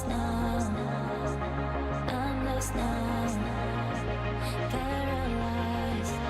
lost now. I'm lost now. Paralyzed.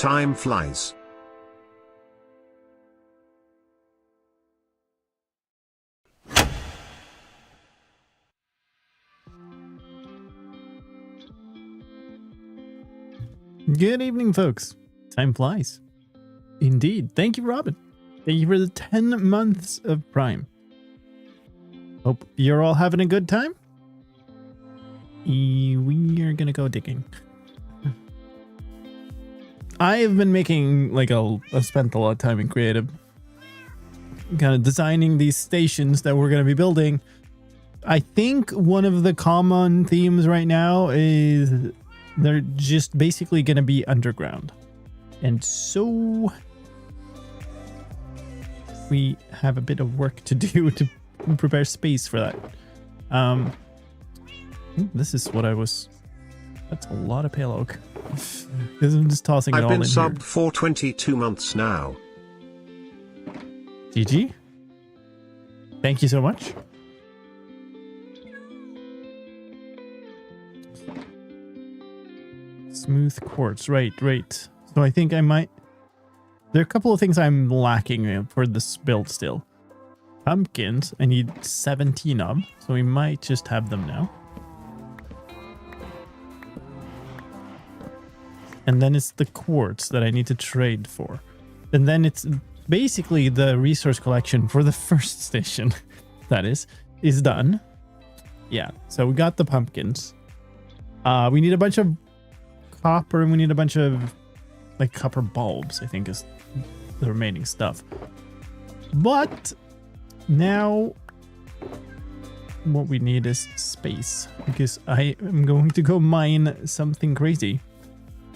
Time flies. Good evening, folks. Time flies. Indeed. Thank you, Robin. Thank you for the 10 months of Prime. Hope you're all having a good time. We are gonna go digging. I have been making, like, I've spent a lot of time in creative. Kind of designing these stations that we're gonna be building. I think one of the common themes right now is they're just basically going to be underground. And so we have a bit of work to do to prepare space for that. This is what I was... That's a lot of pale oak. I'm just tossing it all in here. I've been subbed for 22 months now. GG. Thank you so much. Smooth quartz, right. So I think I might... There are a couple of things I'm lacking for this build still. Pumpkins, I need 17 of them, so we might just have them now. And then it's the quartz that I need to trade for. And then it's basically the resource collection for the first station, that is done. Yeah, so we got the pumpkins. We need a bunch of copper, and we need a bunch of like copper bulbs, I think is the remaining stuff. But now what we need is space, because I am going to go mine something crazy,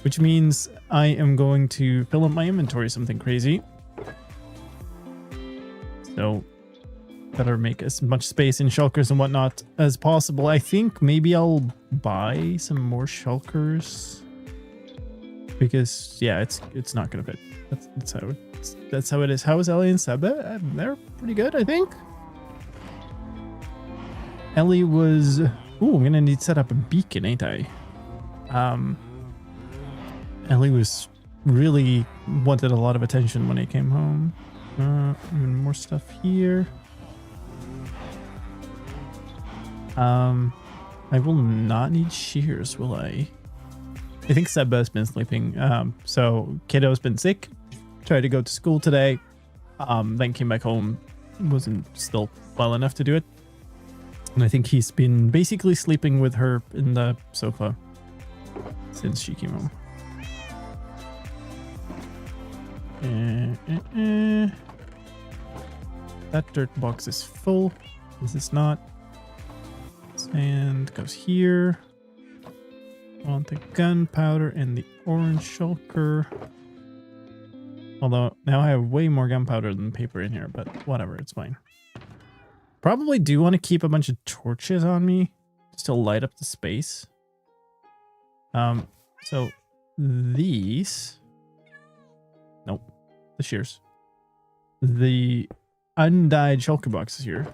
which means I am going to fill up my inventory something crazy. So better make as much space in shulkers and whatnot as possible. I think maybe I'll buy some more shulkers, because yeah, it's not gonna fit. That's how it is. How is Ellie and Seba? They're pretty good, I think. Ellie was... Ooh, I'm gonna need to set up a beacon, ain't I? Ellie was really wanted a lot of attention when I came home. Even more stuff here. I will not need shears, will I? I think Seba's been sleeping. So kiddo's been sick. Tried to go to school today. Then came back home. Wasn't still well enough to do it. And I think he's been basically sleeping with her in the sofa since she came home. That dirt box is full. This is not. Sand goes here. Want the gunpowder and the orange shulker. Although now I have way more gunpowder than paper in here, but whatever, it's fine. Probably do want to keep a bunch of torches on me just to light up the space. So these... Nope. The shears. The undyed shulker boxes here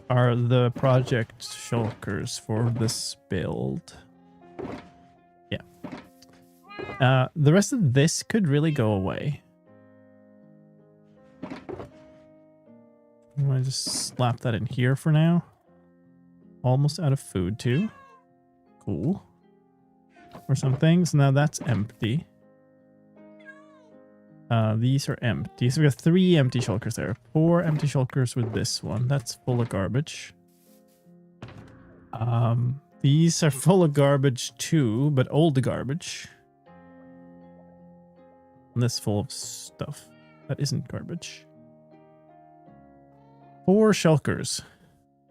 are the project shulkers for this build. Yeah. The rest of this could really go away. I'm gonna just slap that in here for now. Almost out of food too. Cool. Or some things. Now that's empty. These are empty. So we got 3 empty shulkers there. 4 empty shulkers with this one. That's full of garbage. These are full of garbage too, but old garbage. And this full of stuff that isn't garbage. 4 shulkers.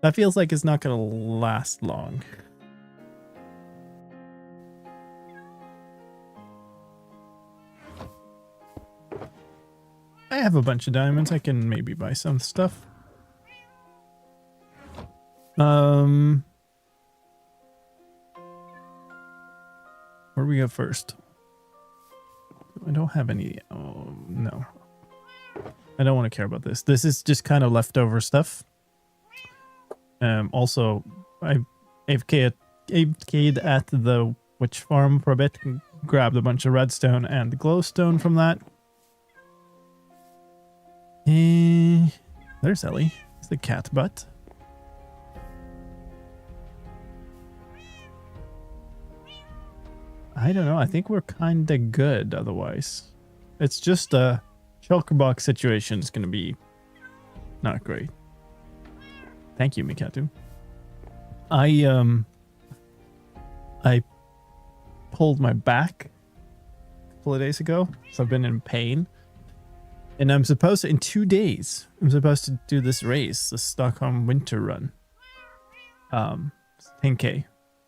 That feels like it's not going to last long. I have a bunch of diamonds. I can maybe buy some stuff. Where do we go first? I don't have any. Oh, no. I don't want to care about this. This is just kind of leftover stuff. Also, I AFK'd at the witch farm for a bit. Grabbed a bunch of redstone and glowstone from that. There's Ellie. It's the cat butt. I don't know. I think we're kind of good otherwise. It's just a shulker box situation is going to be not great. Thank you, Mikatu. I pulled my back a couple of days ago, so I've been in pain. And I'm supposed to, in 2 days, I'm supposed to do this race, the Stockholm Winter Run. 10K.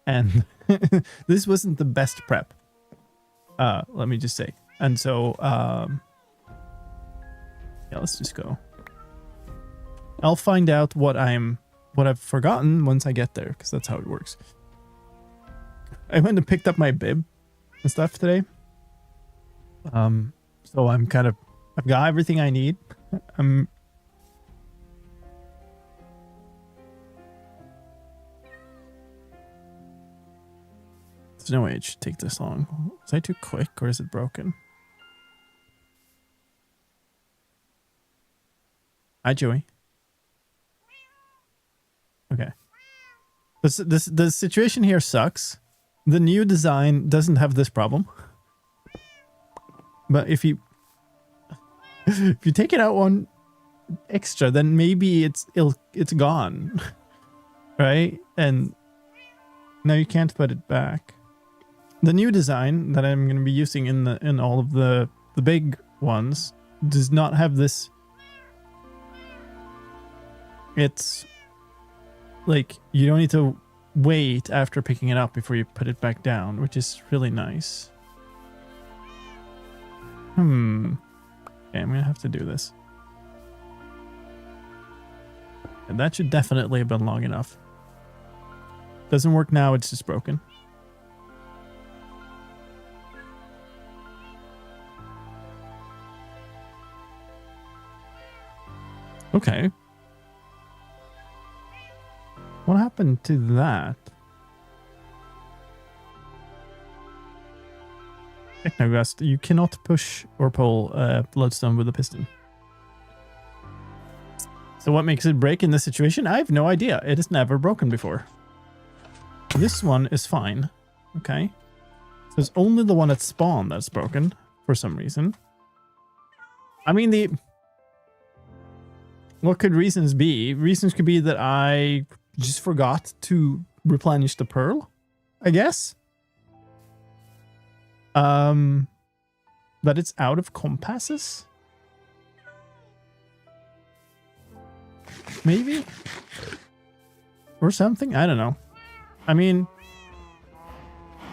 And this wasn't the best prep. Let me just say. And so, yeah, let's just go. I'll find out what I've forgotten once I get there, because that's how it works. I went and picked up my bib and stuff today. So I've got everything I need. There's no way it should take this long. Was I too quick or is it broken? Hi, Joey. Okay. The situation here sucks. The new design doesn't have this problem. But if you take it out one extra, then maybe it's gone. Right? And now you can't put it back. The new design that I'm going to be using in all of the big ones does not have this. It's like you don't need to wait after picking it up before you put it back down, which is really nice. Okay, I'm gonna have to do this. And that should definitely have been long enough. Doesn't work now, it's just broken. Okay. What happened to that? Technogust, you cannot push or pull bloodstone with a piston. So what makes it break in this situation? I have no idea. It has never broken before. This one is fine. Okay. So it's only the one at spawn that's broken for some reason. I mean, what could reasons be? Reasons could be that I just forgot to replenish the pearl, I guess. That it's out of compasses? Maybe? Or something? I don't know. I mean,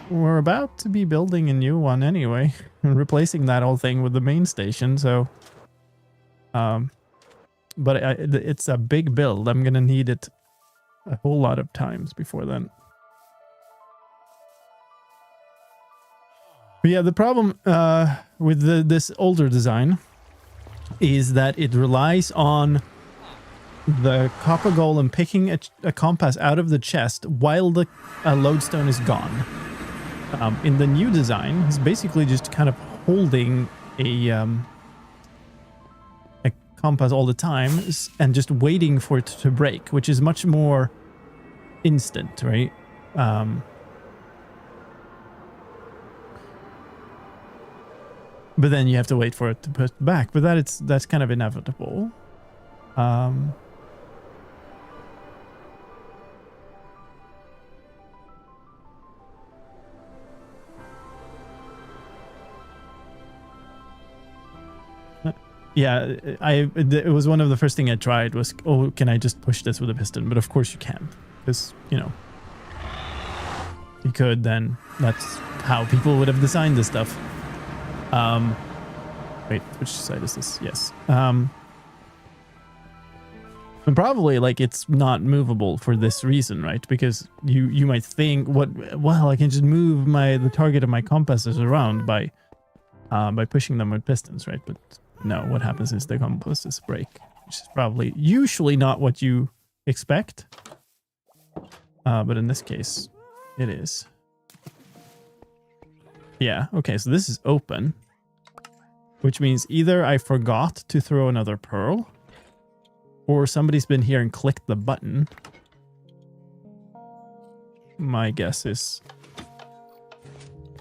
we're about to be building a new one anyway. And replacing that whole thing with the main station, so... but it's a big build. I'm gonna need it a whole lot of times before then. But yeah, the problem with this older design is that it relies on the copper golem picking a compass out of the chest while the lodestone is gone. In the new design, it's basically just kind of holding a compass all the time and just waiting for it to break, which is much more instant, right? But then you have to wait for it to put back. But that's kind of inevitable. Yeah, it was one of the first thing I tried was, oh, can I just push this with a piston? But of course you can, because, you know, you could, then that's how people would have designed this stuff. Wait, which side is this? Yes. And probably like it's not movable for this reason, right? Because you might think, well, I can just move the target of my compasses around by pushing them with pistons, right? But no, what happens is the compasses break, which is probably usually not what you expect. But in this case, it is. Yeah, okay, so this is open. Which means either I forgot to throw another pearl, or somebody's been here and clicked the button. My guess is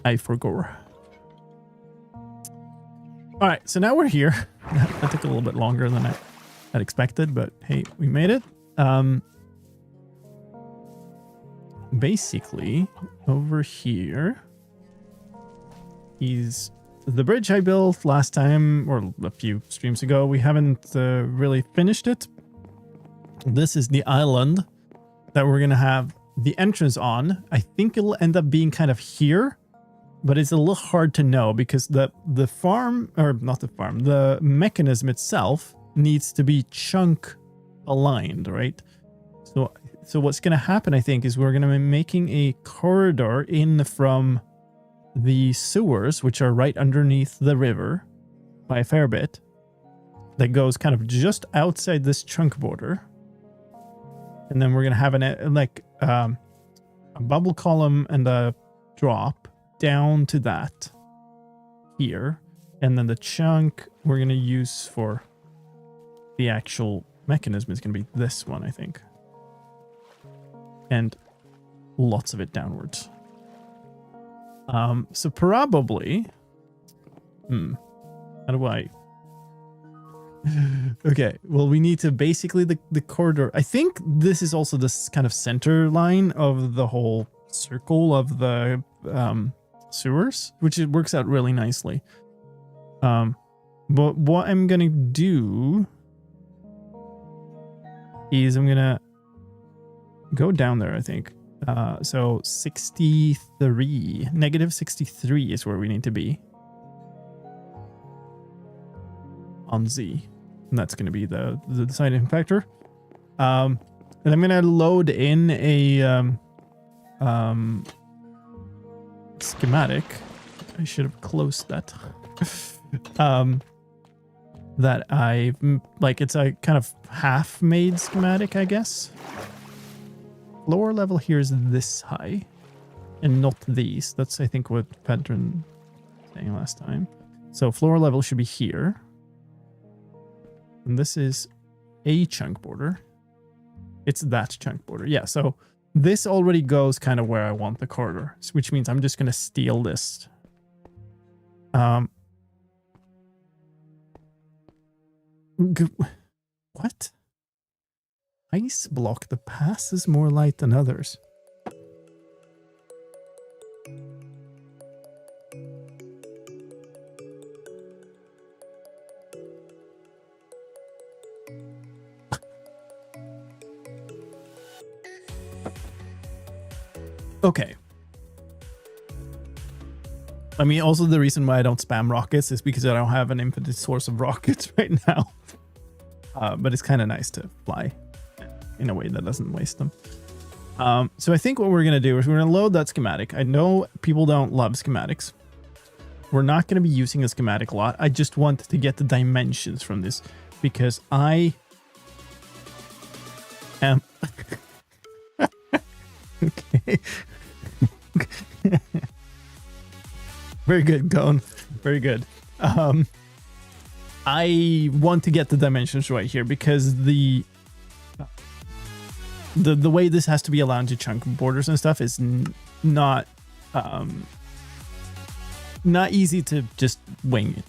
I forgot. Alright, so now we're here. That took a little bit longer than I had expected, but hey, we made it. Basically, over here is the bridge I built last time, or a few streams ago. We haven't really finished it. This is the island that we're going to have the entrance on. I think it'll end up being kind of here, but it's a little hard to know because the farm, or not the farm, the mechanism itself needs to be chunk aligned, right? So what's going to happen, I think, is we're going to be making a corridor in from the sewers, which are right underneath the river by a fair bit, that goes kind of just outside this chunk border. And then we're going to have a bubble column and a drop down to that here. And then the chunk we're going to use for the actual mechanism is going to be this one, I think. And lots of it downwards. So probably, how do I, okay, well, we need to basically the corridor. I think this is also this kind of center line of the whole circle of the sewers, which it works out really nicely. But what I'm going to do is I'm going to go down there, I think. So 63, negative 63 is where we need to be on Z. And that's going to be the deciding factor. And I'm going to load in a schematic. I should have closed that. That I've, like, it's a kind of half-made schematic, I guess. Lower level here is this high, and not these. That's, I think, what Pedron was saying last time. So floor level should be here. And this is a chunk border. It's that chunk border. Yeah, so this already goes kind of where I want the corridor, which means I'm just going to steal this. What? Ice block that passes more light than others. Okay. I mean, also the reason why I don't spam rockets is because I don't have an infinite source of rockets right now. But it's kind of nice to fly in a way that doesn't waste them. So I think what we're going to do is we're going to load that schematic. I know people don't love schematics. We're not going to be using a schematic a lot. I just want to get the dimensions from this because I am... Okay. Very good, Gone. Very good. I want to get the dimensions right here because the way this has to be allowed to chunk borders and stuff is not easy to just wing it.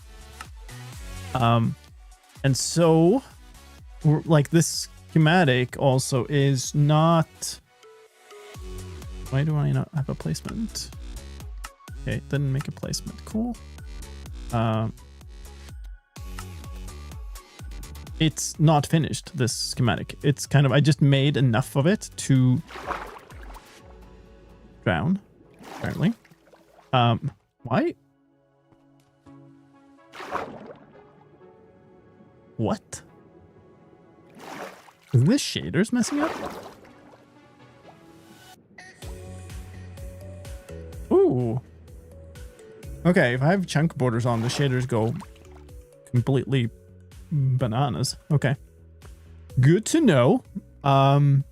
And so, like, this schematic also is not... Why do I not have a placement? Okay, didn't make a placement. Cool. It's not finished, this schematic. It's kind of, I just made enough of it to drown, apparently. Why? What? Is this shaders messing up? Ooh. Okay, if I have chunk borders on, the shaders go completely bananas. Okay. Good to know. Now.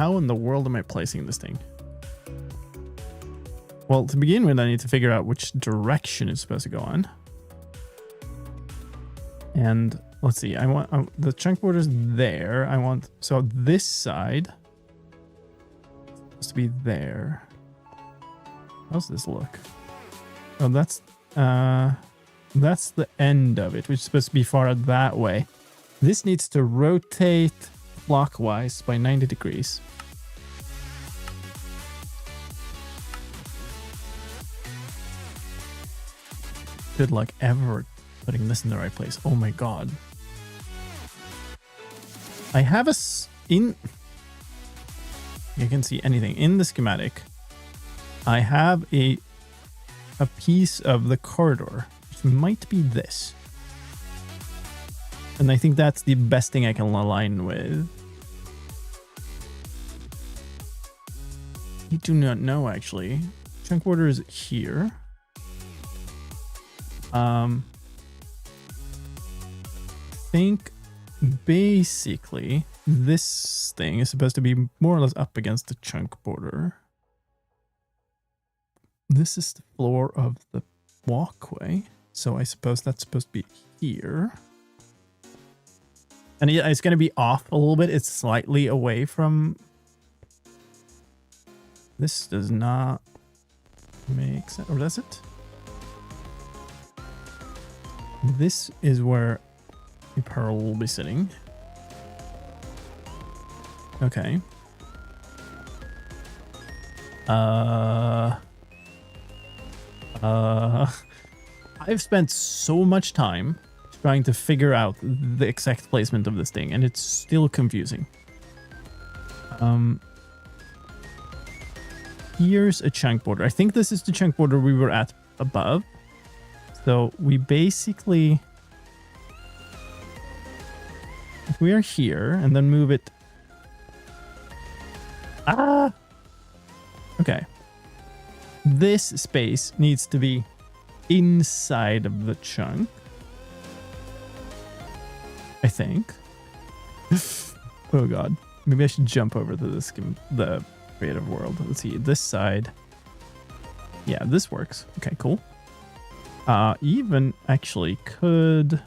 How in the world am I placing this thing? Well, to begin with, I need to figure out which direction it's supposed to go on. And let's see, I want the chunk border's there. So this side is supposed to be there. How's this look? Oh, that's the end of it, which is supposed to be far out that way. This needs to rotate clockwise by 90 degrees. Good luck ever putting this in the right place. Oh my god. I have you can see anything in the schematic. I have a piece of the corridor, which might be this. And I think that's the best thing I can align with. I do not know, actually. Chunk border is here. I think basically this thing is supposed to be more or less up against the chunk border. This is the floor of the walkway, so I suppose that's supposed to be here. And yeah, it's going to be off a little bit. It's slightly away from... This does not make sense. Or does it? This is where Imperial will be sitting. Okay. I've spent so much time trying to figure out the exact placement of this thing, and it's still confusing. Here's a chunk border. I think this is the chunk border we were at above. So we basically, if we are here and then move it. Okay. This space needs to be inside of the chunk, I think. Oh god. Maybe I should jump over to the creative world. Let's see. This side. Yeah, this works. Okay, cool. Even actually could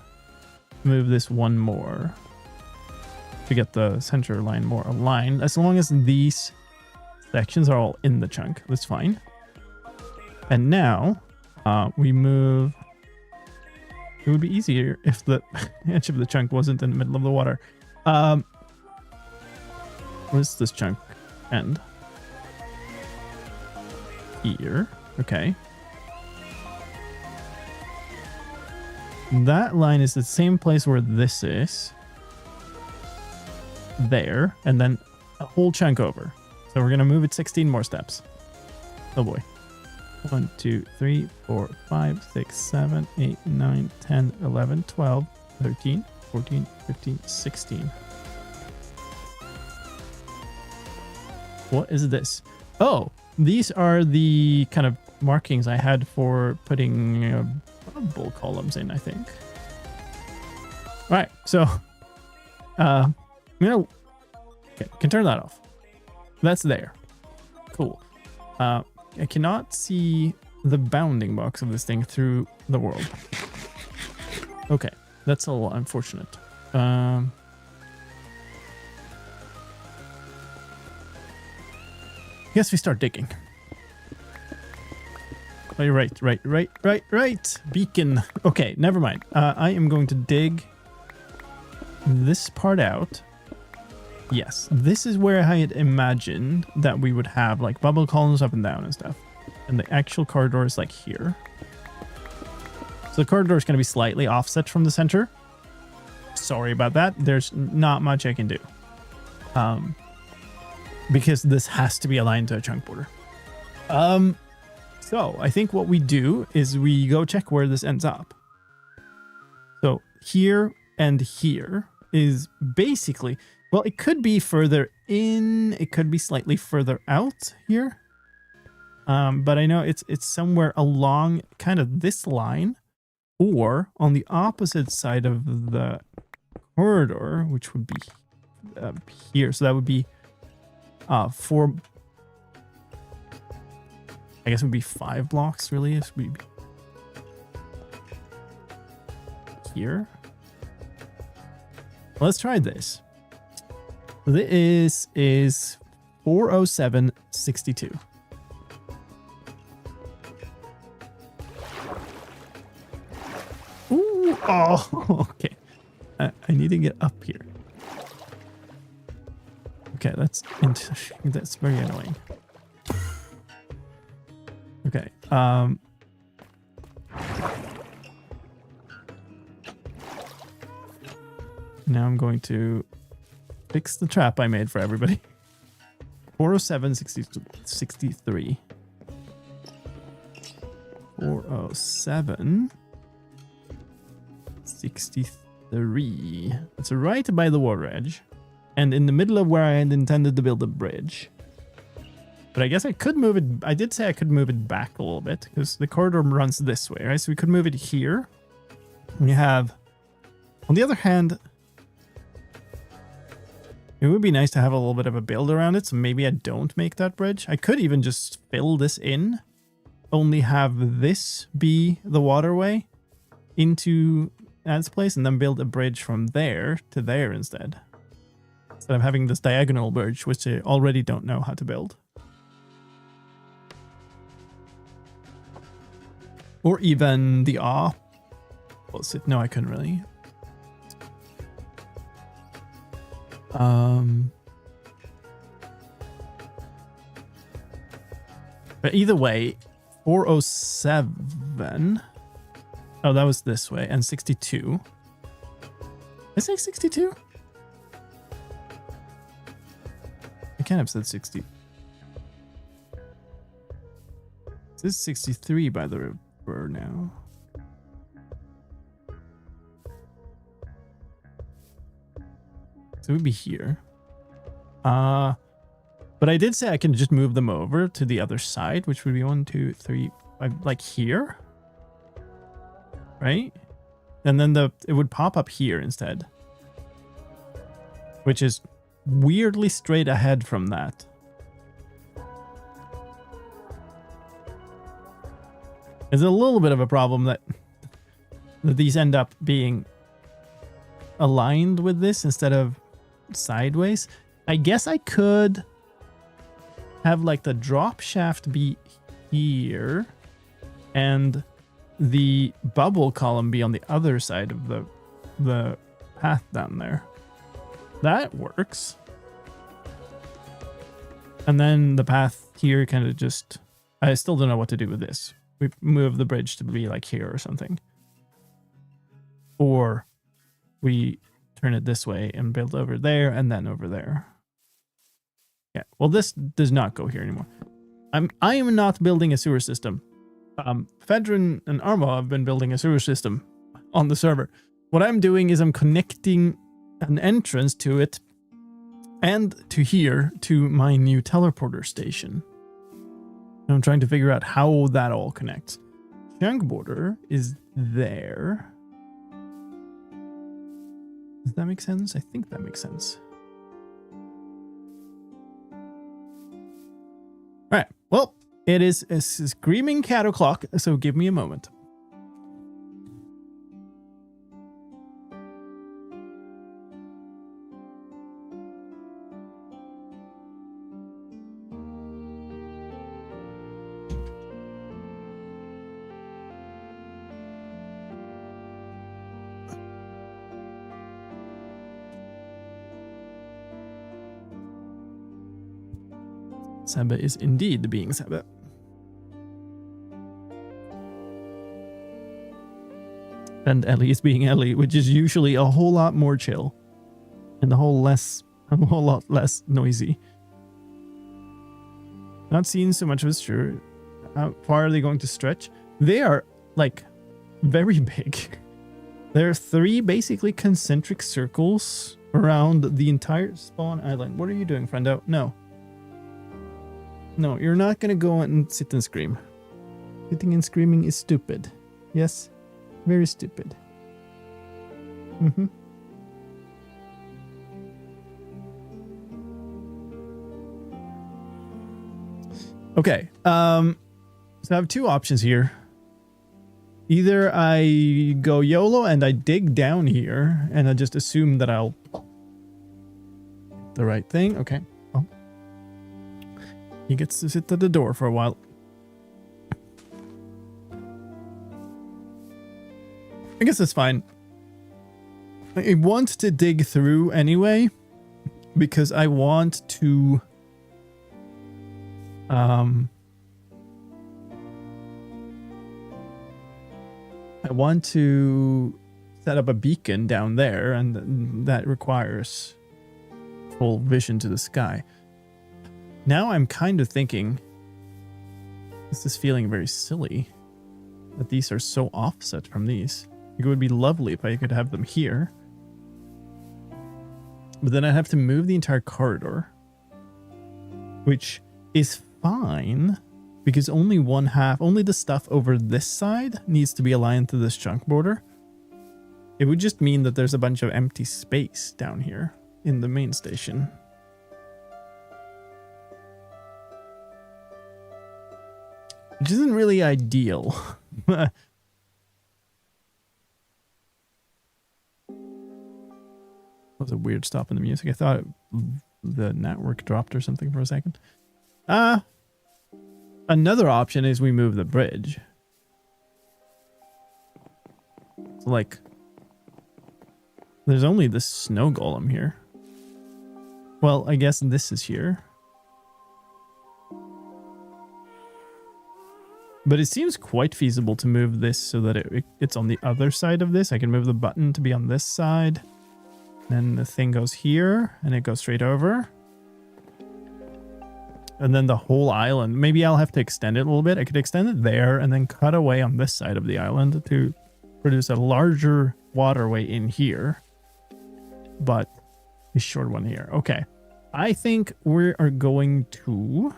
move this one more to get the center line more aligned. As long as these sections are all in the chunk, that's fine. And now we move. It would be easier if the edge of the chunk wasn't in the middle of the water. Where's this chunk end? Here. Okay. That line is the same place where this is. There. And then a whole chunk over. So we're going to move it 16 more steps. Oh boy. 1, 2, 3, 4, 5, 6, 7, 8, 9, 10, 11, 12, 13, 14, 15, 16. What is this? Oh, these are the kind of markings I had for putting bubble columns in, I think. All right, so can turn that off. That's there. Cool. I cannot see the bounding box of this thing through the world. Okay, that's a little unfortunate. Guess we start digging. Oh, you're right. Beacon. Okay, never mind. I am going to dig this part out. Yes, this is where I had imagined that we would have like bubble columns up and down and stuff. And the actual corridor is like here. So the corridor is going to be slightly offset from the center. Sorry about that. There's not much I can do. Because this has to be aligned to a chunk border. So I think what we do is we go check where this ends up. So here and here is basically, well, it could be further in, it could be slightly further out here. But I know it's somewhere along kind of this line or on the opposite side of the corridor, which would be here. So that would be 4. I guess it would be 5 blocks, really. It would be here. Let's try this. This is 407.62. Ooh, oh, okay. I need to get up here. Okay, that's very annoying. Okay. Now I'm going to fix the trap I made for everybody. 407.63. 407.63. It's right by the water edge. And in the middle of where I had intended to build a bridge. But I guess I could move it. I did say I could move it back a little bit because the corridor runs this way, right? So we could move it here. We have, on the other hand, it would be nice to have a little bit of a build around it. So maybe I don't make that bridge. I could even just fill this in, only have this be the waterway into Ad's place, and then build a bridge from there to there instead. Instead of having this diagonal bridge, which I already don't know how to build. Or even the opposite. No, I couldn't really. But either way, 407. Oh, that was this way. And 62. Did I say 62? I can't have said 60. This is 63 by the river now. So it would be here. But I did say I can just move them over to the other side, which would be 1, 2, 3, 5, like here. Right? And then it would pop up here instead. Which is weirdly straight ahead from that. It's a little bit of a problem that these end up being aligned with this instead of sideways. I guess I could have like the drop shaft be here and the bubble column be on the other side of the path down there. That works. And then the path here kind of just, I still don't know what to do with this. We move the bridge to be like here or something. Or we turn it this way and build over there and then over there. Yeah, well, this does not go here anymore. I am not building a sewer system. Fedrin and Armo have been building a sewer system on the server. What I'm doing is I'm connecting an entrance to it and to here to my new teleporter station. I'm trying to figure out how that all connects. Chunk border is there. Does that make sense? I think that makes sense. All right. Well, it is a screaming cat o'clock, so give me a moment. Seba is indeed being Seba. And Ellie is being Ellie, which is usually a whole lot more chill. And a whole lot less noisy. Not seeing so much of it, sure. How far are they going to stretch? They are, like, very big. There are 3 basically concentric circles around the entire spawn island. What are you doing, friendo? No. No, you're not gonna go and sit and scream. Sitting and screaming is stupid. Yes? Very stupid. Mm-hmm. Okay. So I have two options here. Either I go YOLO and I dig down here and I just assume that I'll the right thing. Okay. Well, he gets to sit at the door for a while. I guess that's fine. I want to dig through anyway because I want to set up a beacon down there, and that requires full vision to the sky. Now I'm kind of thinking, this is feeling very silly that these are so offset from these. It would be lovely if I could have them here, but then I'd have to move the entire corridor, which is fine because only the stuff over this side needs to be aligned to this chunk border. It would just mean that there's a bunch of empty space down here in the main station. Which isn't really ideal. That was a weird stop in the music. I thought the network dropped or something for a second. Another option is we move the bridge. So like, there's only this snow golem here. Well, I guess this is here. But it seems quite feasible to move this so that it's on the other side of this. I can move the button to be on this side. Then the thing goes here and it goes straight over. And then the whole island, maybe I'll have to extend it a little bit. I could extend it there and then cut away on this side of the island to produce a larger waterway in here. But a short one here. Okay. I think we are going to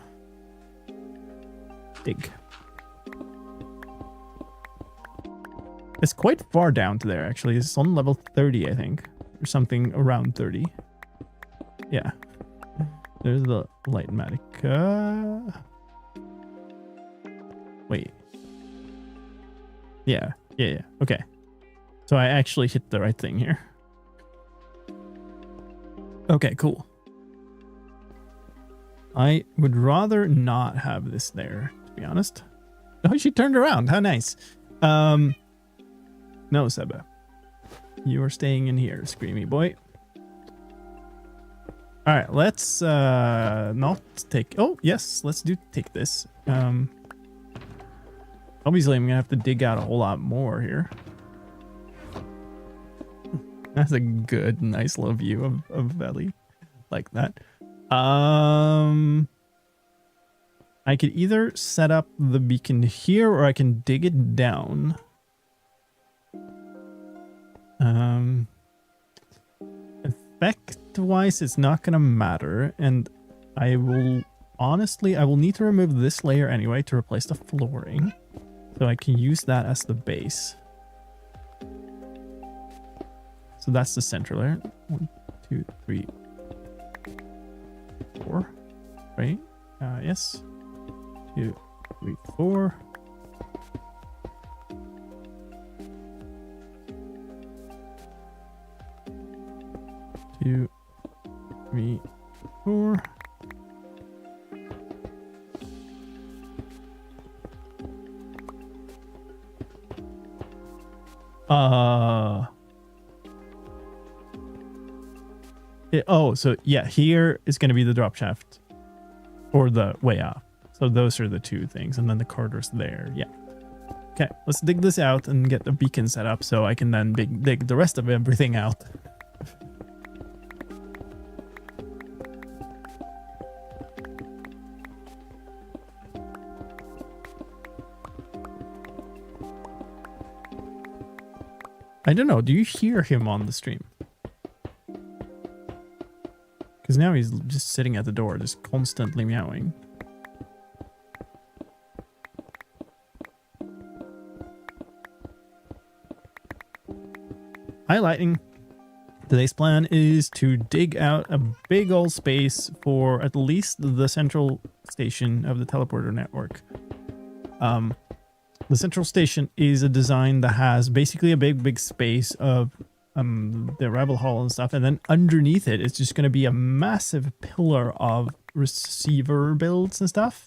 dig. It's quite far down to there, actually. It's on level 30, I think. Or something around 30. Yeah. There's the Lightmatic. Wait. Yeah. Okay. So I actually hit the right thing here. Okay, cool. I would rather not have this there, to be honest. Oh, she turned around. How nice. No, Seba. You are staying in here, Screamy boy. All right, let's not take... Oh, yes, let's take this. Obviously, I'm going to have to dig out a whole lot more here. That's a good, nice little view of Valley. Like that. I could either set up the beacon here or I can dig it down. Effect-wise, it's not gonna matter, and I will need to remove this layer anyway to replace the flooring, so I can use that as the base. So that's the central layer. 1, 2, 3, 4. Right? Yes. 2, 3, 4. 2, 3, 4. So yeah, here is going to be the drop shaft or the way up. So those are the two things, and then the corridor's there. Yeah. Okay, let's dig this out and get the beacon set up so I can then dig the rest of everything out. I don't know. Do you hear him on the stream? Because now he's just sitting at the door, just constantly meowing. Hi, Lightning. Today's plan is to dig out a big old space for at least the central station of the teleporter network. The central station is a design that has basically a big space of the arrival hall and stuff, and then underneath it, it's just going to be a massive pillar of receiver builds and stuff.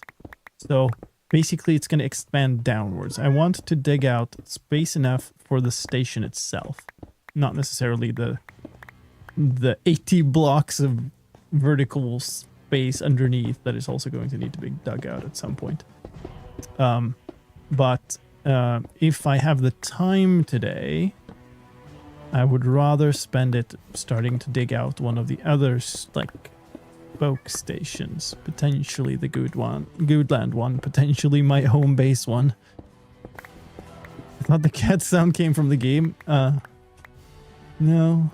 So basically, it's going to expand downwards. I want to dig out space enough for the station itself, not necessarily the 80 blocks of vertical space underneath that is also going to need to be dug out at some point. But if I have the time today, I would rather spend it starting to dig out one of the others, like spoke stations, potentially the Goodland one, potentially my home base one. I thought the cat sound came from the game. No.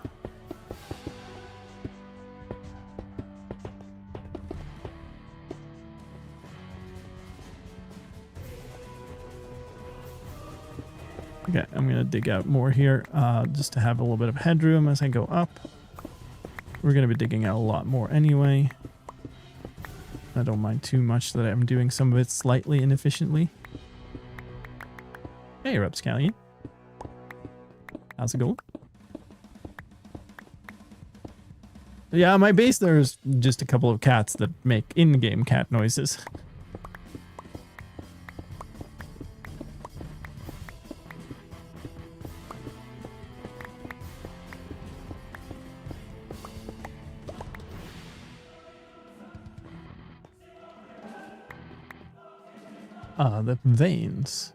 Okay, I'm gonna dig out more here, just to have a little bit of headroom as I go up. We're gonna be digging out a lot more anyway. I don't mind too much that I'm doing some of it slightly inefficiently. Hey, Rapscallion. How's it going? Yeah, my base there's just a couple of cats that make in-game cat noises. The veins.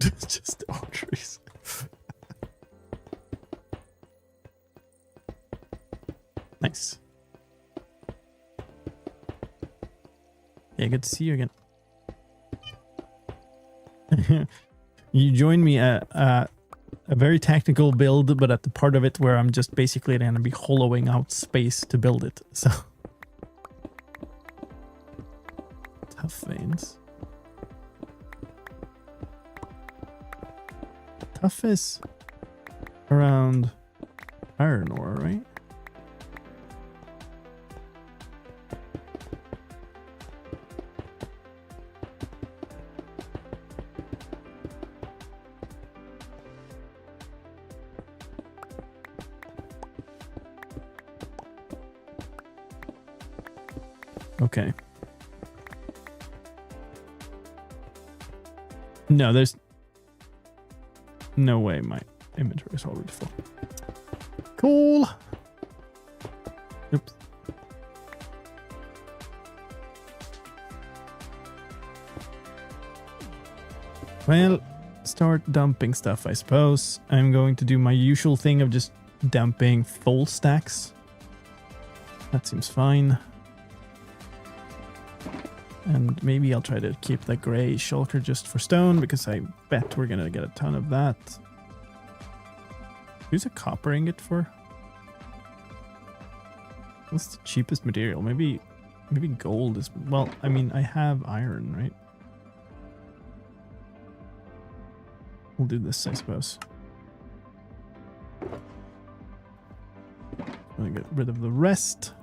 Just all trees. Nice. Yeah, good to see you again. You joined me at a very tactical build, but at the part of it where I'm just basically going to be hollowing out space to build it. So tough veins. Tough is around iron ore, right? Okay. No, there's no way my inventory is already full. Cool. Oops. Well, start dumping stuff, I suppose. I'm going to do my usual thing of just dumping full stacks. That seems fine. And maybe I'll try to keep the gray shulker just for stone, because I bet we're going to get a ton of that. Who's a copper ingot for? What's the cheapest material? Maybe gold is... Well, I mean, I have iron, right? We'll do this, I suppose. I'm going to get rid of the rest.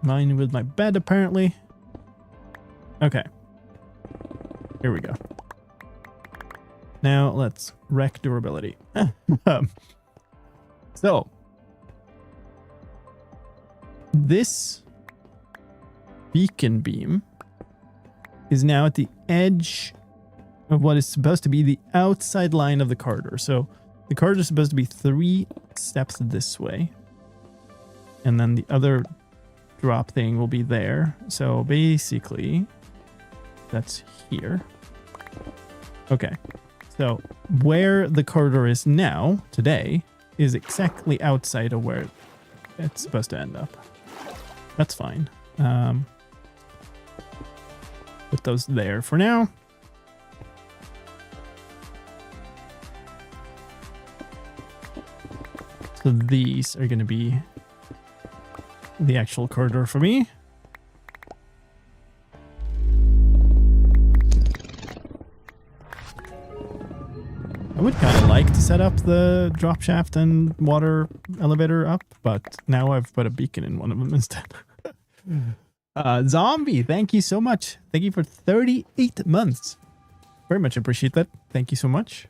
Mine with my bed, apparently. Okay. Here we go. Now let's wreck durability. So this beacon beam is now at the edge of what is supposed to be the outside line of the corridor. So the corridor is supposed to be 3 steps this way. And then the other drop thing will be there. So basically, that's here. Okay. So where the corridor is now, today, is exactly outside of where it's supposed to end up. That's fine. Put those there for now. So these are going to be the actual corridor for me. I would kind of like to set up the drop shaft and water elevator up, but now I've put a beacon in one of them instead. Zombie, thank you so much. Thank you for 38 months. Very much appreciate that. Thank you so much.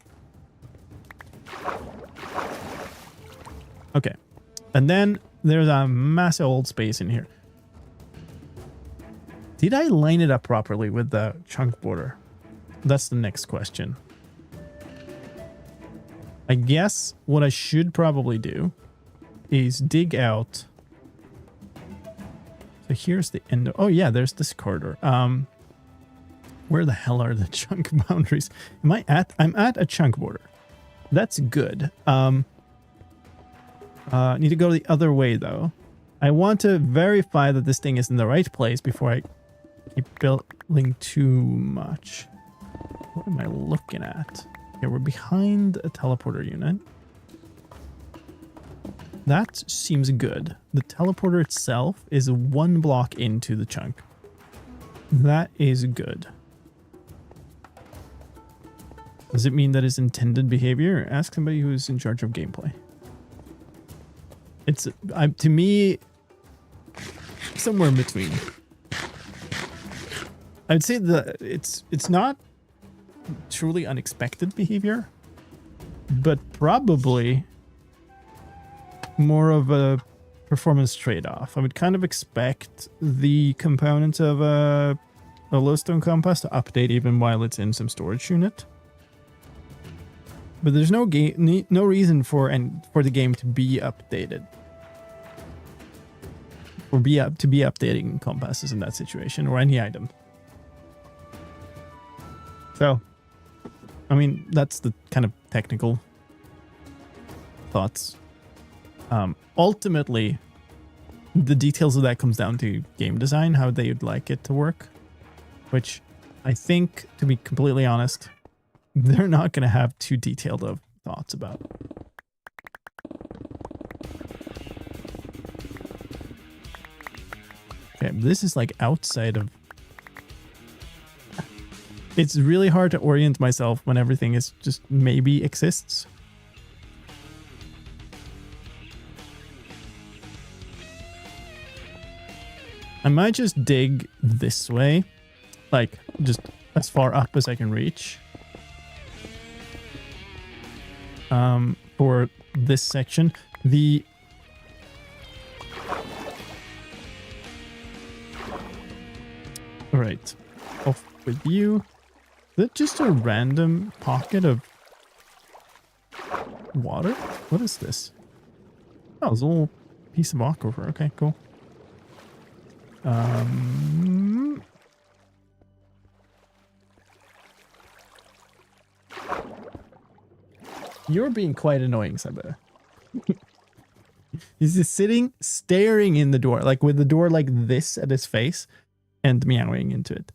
Okay. And then there's a massive old space in here. Did I line it up properly with the chunk border? That's the next question. I guess what I should probably do is dig out. So here's the end. Oh yeah, there's this corridor. Where the hell are the chunk boundaries? I'm at a chunk border. That's good. Need to go the other way though. I want to verify that this thing is in the right place before I keep building too much. What am I looking at? Okay, we're behind a teleporter unit. That seems good. The teleporter itself is 1 block into the chunk. That is good. Does it mean that it's intended behavior? Ask somebody who's in charge of gameplay. It's to me somewhere in between. I'd say that it's not truly unexpected behavior, but probably more of a performance trade-off. I would kind of expect the components of a lowstone compass to update even while it's in some storage unit. But there's no reason for the game to be updated. Or to be updating compasses in that situation, or any item. So, I mean, that's the kind of technical thoughts. Ultimately, the details of that comes down to game design, how they would like it to work. Which I think, to be completely honest, they're not going to have too detailed of thoughts about. Okay, this is like outside of... It's really hard to orient myself when everything is just maybe exists. I might just dig this way, like just as far up as I can reach. For this section, all right, off with you. Is that just a random pocket of water? What is this? Oh, it's a little piece of aquifer. Okay, cool. You're being quite annoying, Seba. He's just sitting, staring in the door, like with the door like this at his face, and meowing into it.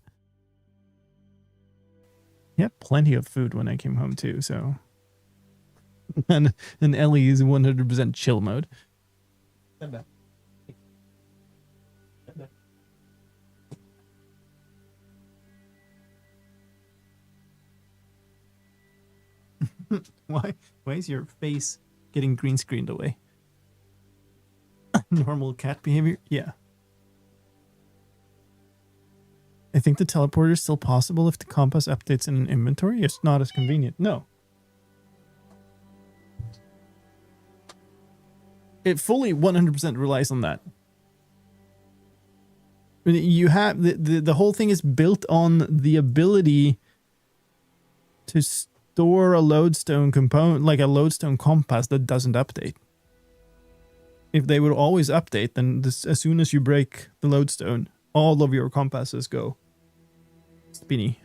He had plenty of food when I came home too, so... and Ellie is 100% chill mode. Seba. Why is your face getting green screened away? Normal cat behavior? Yeah. I think the teleporter is still possible if the compass updates in an inventory. It's not as convenient. No. It fully 100% relies on that. You have the whole thing is built on the ability to store a lodestone component, like a lodestone compass that doesn't update. If they would always update, then as soon as you break the lodestone, all of your compasses go spinny.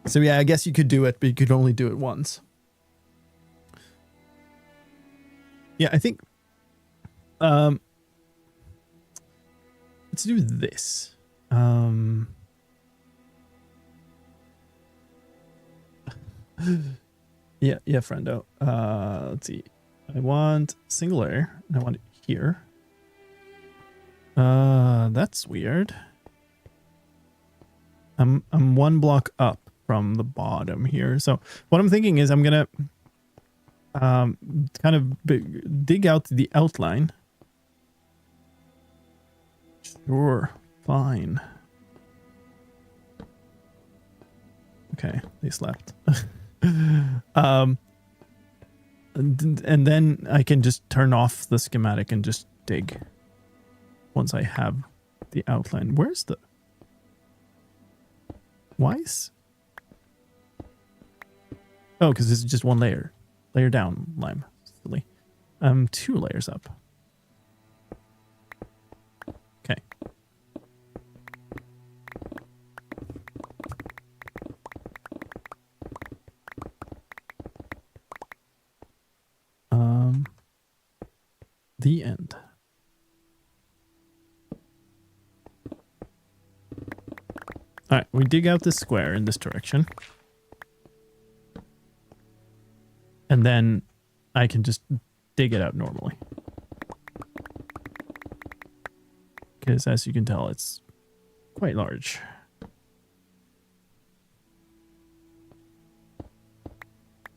So yeah, I guess you could do it, but you could only do it once. Yeah, I think let's do this. Yeah, friendo. Let's see. I want single layer, and I want it here. That's weird. I'm one block up from the bottom here. So what I'm thinking is I'm gonna kind of dig out the outline. Sure, fine. Okay, they slept. And then I can just turn off the schematic and just dig once I have the outline. Where's the... Why is... Oh, because this is just one layer. Layer down, lime. Silly. 2 layers up. Okay. The end. All right, we dig out this square in this direction. And then I can just dig it out normally. Because as you can tell, it's quite large.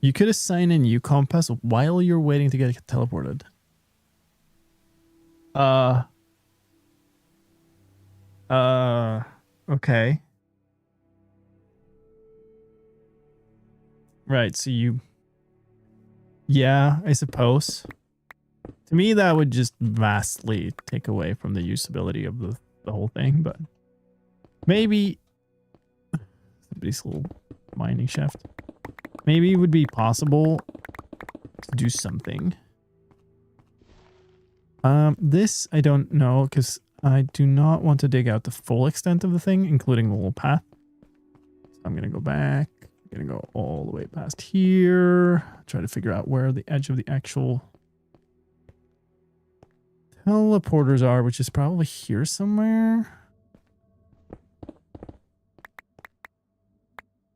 You could assign a new compass while you're waiting to get teleported. Okay. Right, so you... Yeah, I suppose. To me, that would just vastly take away from the usability of the whole thing, but... Maybe... Somebody's little mining shaft. Maybe it would be possible to do something. This, I don't know, because I do not want to dig out the full extent of the thing, including the little path. So I'm going to go back. I'm going to go all the way past here. Try to figure out where the edge of the actual teleporters are, which is probably here somewhere.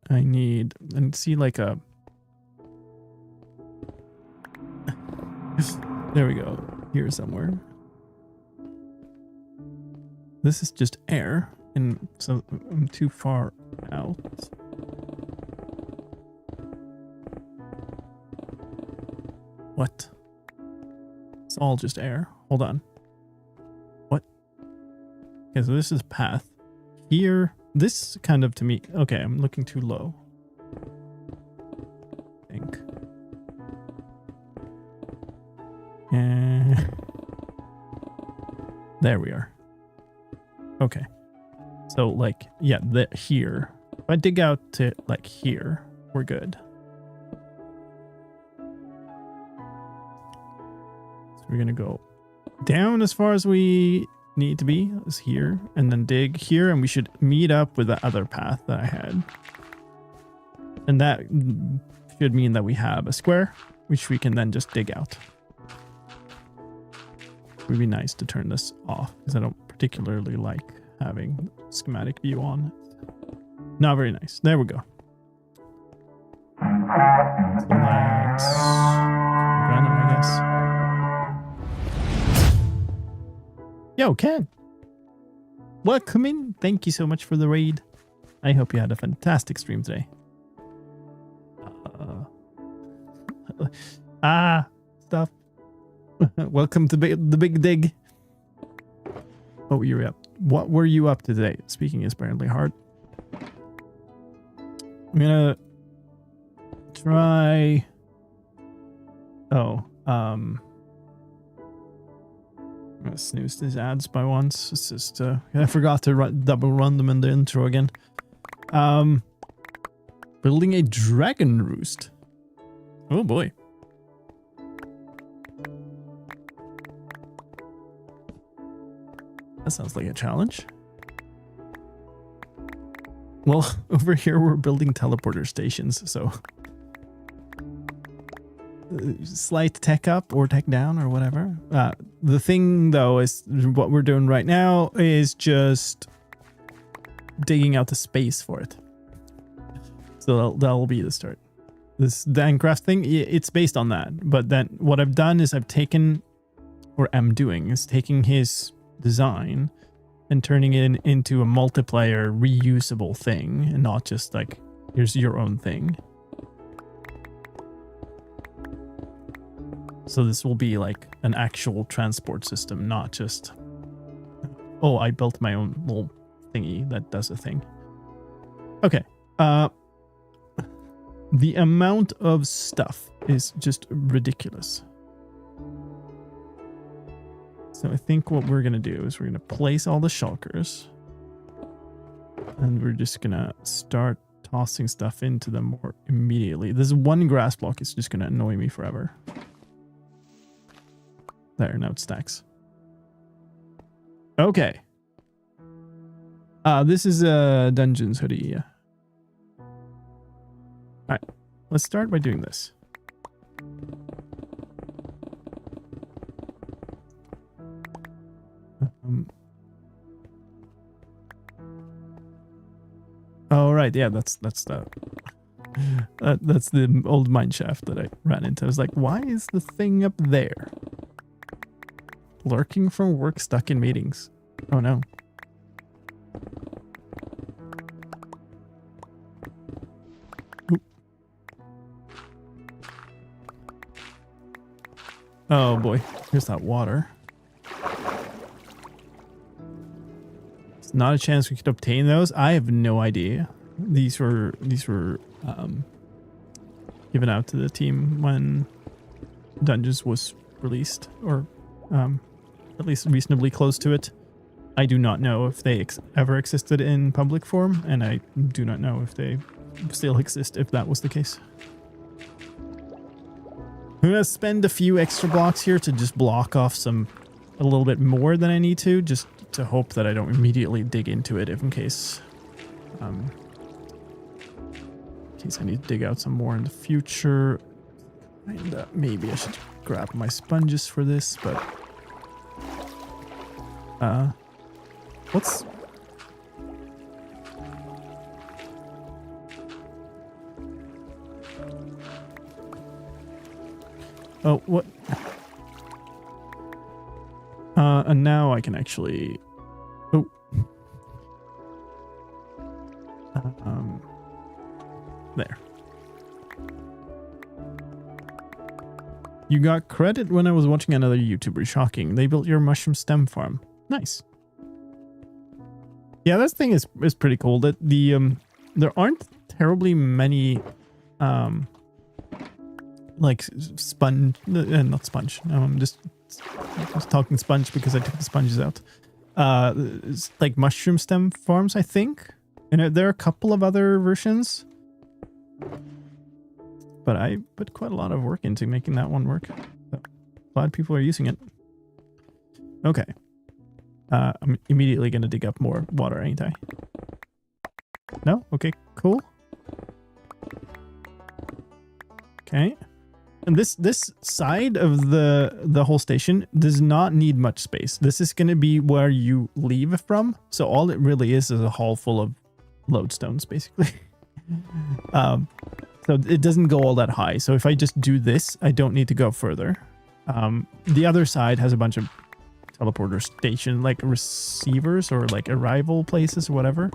I need, and see like a... There we go. Here somewhere. This is just air, and so I'm too far out. What? It's all just air. Hold on. What? Okay, so this is path. Here, this kind of to me... Okay, I'm looking too low. I think. There we are. Okay. So, like, yeah, here. If I dig out to, like, here, we're good. So we're going to go down as far as we need to be, is here, and then dig here, and we should meet up with the other path that I had. And that should mean that we have a square, which we can then just dig out. It would be nice to turn this off, because I don't particularly like having schematic view on. Not very nice. There we go. So that's random, I guess. Yo, Ken. Welcome in. Thank you so much for the raid. I hope you had a fantastic stream today. Stuff. Welcome to the big dig. What were you up? What were you up to today? Speaking is apparently hard. I'm gonna try. I'm gonna snooze these ads by once. It's just I forgot to double run them in the intro again. Building a dragon roost. Oh boy. That sounds like a challenge. Well, over here we're building teleporter stations, so slight tech up or tech down or whatever. The thing though is what we're doing right now is just digging out the space for it. So that'll be the start. this Dancraft thing, it's based on that. But then what I've done is I've taken, or am doing, is taking his design and turning it into a multiplayer reusable thing, and not just like, here's your own thing. So this will be like an actual transport system, not just, oh, I built my own little thingy that does a thing. Okay. The amount of stuff is just ridiculous. So I think what we're going to do is we're going to place all the shulkers. And we're just going to start tossing stuff into them more immediately. This one grass block is just going to annoy me forever. There, now it stacks. Okay. This is a Dungeons hoodie. Alright, let's start by doing this. Oh right, yeah, that's the that's the old mine shaft that I ran into. I was like, why is the thing up there? Lurking from work, stuck in meetings. Oh no. Oh boy, here's that water. It's not a chance we could obtain those. I have no idea. These were given out to the team when Dungeons was released, or at least reasonably close to it. I do not know if they ever existed in public form, and I do not know if they still exist if that was the case. I'm going to spend a few extra blocks here to just block off a little bit more than I need to, just to hope that I don't immediately dig into it in case I need to dig out some more in the future. And maybe I should grab my sponges for this, but what's... Oh, what? And now I can actually... Oh. There. You got credit when I was watching another YouTuber. Shocking. They built your mushroom stem farm. Nice. Yeah, this thing is pretty cool. That there aren't terribly many like sponge, not sponge. I'm just talking sponge because I took the sponges out. It's like mushroom stem farms, I think. And there are a couple of other versions, but I put quite a lot of work into making that one work. So glad people are using it. Okay. I'm immediately going to dig up more water, ain't I? No? Okay, cool. Okay. And this side of the whole station does not need much space. This is going to be where you leave from. So all it really is a hall full of lodestones, basically. So it doesn't go all that high. So if I just do this, I don't need to go further. The other side has a bunch of teleporter station, like receivers or like arrival places or whatever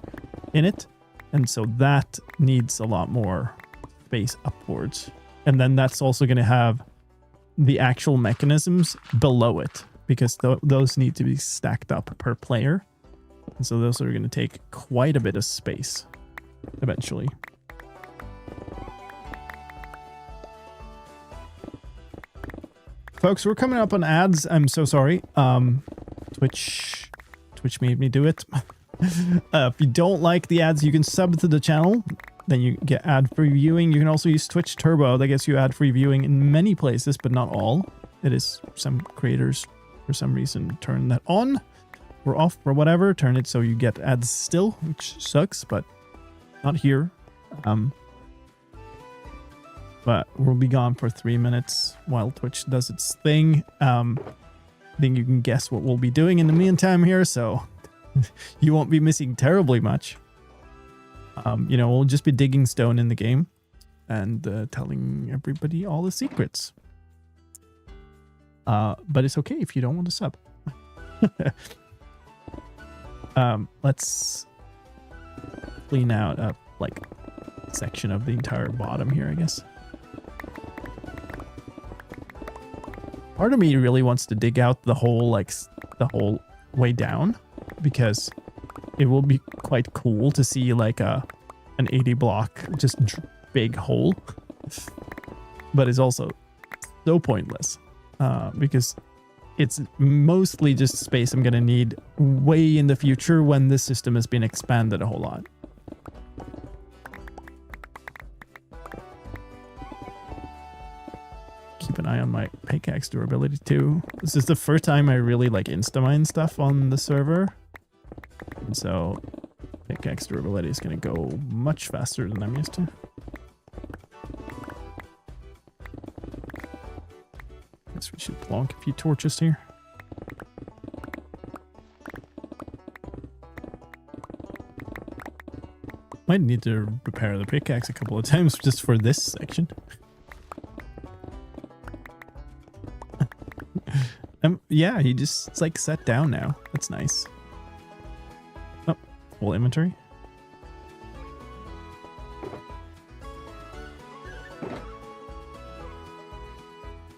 in it. And so that needs a lot more space upwards. And then that's also going to have the actual mechanisms below it, because those need to be stacked up per player. And so those are going to take quite a bit of space eventually. Folks, we're coming up on ads. I'm so sorry. Twitch made me do it. If you don't like the ads, you can sub to the channel. Then you get ad-free viewing. You can also use Twitch Turbo. That gets you ad-free viewing in many places, but not all. It is some creators, for some reason, turn that on or off or whatever. Turn it so you get ads still, which sucks, but not here. But we'll be gone for 3 minutes while Twitch does its thing. I think you can guess what we'll be doing in the meantime here, so you won't be missing terribly much. You know, we'll just be digging stone in the game. and telling everybody all the secrets. But it's okay if you don't want to sub. Let's clean out a like section of the entire bottom here, I guess. Part of me really wants to dig out the whole the whole way down, because it will be quite cool to see like an 80 block just big hole. But it's also so pointless because it's mostly just space I'm gonna need way in the future when this system has been expanded a whole lot. Keep an eye on my pickaxe durability too. This is the first time I really like insta-mine stuff on the server. And so pickaxe durability is going to go much faster than I'm used to. Guess we should plonk a few torches here. Might need to repair the pickaxe a couple of times just for this section. Yeah, he just it's like set down now. That's nice. Oh, full inventory.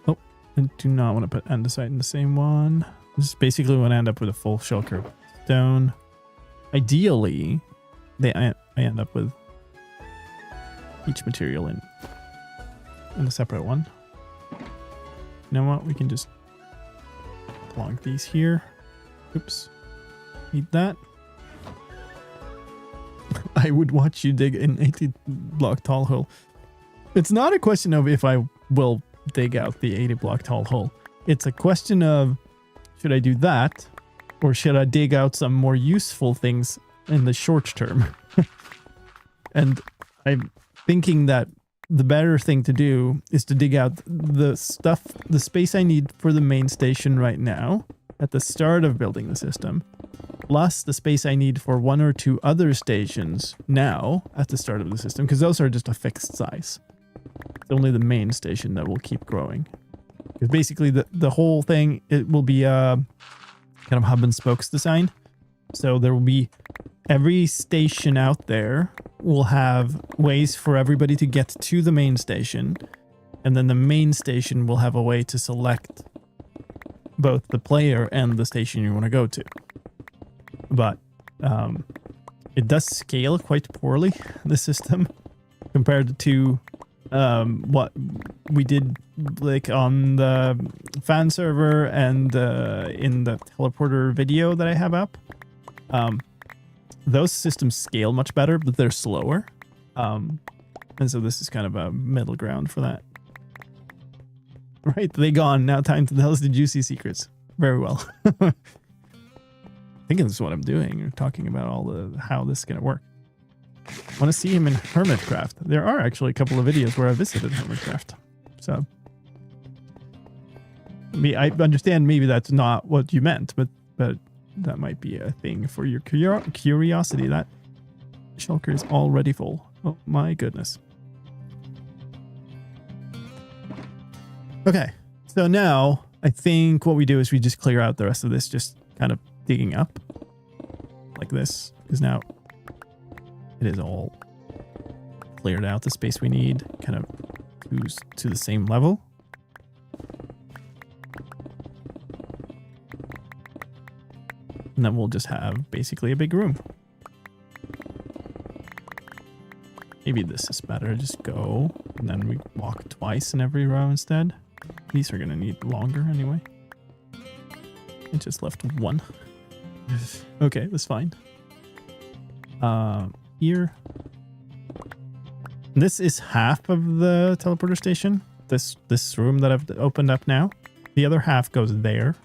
Oh, I do not want to put andesite in the same one. This is basically want to end up with a full shulker stone. Ideally, I end up with each material in a separate one. You know what? We can just plonk these here. Oops. Need that. I would watch you dig an 80 block tall hole. It's not a question of if I will dig out the 80 block tall hole. It's a question of should I do that or should I dig out some more useful things in the short term? And I'm thinking that the better thing to do is to dig out the space I need for the main station right now at the start of building the system, plus the space I need for one or two other stations now at the start of the system, because those are just a fixed size. It's only the main station that will keep growing. Because basically the whole thing, it will be a kind of hub and spokes design. So there will be every station out there will have ways for everybody to get to the main station, and then the main station will have a way to select both the player and the station you want to go to. But it does scale quite poorly, the system, compared to what we did like on the fan server and in the teleporter video that I have up. Those systems scale much better, but they're slower. And so this is kind of a middle ground for that. Right, they gone. Now time to tell us the juicy secrets. Very well. I think this is what I'm doing. We're talking about all the how this is going to work. I want to see him in Hermitcraft. There are actually a couple of videos where I visited Hermitcraft. So, I understand maybe that's not what you meant, but that might be a thing for your curiosity. That shulker is already full. Oh my goodness. Okay, so now I think what we do is we just clear out the rest of this, just kind of digging up like this, because now it is all cleared out. The space we need kind of goes to the same level. And then we'll just have basically a big room. Maybe this is better. Just go and then we walk twice in every row instead. These are going to need longer anyway. I just left one. Okay, that's fine. Here. This is half of the teleporter station. This room that I've opened up now. The other half goes there.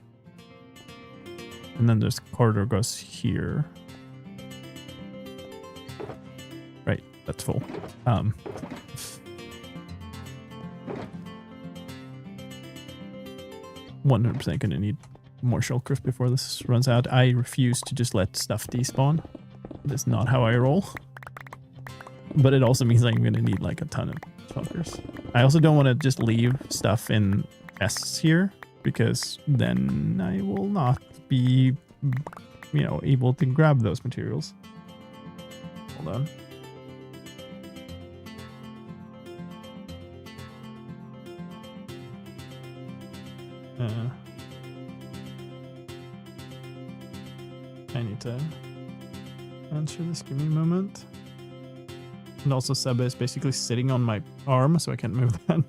And then this corridor goes here. Right, that's full. 100% gonna need more shulkers before this runs out. I refuse to just let stuff despawn. That's not how I roll. But it also means I'm gonna need like a ton of chunkers. I also don't want to just leave stuff in chests here because then I will not be, you know, able to grab those materials. Hold on. I need to answer this. Give me a moment. And also Seba is basically sitting on my arm, so I can't move that.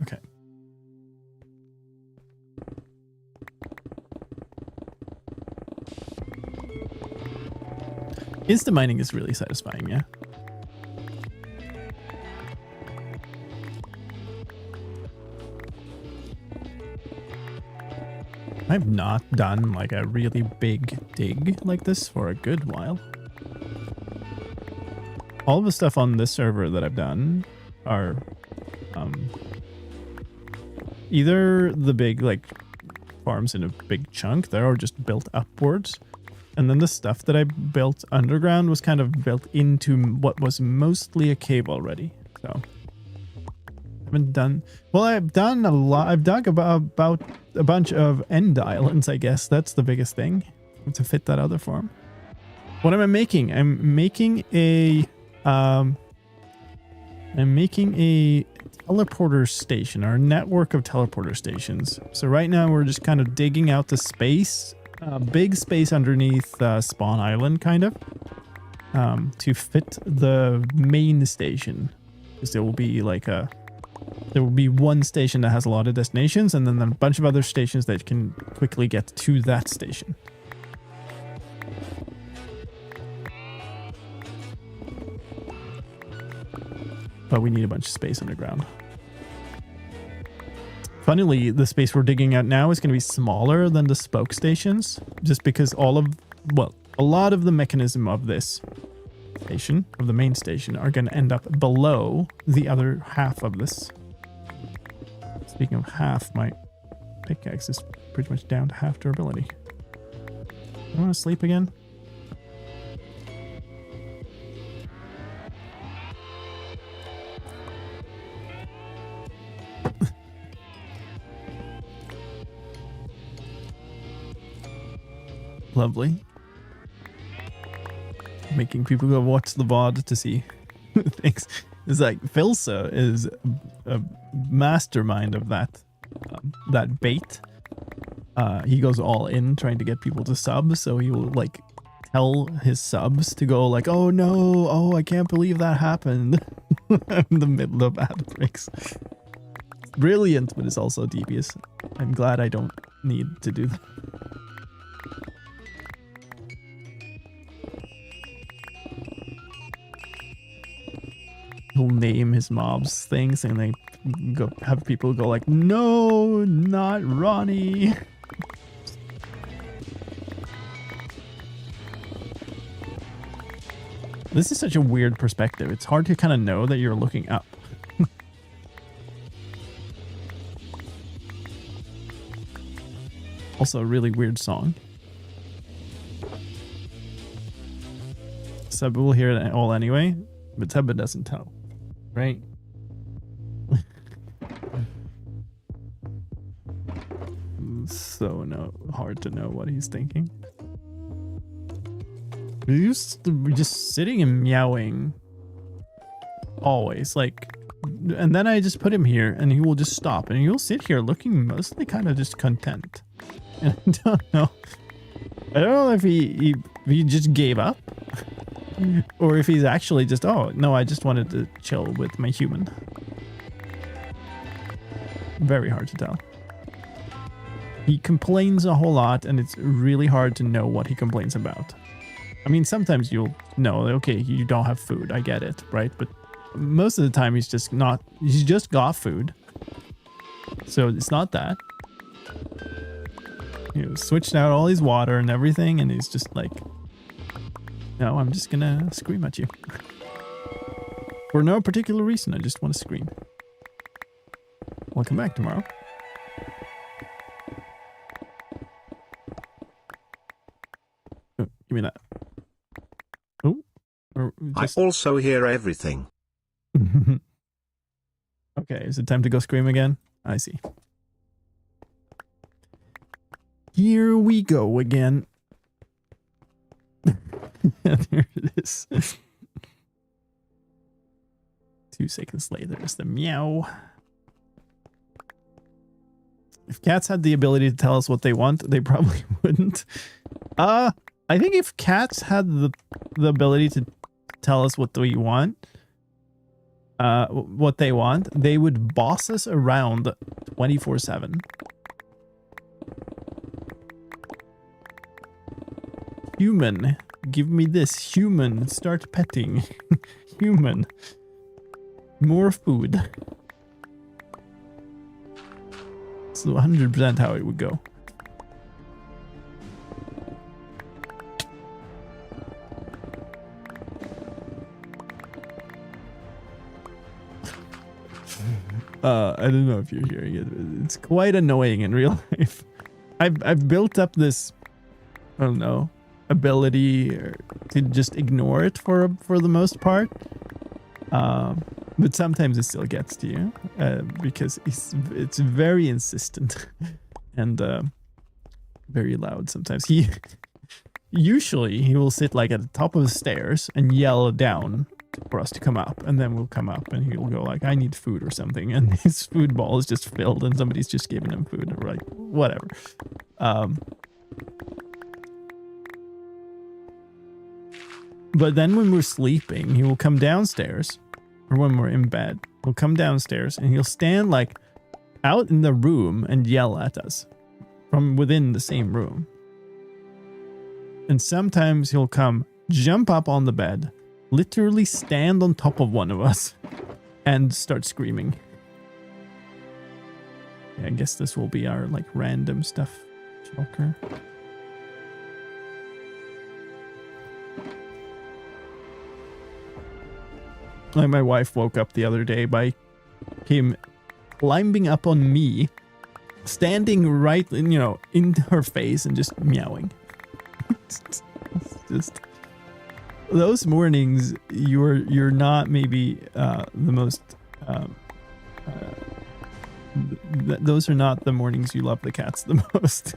Okay. Instant mining is really satisfying, yeah. I've not done like a really big dig like this for a good while. All the stuff on this server that I've done are either the big like farms in a big chunk that are just built upwards, and then the stuff that I built underground was kind of built into what was mostly a cave already. So I've done a lot. I've dug about a bunch of end islands, I guess. That's the biggest thing to fit that other farm. What am I making? I'm making a teleporter station, or a network of teleporter stations. So right now we're just kind of digging out the space, big space underneath Spawn Island, kind of, to fit the main station. Because there will be like there will be one station that has a lot of destinations, and then a bunch of other stations that can quickly get to that station. But we need a bunch of space underground. Funnily, the space we're digging out now is going to be smaller than the spoke stations, just because a lot of the mechanism of this station, of the main station, are going to end up below the other half of this. Speaking of half, my pickaxe is pretty much down to half durability. I want to sleep again. Lovely. Making people go watch the VOD to see things. It's like Filsa is a mastermind of that bait. He goes all in trying to get people to sub, so he will like tell his subs to go like, oh no, oh I can't believe that happened in the middle of ad breaks. Brilliant, but it's also devious. I'm glad I don't need to do that. He'll name his mobs things and they go have people go like, no, not Ronnie. This is such a weird perspective. It's hard to kind of know that you're looking up. Also a really weird song. Seba will hear it all anyway, but Seba doesn't tell. Right? So hard to know what he's thinking. He's just sitting and meowing always, like, and then I just put him here and he will just stop and he'll sit here looking mostly kind of just content. And I don't know if he just gave up or if he's actually just, oh no, I just wanted to chill with my human. Very hard to tell. He complains a whole lot and it's really hard to know what he complains about. I mean, sometimes you'll know, okay, you don't have food, I get it, right? But most of the time he's just got food. So it's not that. You switched out all his water and everything and he's just like, no, I'm just gonna scream at you. For no particular reason, I just want to scream. Welcome back tomorrow. Give me that. Oh. Or just... I also hear everything. Okay, is it time to go scream again? I see. Here we go again. There it is. 2 seconds later, there's the meow. If cats had the ability to tell us what they want, they probably wouldn't. I think if cats had the ability to tell us what we want, what they want, they would boss us around 24/7. Human, give me this. Human, start petting. Human, more food. It's 100% how it would go. I don't know if you're hearing it. It's quite annoying in real life. I've built up this, I don't know, ability to just ignore it for the most part. But sometimes it still gets to you because it's very insistent and very loud sometimes. Usually he will sit like at the top of the stairs and yell down for us to come up, and then we'll come up and he'll go like, I need food or something, and his food ball is just filled and somebody's just giving him food, or like whatever. But then when we're sleeping, he will come downstairs, or when we're in bed, he'll come downstairs and he'll stand like out in the room and yell at us from within the same room. And sometimes he'll come, jump up on the bed, literally stand on top of one of us and start screaming. Yeah, I guess this will be our like random stuff shulker. Like my wife woke up the other day by him climbing up on me, standing right, in her face and just meowing. It's just those mornings. You're not maybe the most. Those are not the mornings you love the cats the most.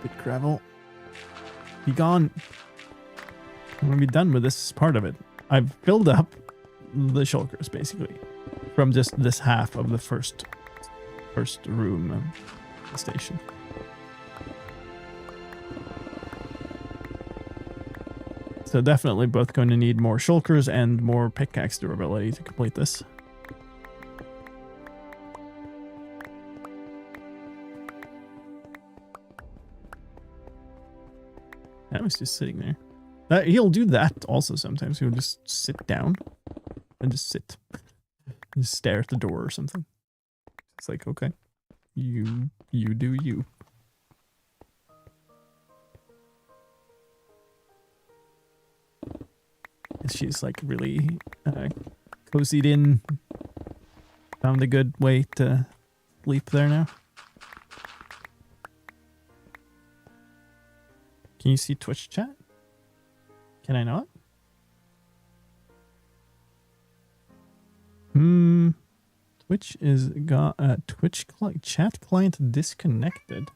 Bit gravel. Be gone. I'm gonna be done with this part of it. I've filled up the shulkers basically from just this half of the first room station. So definitely both going to need more shulkers and more pickaxe durability to complete this. I was just sitting there. He'll do that also sometimes. He'll just sit down and just sit. And just stare at the door or something. It's like, okay, you do you. She's like really cozied in. Found a good way to sleep there now. Can you see Twitch chat? Can I not? Twitch is got Twitch chat client disconnected.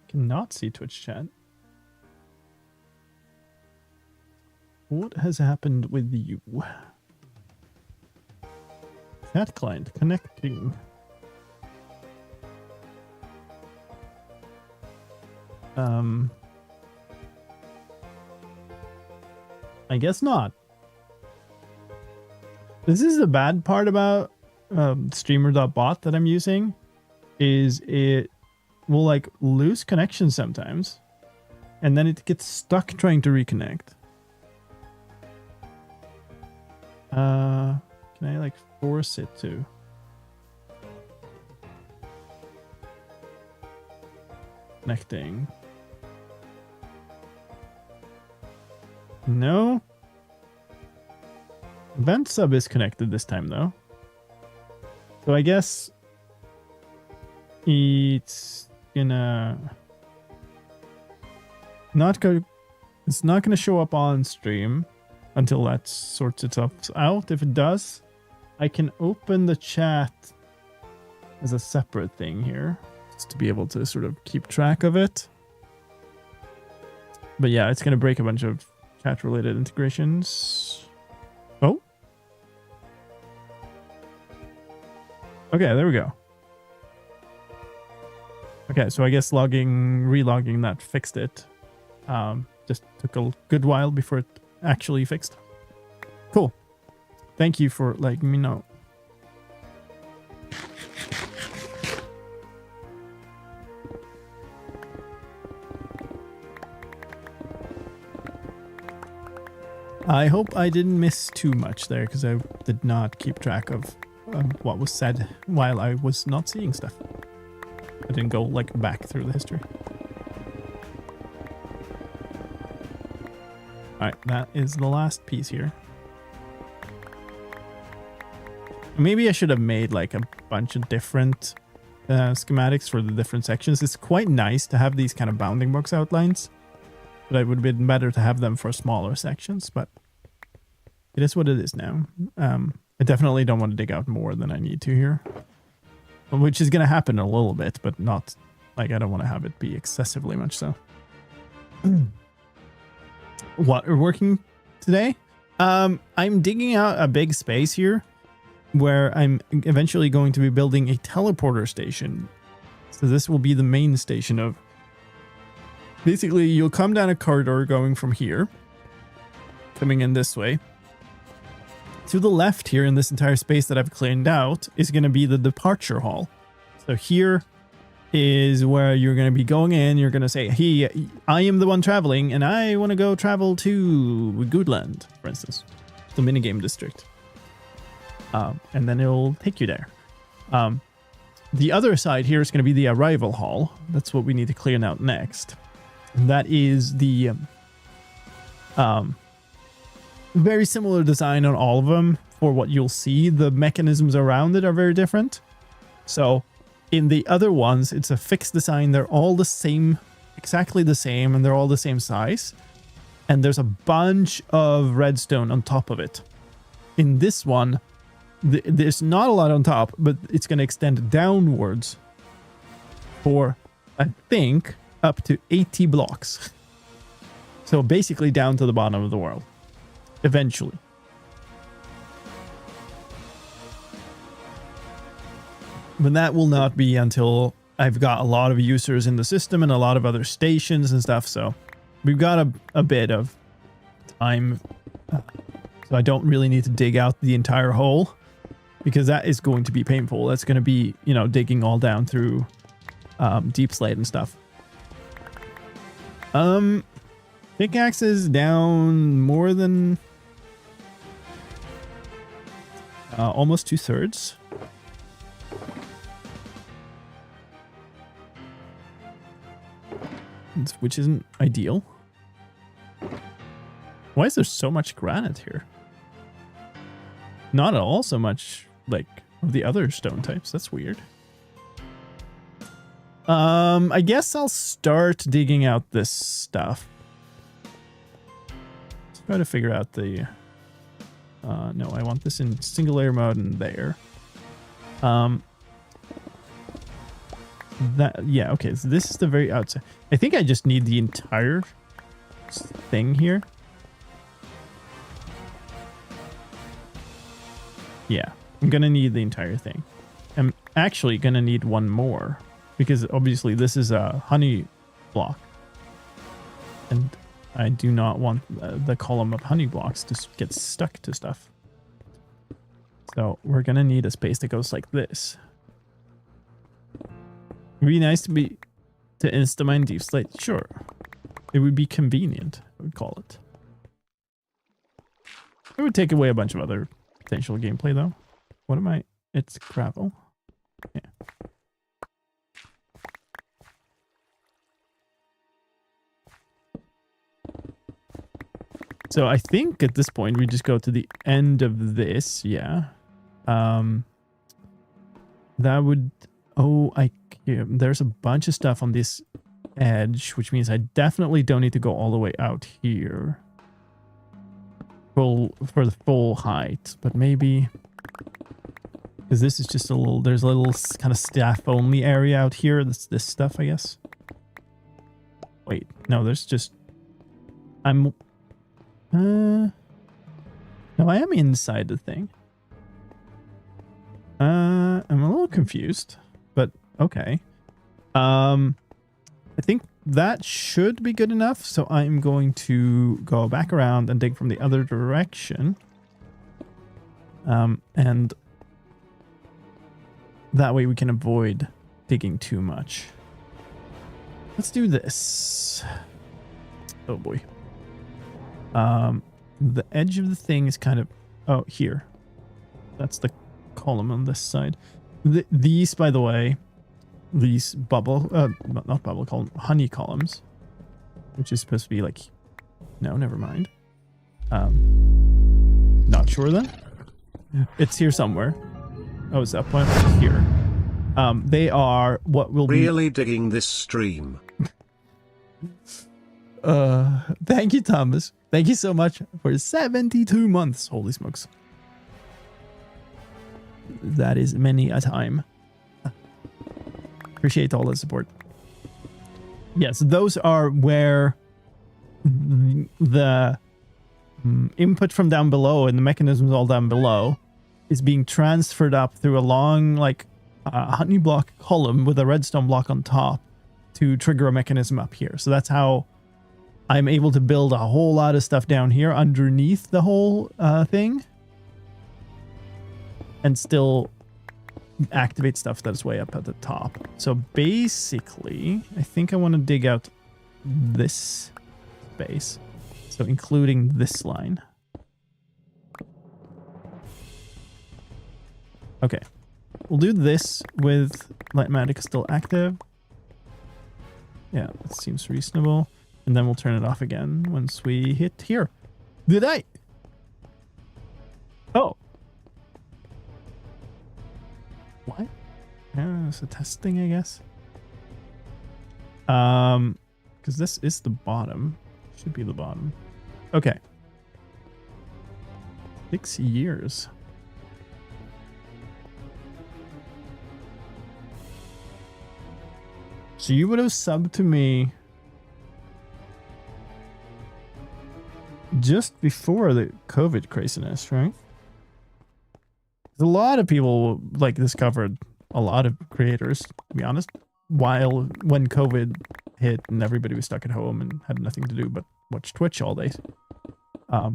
Cannot see Twitch chat. What has happened with you? Chat client connecting. I guess not. This is the bad part about streamer.bot that I'm using, is it will like lose connection sometimes and then it gets stuck trying to reconnect. Can I like force it to? Connecting. No. Vent sub is connected this time though. So I guess it's gonna not go. It's not gonna show up on stream until that sorts itself out. If it does, I can open the chat as a separate thing here, just to be able to sort of keep track of it. But yeah, it's gonna break a bunch of chat-related integrations. Oh. Okay, there we go. Okay, so I guess relogging that fixed it. Just took a good while before it actually fixed. Cool. Thank you for letting me know. I hope I didn't miss too much there, because I did not keep track of what was said while I was not seeing stuff. I didn't go like back through the history. Alright, that is the last piece here. Maybe I should have made like a bunch of different schematics for the different sections. It's quite nice to have these kind of bounding box outlines, but it would have been better to have them for smaller sections, but it is what it is now. I definitely don't want to dig out more than I need to here, which is going to happen a little bit, but not like I don't want to have it be excessively much so. What are working today? I'm digging out a big space here where I'm eventually going to be building a teleporter station. So this will be the main station of... Basically, you'll come down a corridor going from here, coming in this way. To the left here in this entire space that I've cleaned out is going to be the departure hall. So here is where you're going to be going in. You're going to say, hey, I am the one traveling and I want to go travel to Goodland, for instance, the minigame district. And then it'll take you there. The other side here is going to be the arrival hall. That's what we need to clear out next. And that is the very similar design on all of them for what you'll see. The mechanisms around it are very different. So in the other ones, it's a fixed design. They're all the same, exactly the same, and they're all the same size. And there's a bunch of redstone on top of it. In this one, there's not a lot on top, but it's going to extend downwards for, I think, up to 80 blocks. So basically down to the bottom of the world. Eventually. But that will not be until I've got a lot of users in the system and a lot of other stations and stuff. So we've got a bit of time. So I don't really need to dig out the entire hole, because that is going to be painful. That's going to be, you know, digging all down through deep slate and stuff. Pickaxe is down more than almost 2/3. Which isn't ideal. Why is there so much granite here? Not at all so much like of the other stone types. That's weird. I guess I'll start digging out this stuff. Let's try to figure out the... no, I want this in single layer mode and there. Yeah, okay, so this is the very outside. I think I just need the entire thing here. Yeah, I'm gonna need the entire thing. I'm actually gonna need one more, because obviously this is a honey block. And I do not want the column of honey blocks to get stuck to stuff. So we're gonna need a space that goes like this. It'd be nice to insta-mine deep slate. Sure. It would be convenient, I would call it. It would take away a bunch of other potential gameplay, though. What am I? It's gravel. Yeah. So I think at this point we just go to the end of this. Yeah. That would... Oh, there's a bunch of stuff on this edge, which means I definitely don't need to go all the way out here. For the full height, but maybe... Because this is just a little... There's a little kind of staff-only area out here. This stuff, I guess. Wait, no, there's just... No, I am inside the thing. I'm a little confused, but okay. I think that should be good enough, so I'm going to go back around and dig from the other direction. And that way we can avoid digging too much. Let's do this. Oh boy. The edge of the thing is kind of... Oh, here. That's the column on this side. These, by the way, these bubble... not bubble column, honey columns. Which is supposed to be like... No, never mind. Not sure then. It's here somewhere. Oh, it's up one here. They are what will be... Really digging this stream. Thank you, Thomas. Thank you so much for 72 months. Holy smokes. That is many a time. Appreciate all the support. Yes, those are where the input from down below and the mechanisms all down below is being transferred up through a long, like, honey block column with a redstone block on top to trigger a mechanism up here. So that's how I'm able to build a whole lot of stuff down here underneath the whole thing. And still activate stuff that is way up at the top. So basically, I think I want to dig out this space. So including this line. Okay. We'll do this with Light Magic still active. Yeah, that seems reasonable. And then we'll turn it off again once we hit here. Did I? Oh. What? It's a testing, I guess. Because this is the bottom. Should be the bottom. Okay. 6 years. So you would have subbed to me just before the COVID craziness, right? A lot of people like discovered a lot of creators, to be honest, when COVID hit and everybody was stuck at home and had nothing to do but watch Twitch all day. But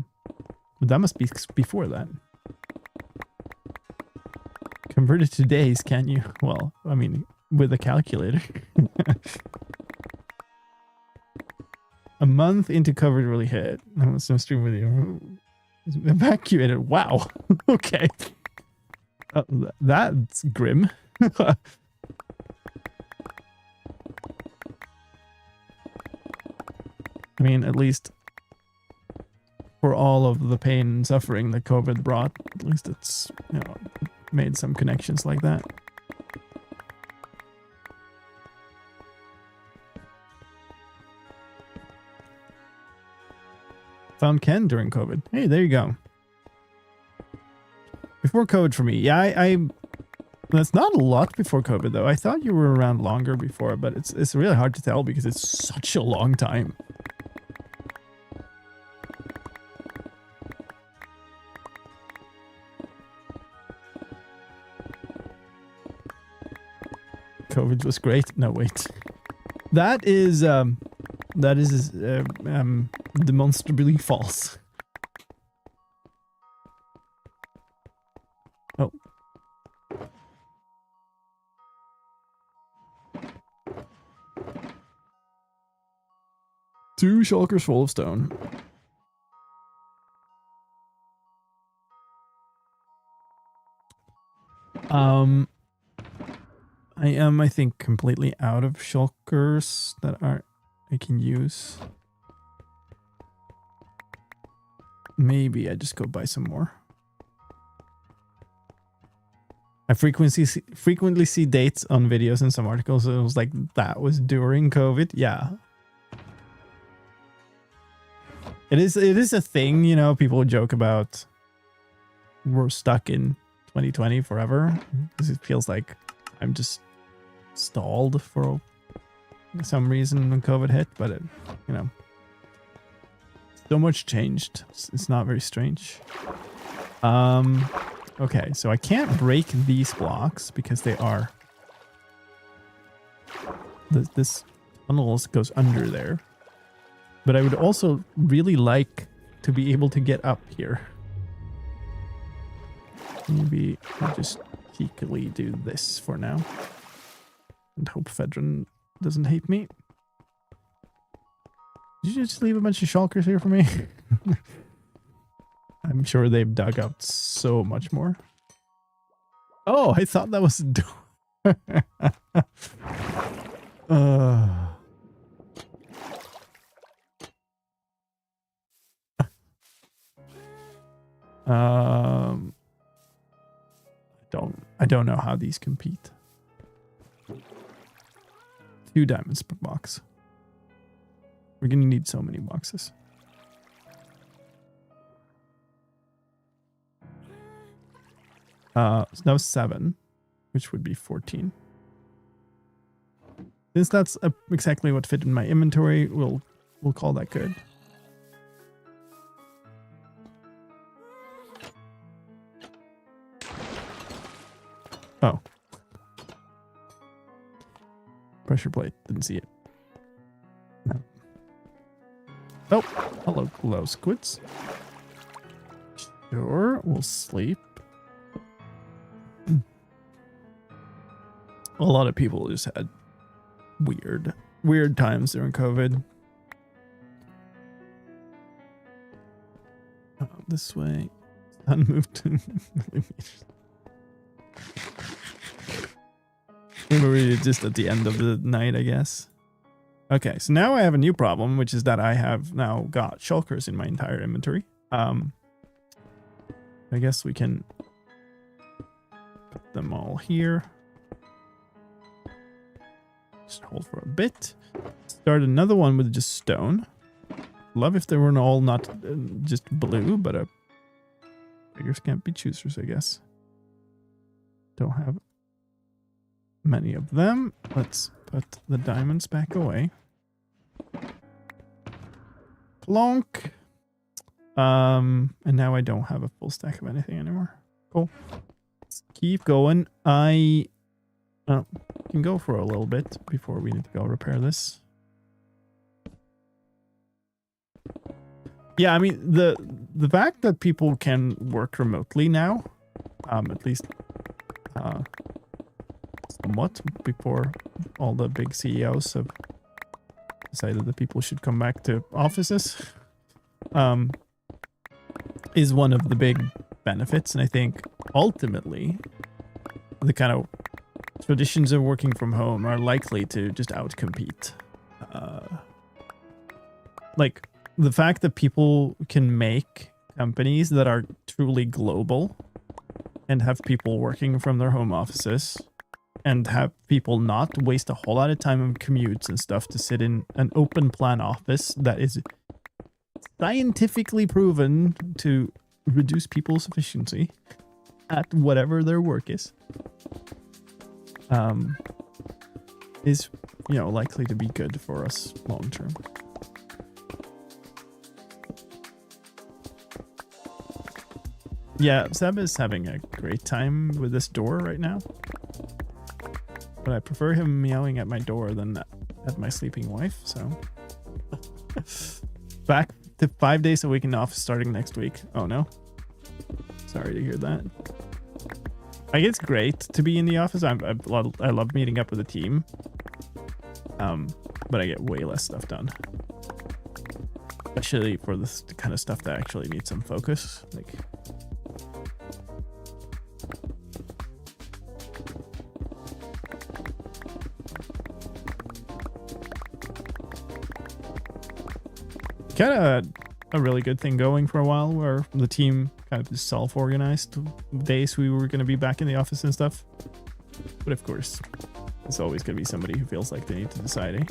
that must be before that. Convert it to days, can you? Well, I mean, with a calculator. A month into COVID really hit. I was no stream with you. Evacuated. Wow. Okay. That's grim. I mean, at least for all of the pain and suffering that COVID brought, at least it's, you know, made some connections like that. Found Ken during COVID. Hey, there you go. Before COVID for me. Yeah, that's not a lot before COVID, though. I thought you were around longer before, but it's really hard to tell because it's such a long time. COVID was great. No, wait. That is demonstrably false. Oh. Two shulkers full of stone. I am, I think, completely out of shulkers that I can use. maybe I just go buy some more. I frequently see dates on videos in some articles. It was like that was during COVID. Yeah. It is a thing, you know, people joke about we're stuck in 2020 forever because it feels like I'm just stalled for some reason when COVID hit, but it, you know, so much changed. It's not very strange. Okay, so I can't break these blocks because they are this tunnel goes under there. But I would also really like to be able to get up here. Maybe I'll just cheekily do this for now. And hope Fedron doesn't hate me. Did you just leave a bunch of shulkers here for me? I'm sure they've dug out so much more. Oh, I thought that was a door. I don't know how these compete. 2 diamonds per box. We're gonna need so many boxes. So that was 7, which would be 14. Since that's exactly what fit in my inventory, we'll call that good. Oh. Pressure plate. Didn't see it. No. Oh, hello, glow squids. Sure, we'll sleep. A lot of people just had weird times during COVID. Oh, this way. Sun moved to millimeters. We're just at the end of the night, I guess. Okay, so now I have a new problem, which is that I have now got shulkers in my entire inventory. I guess we can put them all here. Just hold for a bit. Start another one with just stone. Love if they were all not just blue, but beggars can't be choosers, I guess. Don't have many of them. Let's put the diamonds back away. Plonk. And now I don't have a full stack of anything anymore. Cool. Let's keep going. I can go for a little bit before we need to go repair this. Yeah, I mean the fact that people can work remotely now, at least somewhat, before all the big CEOs have decided that people should come back to offices, is one of the big benefits. And I think ultimately the kind of traditions of working from home are likely to just outcompete. Like the fact that people can make companies that are truly global and have people working from their home offices and have people not waste a whole lot of time on commutes and stuff to sit in an open plan office that is scientifically proven to reduce people's efficiency at whatever their work is, you know, likely to be good for us long term. Yeah, Seb is having a great time with this door right now. But I prefer him meowing at my door than at my sleeping wife, so. Back to 5 days a week in the office starting next week. Oh no. Sorry to hear that. I think it's great to be in the office. I love meeting up with the team. But I get way less stuff done. Especially for the kind of stuff that actually needs some focus. Like, kind of a really good thing going for a while, where the team kind of just self-organized days we were going to be back in the office and stuff. But of course, there's always going to be somebody who feels like they need to decide, eh?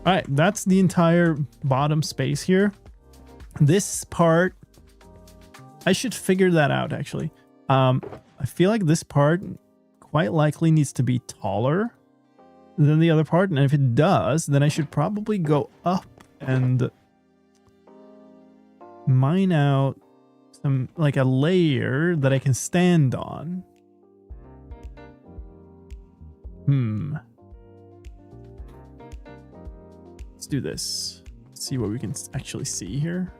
All right, that's the entire bottom space here. This part, I should figure that out, actually. I feel like this part quite likely needs to be taller than the other part, and if it does, then I should probably go up and mine out some, like a layer that I can stand on. Let's do this. See what we can actually see here.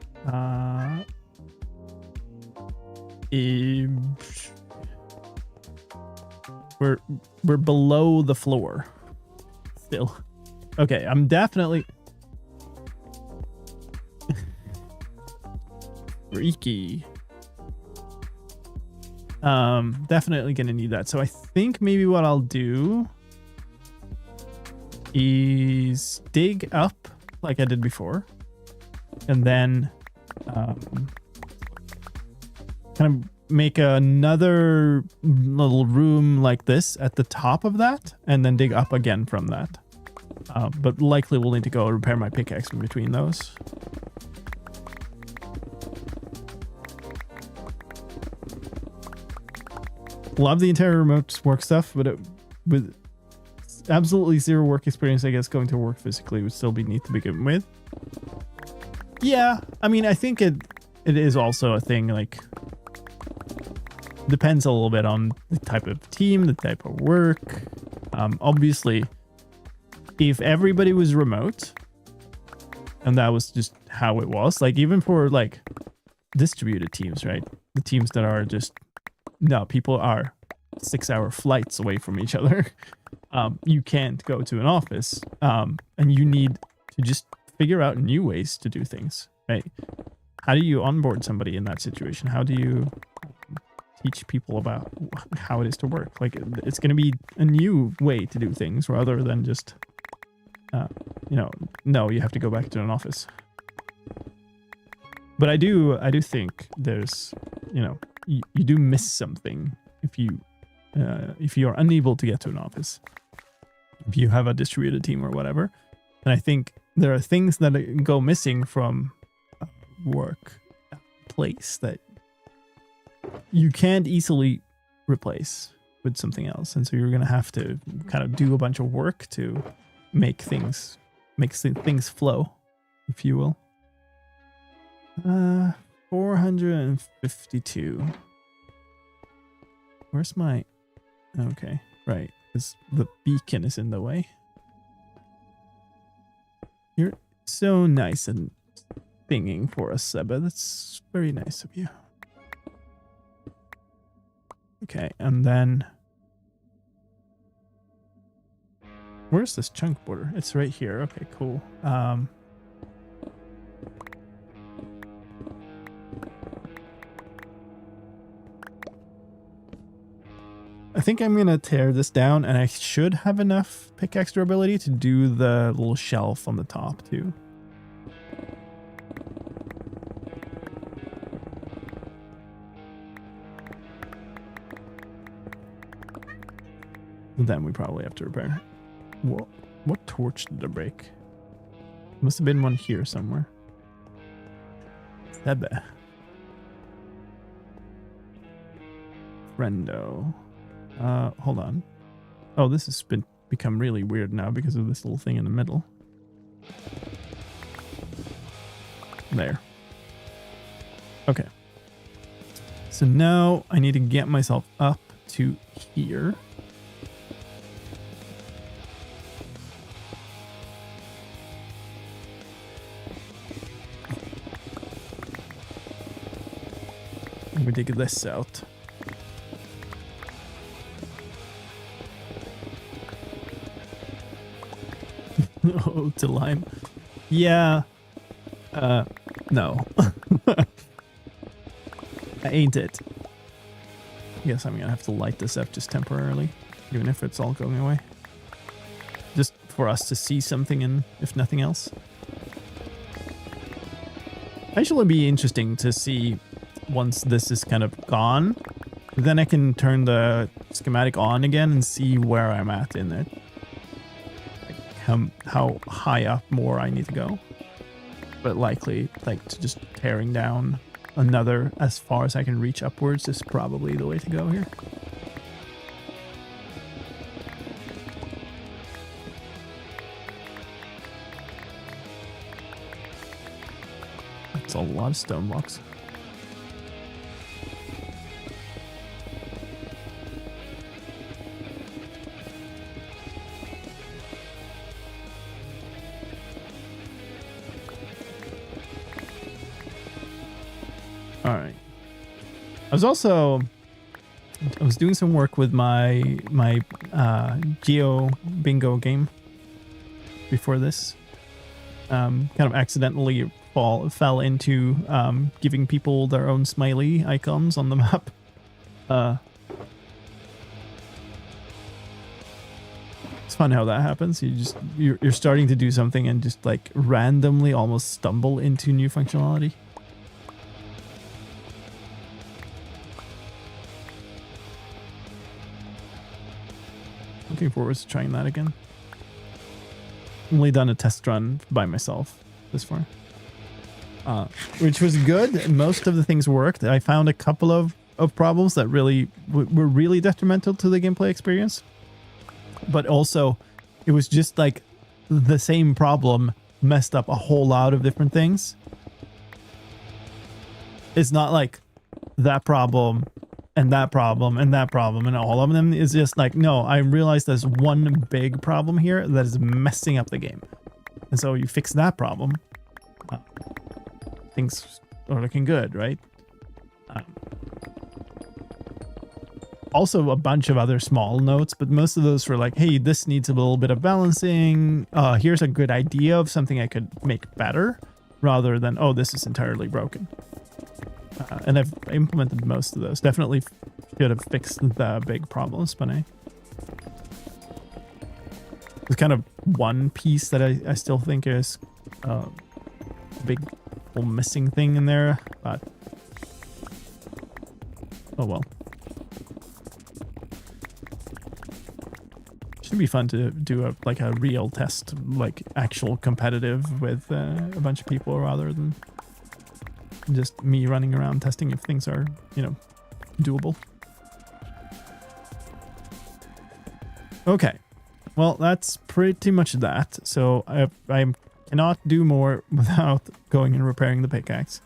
We're below the floor still. Okay, I'm definitely freaky. Definitely gonna need that. So I think maybe what I'll do is dig up like I did before, and then kind of make another little room like this at the top of that, and then dig up again from that. But likely we'll need to go repair my pickaxe in between those. Love the entire remote work stuff, but with absolutely zero work experience, I guess going to work physically would still be neat to begin with. Yeah, I mean, I think it is also a thing, like, depends a little bit on the type of team, the type of work. Obviously, if everybody was remote and that was just how it was, like even for like distributed teams, right? The teams that are just, no, people are 6-hour flights away from each other. You can't go to an office, and you need to just figure out new ways to do things, right? How do you onboard somebody in that situation? How do you teach people about how it is to work? Like, it's going to be a new way to do things rather than just, no, you have to go back to an office. But I do think there's, you do miss something if you are unable to get to an office, if you have a distributed team or whatever. And I think there are things that go missing from a work place that you can't easily replace with something else. And so you're going to have to kind of do a bunch of work to make things flow, if you will. 452. Where's my... Okay, right. Because the beacon is in the way. You're so nice and singing for us, Seba. That's very nice of you. Okay, and then... Where's this chunk border? It's right here. Okay, cool. I think I'm gonna tear this down, and I should have enough pickaxe durability to do the little shelf on the top too. Then we probably have to repair. What torch did I break? Must have been one here somewhere. Sebe. Friendo. Hold on. Oh, this has become really weird now because of this little thing in the middle. There. Okay. So now I need to get myself up to here. Let me dig this out. Oh, to lime. Yeah. No. Ain't it? Guess I'm gonna have to light this up just temporarily. even if it's all going away. Just for us to see something, and if nothing else. Actually, it'd be interesting to see once this is kind of gone. Then I can turn the schematic on again and see where I'm at in it. Like how high up more I need to go. But likely, like, to just tearing down another as far as I can reach upwards is probably the way to go here. That's a lot of stone blocks. All right. I was doing some work with my Geo Bingo game before this. Kind of accidentally fell into giving people their own smiley icons on the map. It's fun how that happens. You're starting to do something and just like randomly almost stumble into new functionality. Looking forward to trying that again. I've only done a test run by myself this far, which was good. Most of the things worked. I found a couple of problems that really were really detrimental to the gameplay experience, but also it was just like the same problem messed up a whole lot of different things. It's not like that problem and that problem and that problem and all of them. Is just like, no, I realized there's one big problem here that is messing up the game. And so you fix that problem. Things are looking good, right? Also a bunch of other small notes, but most of those were like, hey, this needs a little bit of balancing. Here's a good idea of something I could make better, rather than, oh, this is entirely broken. And I've implemented most of those. Definitely should have fixed the big problems, but there's kind of one piece that I still think is a big missing thing in there, but oh well. Should be fun to do a real test, like actual competitive with a bunch of people rather than just me running around testing if things are, doable. Okay, well, that's pretty much that. So I cannot do more without going and repairing the pickaxe.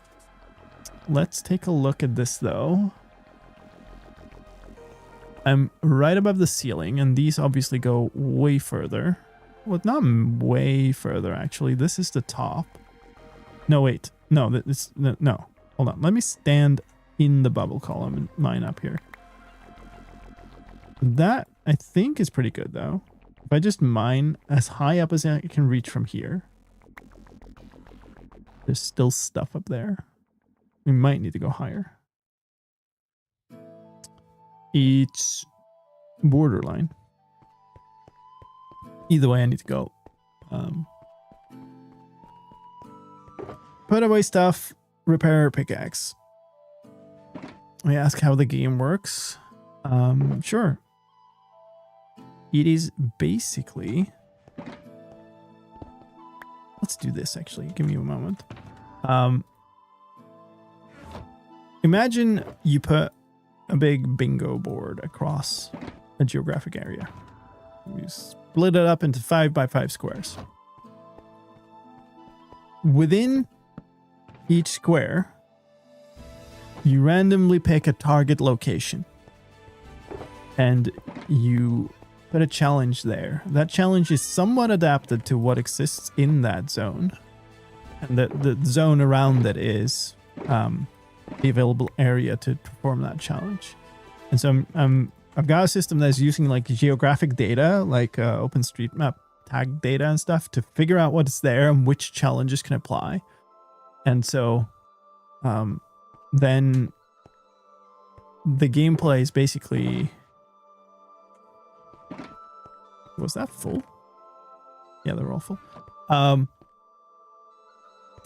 Let's take a look at this though. I'm right above the ceiling, and these obviously go way further. Well, not way further actually. This is the top. No, wait. No, no. Hold on. Let me stand in the bubble column and mine up here. That, I think, is pretty good, though. If I just mine as high up as I can reach from here. There's still stuff up there. We might need to go higher. It's borderline. Either way, I need to go. Put away stuff, repair pickaxe. I ask how the game works. Sure. It is basically... Let's do this, actually. Give me a moment. Imagine you put a big bingo board across a geographic area. You split it up into 5x5 squares. Within each square, you randomly pick a target location and you put a challenge there. That challenge is somewhat adapted to what exists in that zone, and the zone around it is the available area to perform that challenge. And so I've got a system that's using like geographic data, like OpenStreetMap tag data and stuff, to figure out what's there and which challenges can apply. And so then the gameplay is basically Was that full? Yeah, they're all full.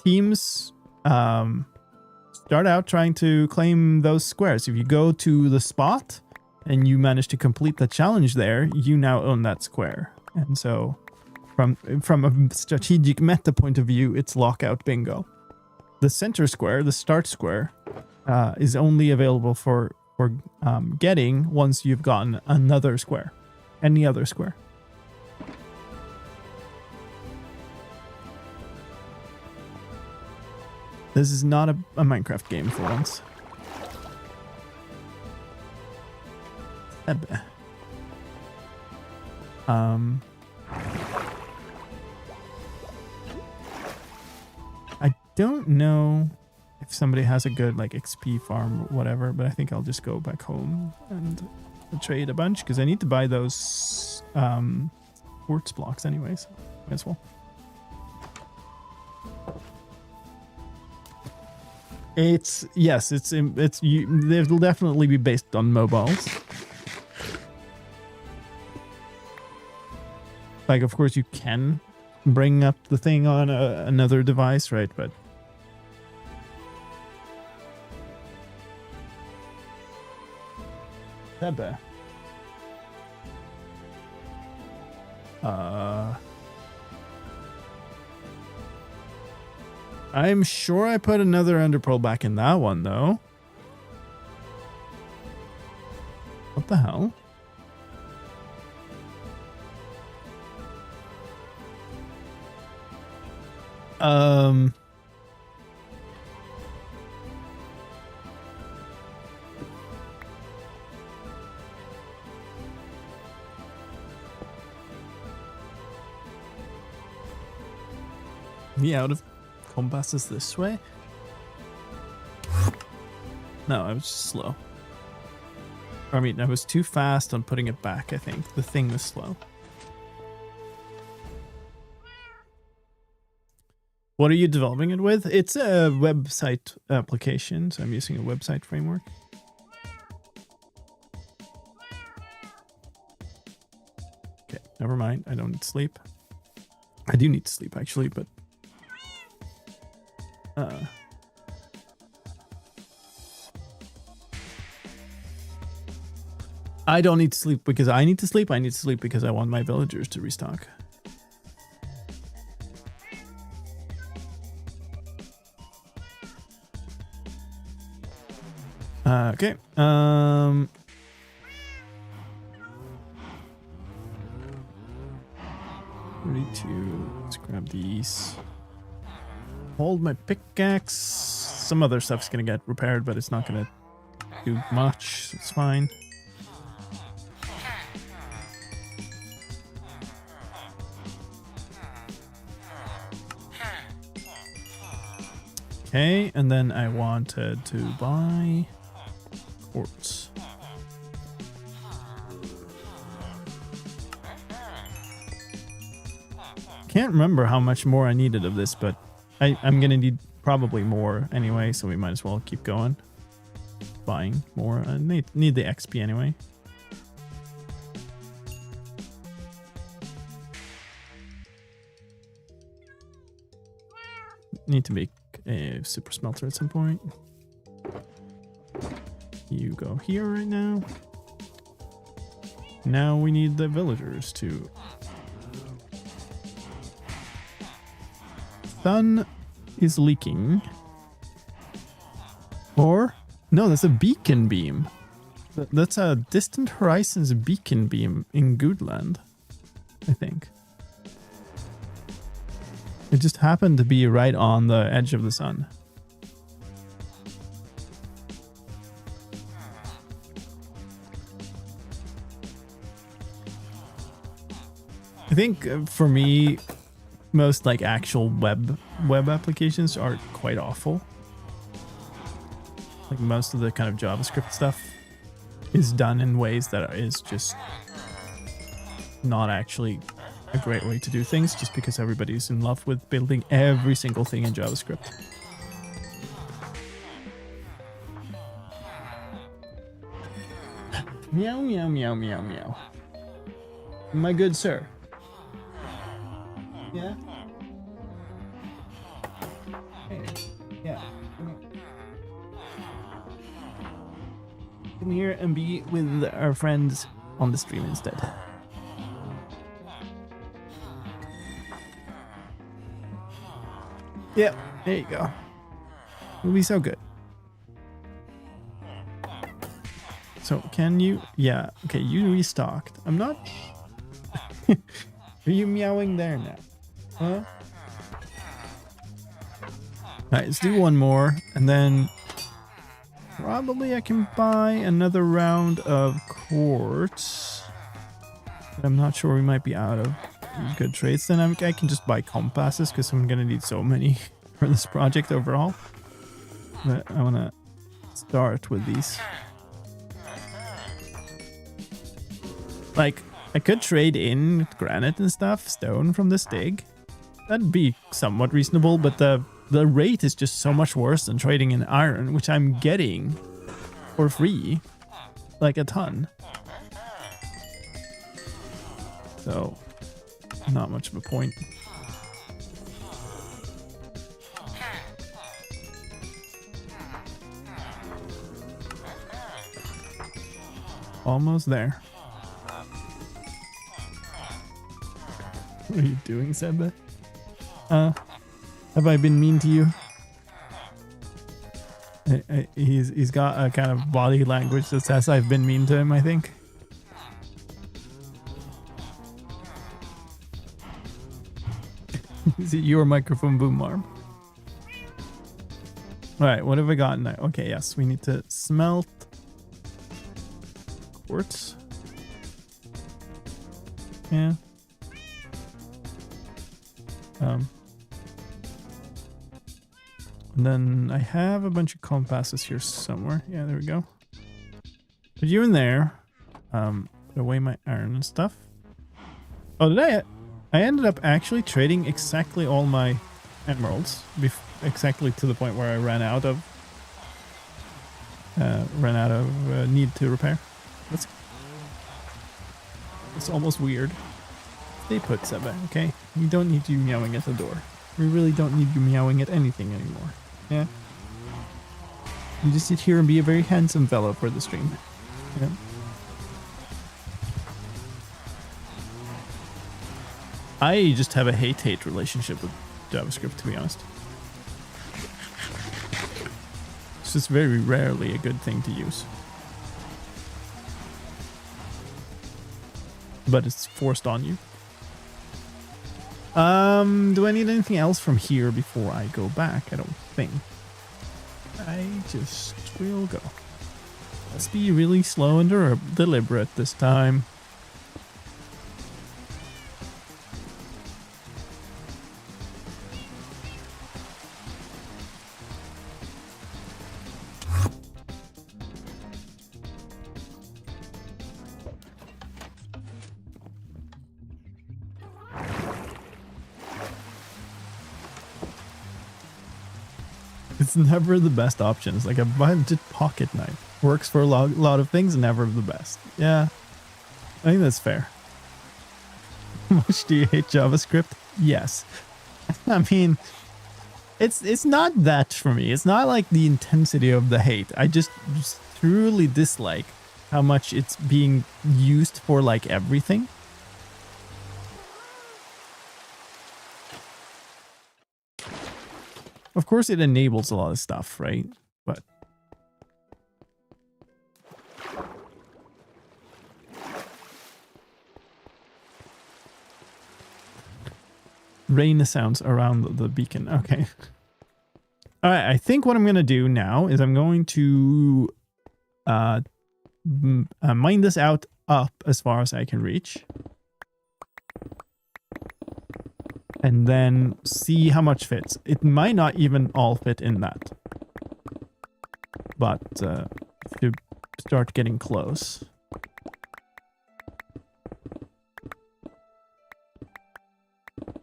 Teams start out trying to claim those squares. If you go to the spot and you manage to complete the challenge there, you now own that square. And so from a strategic meta point of view, it's lockout bingo. The center square, the start square, is only available for getting once you've gotten another square, any other square. This is not a Minecraft game for once. I don't know if somebody has a good like XP farm or whatever, but I think I'll just go back home and trade a bunch because I need to buy those quartz blocks anyways. Might as well. They'll definitely be based on mobiles. Like, of course, you can bring up the thing on another device, right? But I'm sure I put another underpearl back in that one, though. What the hell? Me out of compasses this way? No, I was just slow. I mean, I was too fast on putting it back, I think. The thing was slow. What are you developing it with? It's a website application, so I'm using a website framework. Okay, never mind. I don't need to sleep. I do need to sleep, actually, but... I don't need to sleep because I need to sleep. I need to sleep because I want my villagers to restock. Okay. Let's grab these. Hold my pickaxe. Some other stuff's gonna get repaired, but it's not gonna do much. It's fine. Okay, and then I wanted to buy quartz. Can't remember how much more I needed of this, but I'm gonna need probably more anyway, so we might as well keep going. Buying more. I need the XP anyway. Need to make a super smelter at some point. You go here right now. Now we need the villagers to... Sun is leaking. Or... No, that's a beacon beam. That's a Distant Horizons beacon beam in Goodland, I think. It just happened to be right on the edge of the sun. I think for me, most like actual web applications are quite awful. Like most of the kind of JavaScript stuff is done in ways that is just not actually a great way to do things, just because everybody's in love with building every single thing in JavaScript. Meow, meow, meow, meow, meow. My good sir. Yeah? Hey. Yeah. Come here and be with our friends on the stream instead. Yep, there you go. It'll be so good. So can you? Yeah, okay, you restocked. I'm not. Are you meowing there now? Huh? Alright, let's do one more, and then probably I can buy another round of quartz. But I'm not sure, we might be out of good trades. Then I can just buy compasses because I'm gonna need so many for this project overall. But I wanna start with these. Like, I could trade in granite and stuff, stone from this dig. That'd be somewhat reasonable, but the rate is just so much worse than trading in iron, which I'm getting for free, like a ton. So, not much of a point. Almost there. What are you doing, Seba? Have I been mean to you? He's got a kind of body language that says I've been mean to him, I think. Is it your microphone boom arm? Alright, what have I got now? Okay, yes, we need to smelt quartz. Yeah. And then I have a bunch of compasses here somewhere. Yeah, there we go. Put you in there. Put away my iron and stuff. Oh, did I ended up actually trading exactly all my emeralds. Exactly to the point where I ran out of need to repair. It's almost weird. Stay put, Seba, okay? We don't need you meowing at the door. We really don't need you meowing at anything anymore. Yeah? You just sit here and be a very handsome fellow for the stream. Yeah? I just have a hate-hate relationship with JavaScript, to be honest. It's just very rarely a good thing to use. But it's forced on you. Do I need anything else from here before I go back? I don't think. I just will go. Let's be really slow and deliberate this time. It's never the best option. It's like a budget pocket knife. Works for a lot of things, never the best. Yeah, I think that's fair. How much do you hate JavaScript? Yes. I mean, it's not that for me. It's not like the intensity of the hate. I just truly dislike how much it's being used for like everything. Of course, it enables a lot of stuff, right? But rain sounds around the beacon. Okay. All right. I think what I'm going to do now is I'm going to mine this out up as far as I can reach. And then see how much fits. It might not even all fit in that. But to start getting close.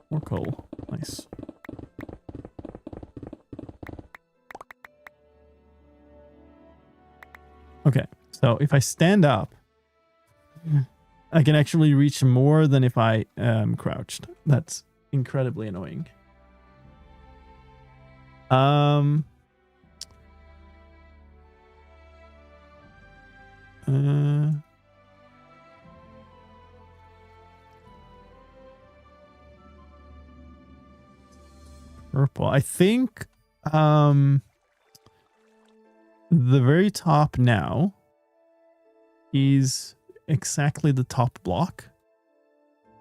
More coal. Nice. Okay, so if I stand up, I can actually reach more than if I crouched. That's incredibly annoying. Purple. I think the very top now is exactly the top block,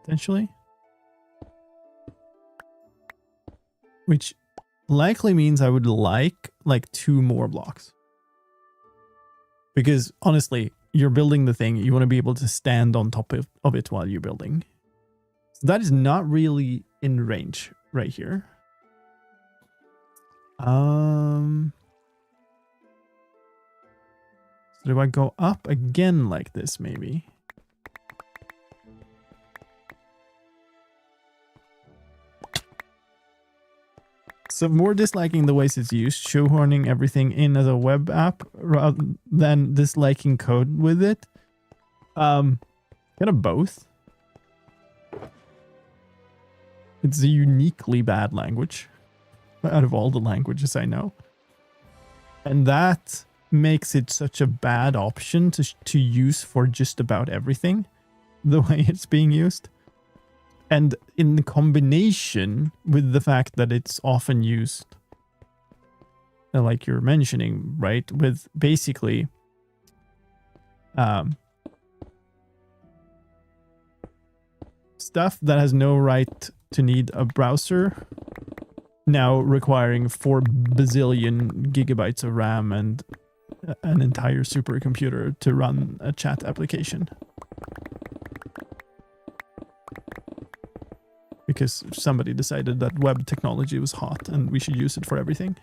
potentially, which likely means I would like 2 more blocks, because honestly, you're building the thing, you want to be able to stand on top of it while you're building. So that is not really in range right here. So do I go up again like this, maybe? So more disliking the ways it's used, shoehorning everything in as a web app rather than disliking code with it. Kind of both. It's a uniquely bad language out of all the languages I know. And that makes it such a bad option to use for just about everything, the way it's being used. And in combination with the fact that it's often used, like you're mentioning, right, with basically stuff that has no right to need a browser, now requiring 4 bazillion gigabytes of RAM and an entire supercomputer to run a chat application. Because somebody decided that web technology was hot and we should use it for everything.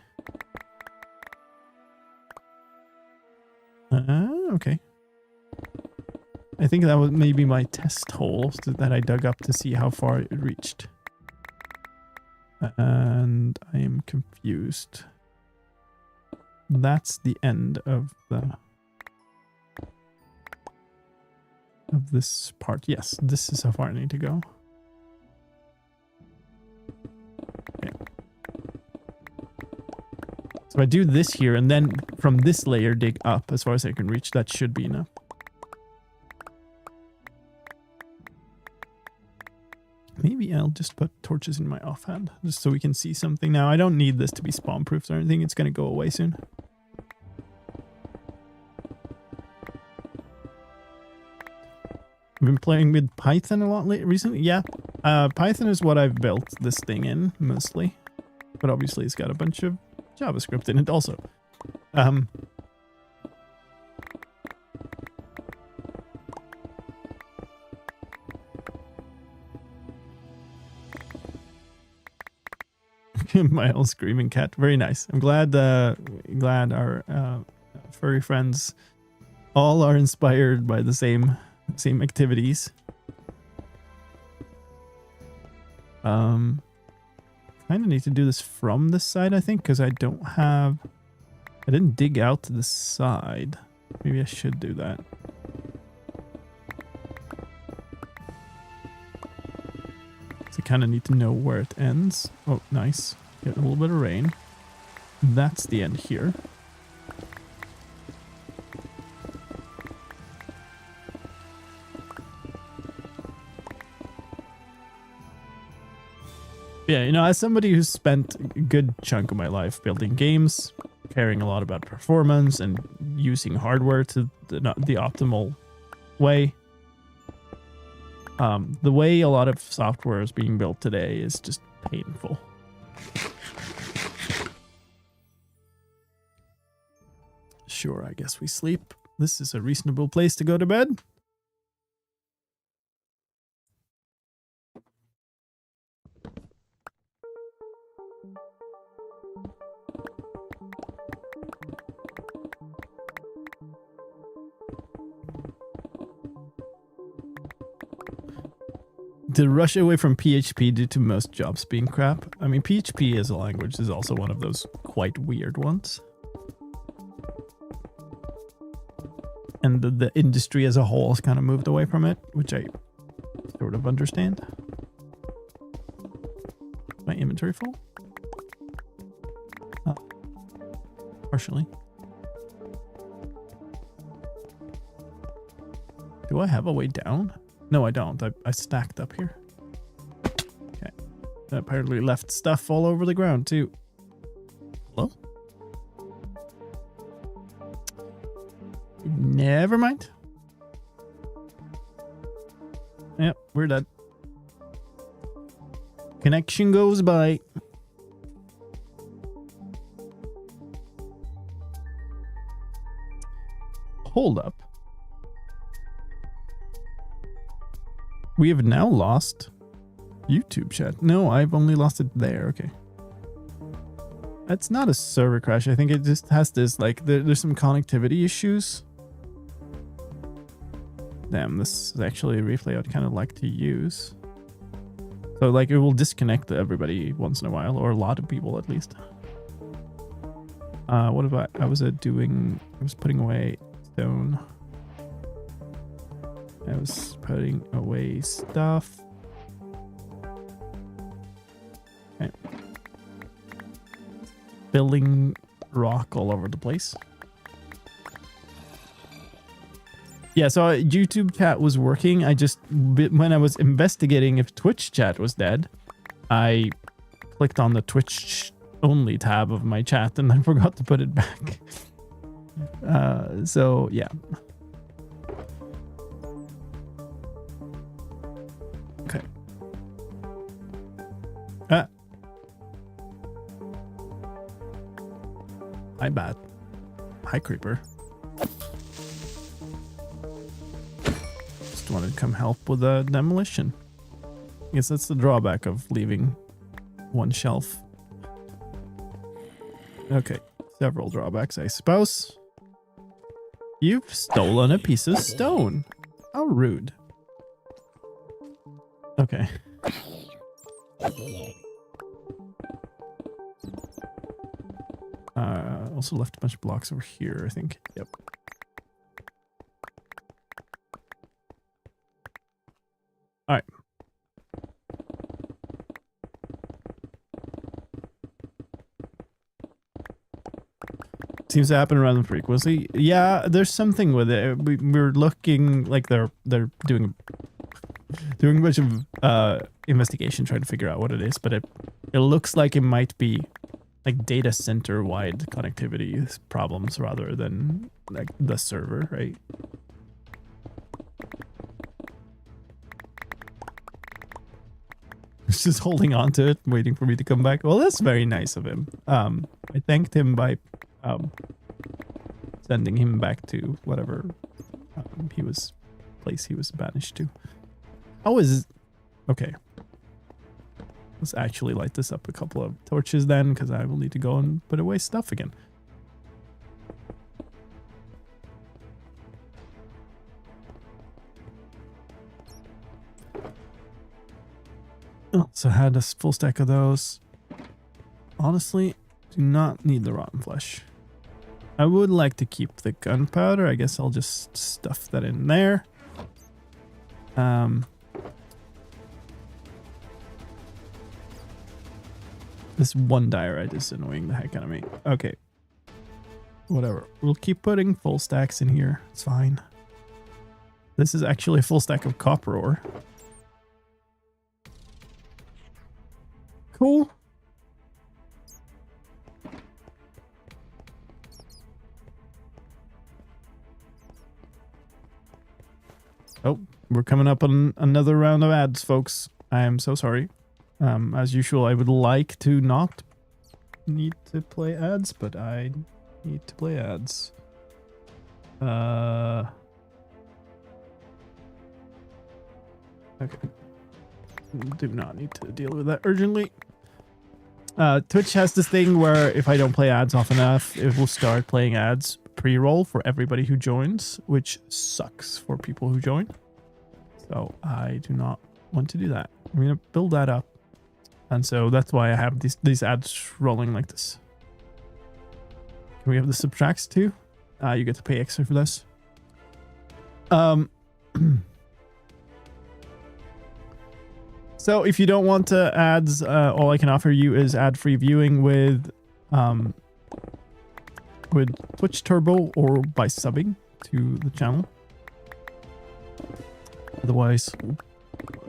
Okay. I think that was maybe my test hole that I dug up to see how far it reached. And I am confused. That's the end of this part. Yes, this is how far I need to go. Okay. So if I do this here and then from this layer dig up as far as I can reach, that should be enough. Maybe I'll just put torches in my offhand just so we can see something. Now, I don't need this to be spawn proofs or anything. It's going to go away soon. I've been playing with Python a lot recently. Yeah, Python is what I've built this thing in mostly, but obviously it's got a bunch of JavaScript in it also. My old screaming cat. Very nice. I'm glad our furry friends all are inspired by the same activities. Kind of need to do this from this side, I think, because I didn't dig out to the side. Maybe I should do that. So I kind of need to know where it ends. Oh, nice. Get a little bit of rain. That's the end here. Yeah, you know, as somebody who's spent a good chunk of my life building games, caring a lot about performance and using hardware to the optimal way, the way a lot of software is being built today is just painful. Sure, I guess we sleep. This is a reasonable place to go to bed. To rush away from PHP due to most jobs being crap. I mean, PHP as a language is also one of those quite weird ones. and the industry as a whole has kind of moved away from it, which I sort of understand. My inventory full? Oh, partially. Do I have a way down? No, I don't. I stacked up here. Okay. I apparently left stuff all over the ground too. Hello? Never mind. Yep, we're dead. Connection goes by. Hold up. We have now lost YouTube chat. No, I've only lost it there. Okay. That's not a server crash. I think it just has this, like, there's some connectivity issues. Damn, this is actually a replay I'd kind of like to use. So, like, it will disconnect everybody once in a while, or a lot of people at least. What about, I was putting away stone. I was putting away stuff. Okay. Filling rock all over the place. Yeah, so YouTube chat was working. I just, when I was investigating if Twitch chat was dead, I clicked on the Twitch only tab of my chat and I forgot to put it back. So yeah. Okay. Hi, Bat. Hi, Creeper. Just wanted to come help with the demolition. I guess that's the drawback of leaving one shelf. Okay, several drawbacks, I suppose. You've stolen a piece of stone. How rude. Okay. Also left a bunch of blocks over here, I think. Yep. All right. Seems to happen around frequency. Yeah, there's something with it. We're looking like they're doing a bunch of investigation trying to figure out what it is, but it looks like it might be like data center wide connectivity problems rather than like the server, right? He's just holding on to it, waiting for me to come back. Well, that's very nice of him. I thanked him by sending him back to whatever place he was banished to. How is okay? Let's actually light this up a couple of torches then, because I will need to go and put away stuff again. Oh, so I had a full stack of those. Honestly, do not need the rotten flesh. I would like to keep the gunpowder. I guess I'll just stuff that in there. This one diorite is annoying the heck out of me. Okay. Whatever. We'll keep putting full stacks in here. It's fine. This is actually a full stack of copper ore. Cool. Oh, we're coming up on another round of ads, folks. I am so sorry. As usual, I would like to not need to play ads, but I need to play ads. Okay. Do not need to deal with that urgently. Twitch has this thing where if I don't play ads often enough, it will start playing ads pre-roll for everybody who joins, which sucks for people who join. So I do not want to do that. I'm going to build that up. And so that's why I have these ads rolling like this. Can we have the subtracts too? You get to pay extra for this. Um, so if you don't want ads, all I can offer you is ad-free viewing with Twitch Turbo or by subbing to the channel. Otherwise,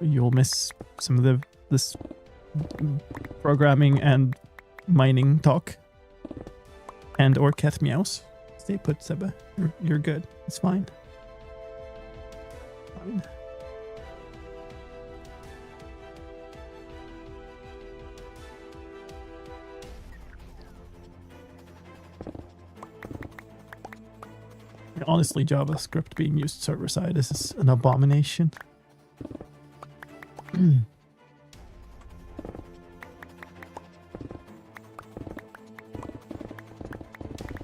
you'll miss some of this programming and mining talk and or cat meows. Stay put, Seba. You're good. It's fine. Fine. Honestly, JavaScript being used server side is an abomination.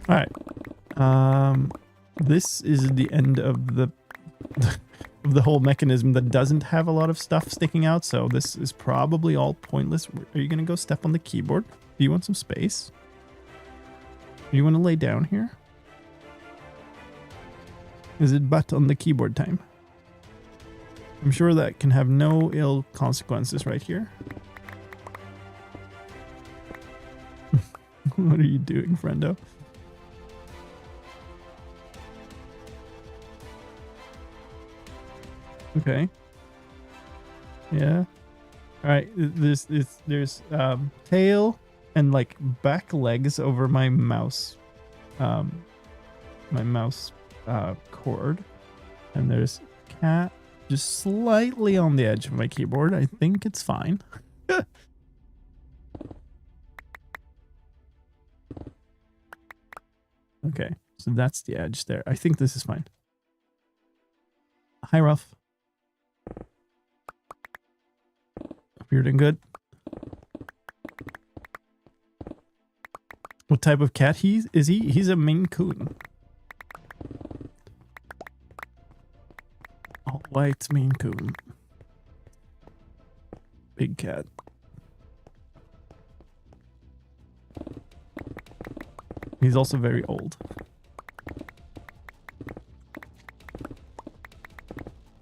All right. This is the end of the of the whole mechanism that doesn't have a lot of stuff sticking out, so this is probably all pointless. Are you gonna go step on the keyboard? Do you want some space? Do you want to lay down here? Is it butt on the keyboard time? I'm sure that can have no ill consequences right here. What are you doing, friendo? Okay. Yeah. All right. There's tail and like back legs over my mouse. My mouse cord, and there's cat just slightly on the edge of my keyboard. I think it's fine. Okay, so that's the edge there. I think this is fine. Hi, Ruff. Hope you're doing good. What type of cat is he? He's a Maine Coon. All white Maine Coon. Big cat. He's also very old.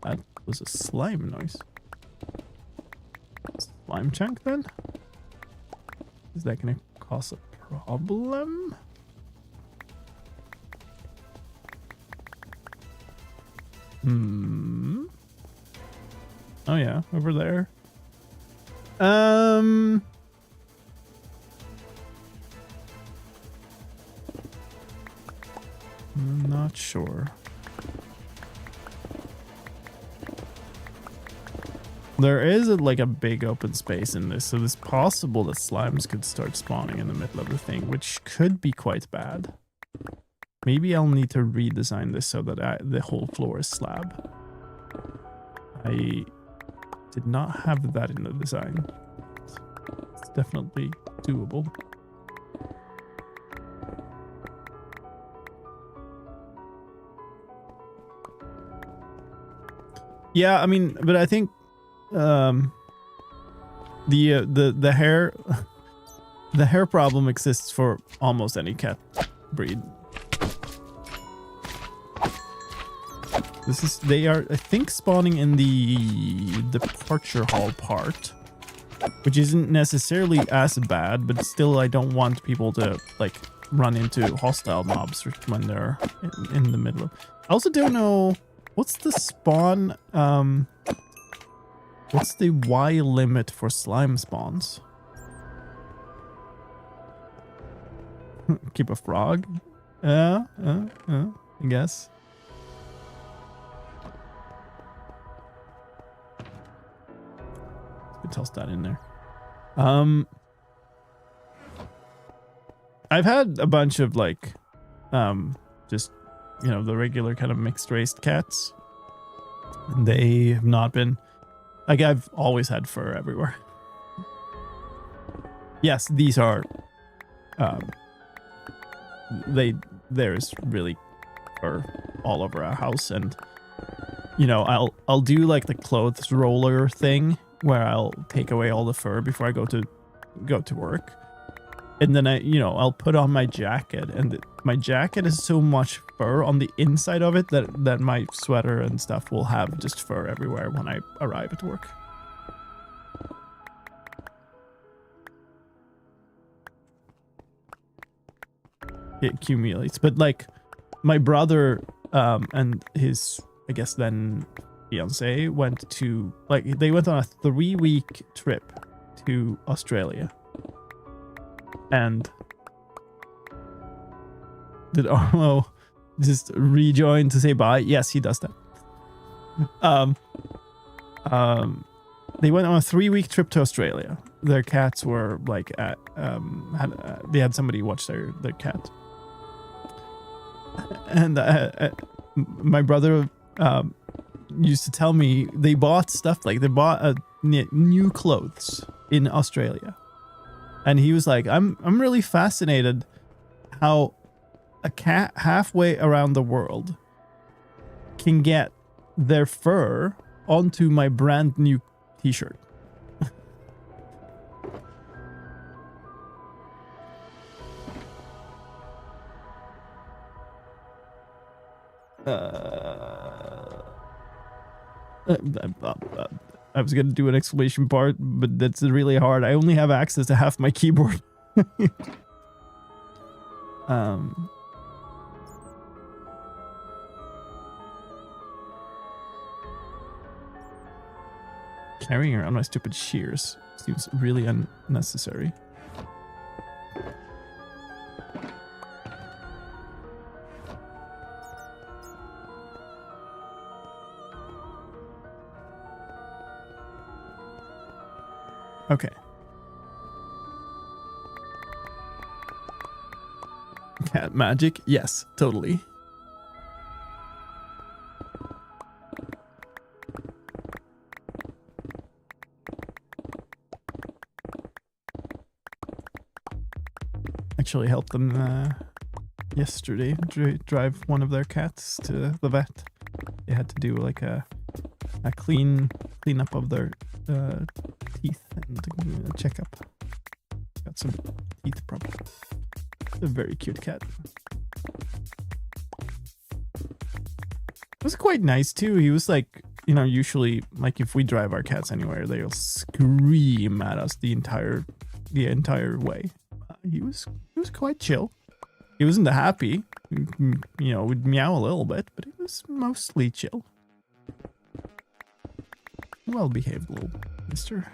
That was a slime noise. Slime chunk then? Is that gonna cause a problem? Oh yeah, over there. I'm not sure. There is like a big open space in this, so it's possible that slimes could start spawning in the middle of the thing, which could be quite bad. Maybe I'll need to redesign this so that the whole floor is slab. I did not have that in the design. It's definitely doable. Yeah, I mean, but I think the hair the hair problem exists for almost any cat breed. They are, I think, spawning in the departure hall part, which isn't necessarily as bad, but still I don't want people to like run into hostile mobs when they're in the middle of. I also don't know what's the spawn, what's the Y limit for slime spawns? Keep a frog? I guess. Toss that in there. I've had a bunch of like just, you know, the regular kind of mixed raced cats, and they have not been like, I've always had fur everywhere. Yes, these are there's really fur all over our house, and you know, I'll do like the clothes roller thing where I'll take away all the fur before I go to work. And then I'll put on my jacket, and my jacket is so much fur on the inside of it that my sweater and stuff will have just fur everywhere when I arrive at work. It accumulates, but like my brother and his, I guess then fiance went to, like, they went on a 3-week trip to Australia. And did Arlo just rejoin to say bye? Yes, he does that. They went on a 3-week trip to Australia. Their cats were like at they had somebody watch their cat. And my brother used to tell me they bought stuff, like they bought new clothes in Australia. And he was like, I'm really fascinated how a cat halfway around the world can get their fur onto my brand new t-shirt. I was gonna do an exclamation part, but that's really hard. I only have access to half my keyboard. Carrying around my stupid shears seems really unnecessary. Okay. Cat magic? Yes, totally. Actually helped them yesterday drive one of their cats to the vet. They had to do like a cleanup of their teeth and a checkup. Got some teeth problems. A very cute cat. It was quite nice too. He was like, usually like if we drive our cats anywhere, they'll scream at us the entire way. He was quite chill. He wasn't happy, would meow a little bit, but he was mostly chill. Well behaved little mister.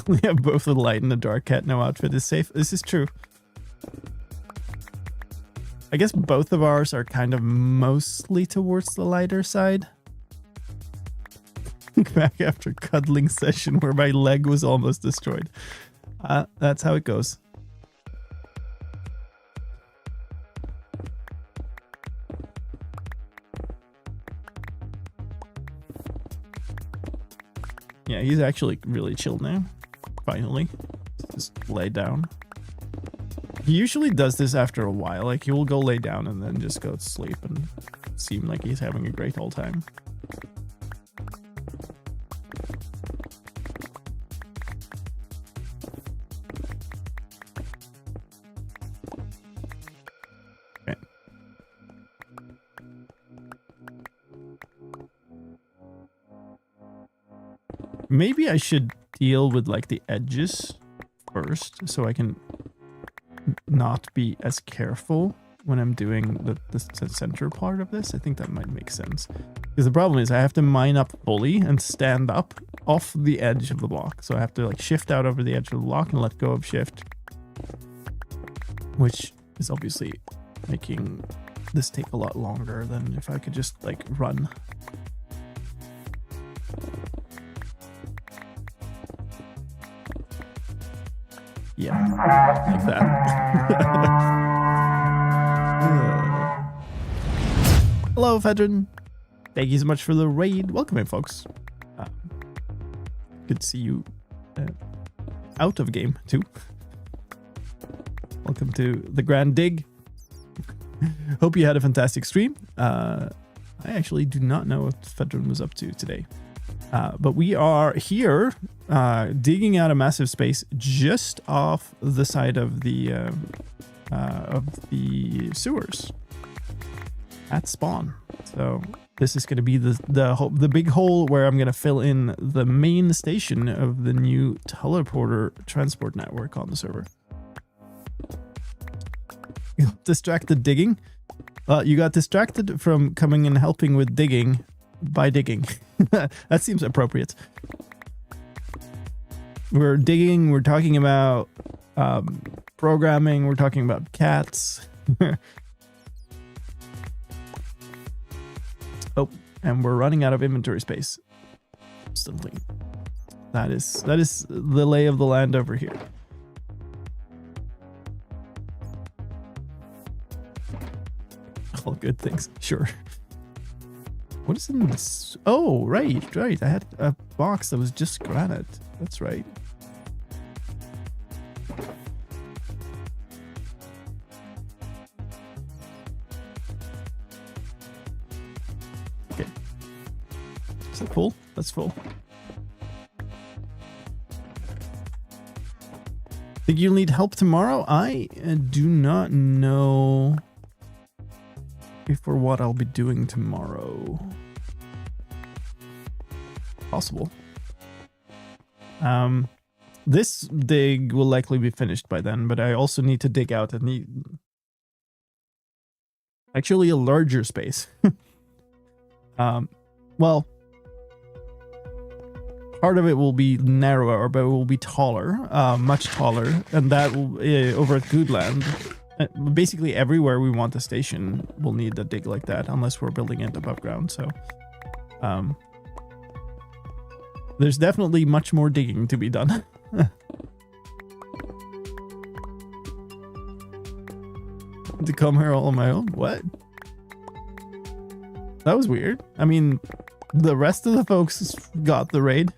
We have both the light and the dark cat. No outfit is safe. This is true. I guess both of ours are kind of mostly towards the lighter side. Back after cuddling session where my leg was almost destroyed. That's how it goes. Yeah, he's actually really chill now. Finally. Just lay down. He usually does this after a while. Like, he will go lay down and then just go to sleep and seem like he's having a great old time. Okay. Maybe I should deal with like the edges first so I can not be as careful when I'm doing the center part of this. I think that might make sense. Because the problem is I have to mine up fully and stand up off the edge of the block. So I have to like shift out over the edge of the block and let go of shift. Which is obviously making this take a lot longer than if I could just like run. Yeah, like that. Hello, Fedrin. Thank you so much for the raid. Welcome in, folks. Good to see you out of game, too. Welcome to the Grand Dig. Hope you had a fantastic stream. I actually do not know what Fedron was up to today. But we are here digging out a massive space just off the side of the sewers at spawn. So this is going to be the big hole where I'm going to fill in the main station of the new teleporter transport network on the server. You got distracted digging? You got distracted from coming and helping with digging by digging. That seems appropriate. We're digging, we're talking about programming, we're talking about cats. Oh, and we're running out of inventory space. Instantly. That is the lay of the land over here. All good things, sure. What is in this? Oh, right. I had a box that was just granite. That's right. Okay. Is that full? That's full. Think you'll need help tomorrow? I do not know for what I'll be doing tomorrow. Possible. This dig will likely be finished by then, but I also need to dig out actually a larger space. Well, part of it will be narrower, but it will be taller, much taller, and that will over at Goodland. Basically everywhere we want a station will need a dig like that, unless we're building it above ground. So there's definitely much more digging to be done. To come here all on my own? What? That was weird. I mean, the rest of the folks got the raid.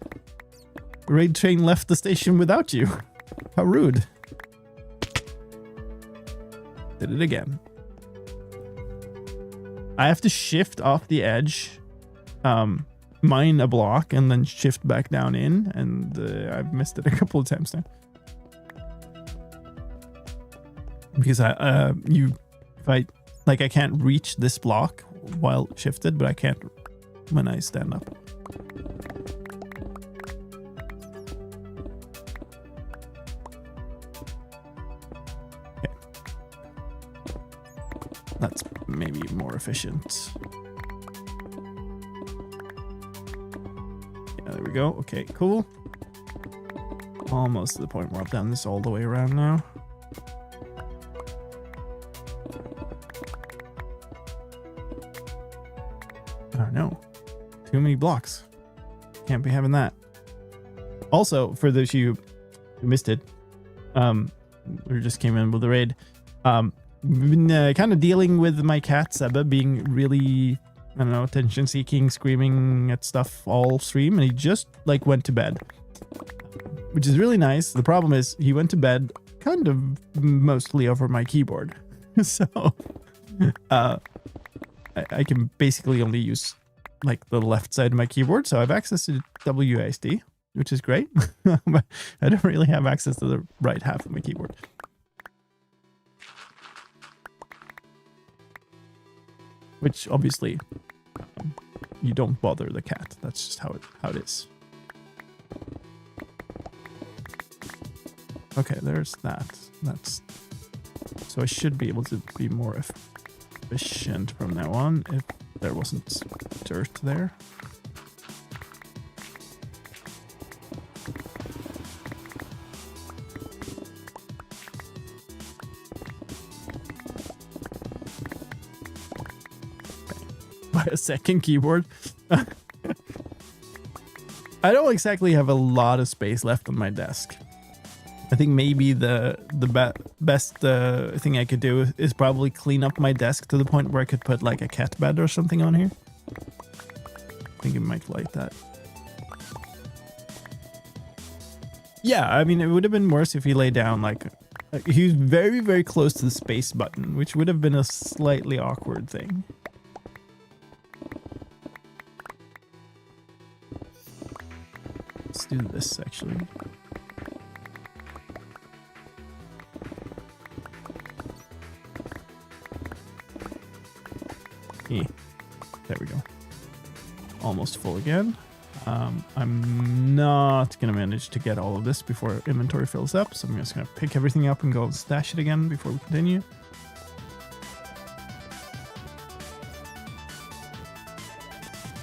The raid train left the station without you. How rude. Did it again. I have to shift off the edge, mine a block, and then shift back down in, and I've missed it a couple of times now. Because I can't reach this block while shifted, but I can't when I stand up. That's maybe more efficient. Yeah, there we go. Okay, cool. Almost to the point where I've done this all the way around now. Oh no. Too many blocks. Can't be having that. Also, for those of you who missed it, we just came in with the raid. We've been kind of dealing with my cat Seba being really, I don't know, attention seeking, screaming at stuff all stream, and he just like went to bed, which is really nice. The problem is he went to bed kind of mostly over my keyboard. So I can basically only use like the left side of my keyboard. So I have access to WASD, which is great. But I don't really have access to the right half of my keyboard. Which obviously you don't bother the cat. That's just how it is. Okay, there's that. That's so I should be able to be more efficient from now on if there wasn't dirt there. A second keyboard. I don't exactly have a lot of space left on my desk. I think maybe the best thing I could do is probably clean up my desk to the point where I could put like a cat bed or something on here. I think it might like that. Yeah, I mean, it would have been worse if he lay down like He was very, very close to the space button, which would have been a slightly awkward thing. Let's do this, actually. Yeah. There we go. Almost full again. I'm not going to manage to get all of this before inventory fills up, so I'm just going to pick everything up and go and stash it again before we continue.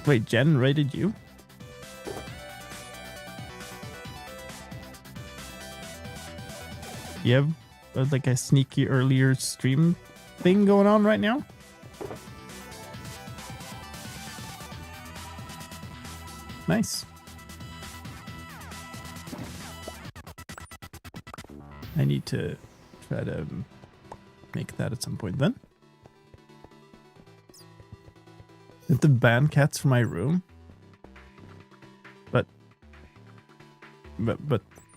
Wait, Jen rated you? You have like a sneaky earlier stream thing going on right now? Nice. I need to try to make that at some point then. I have to ban cats from my room. But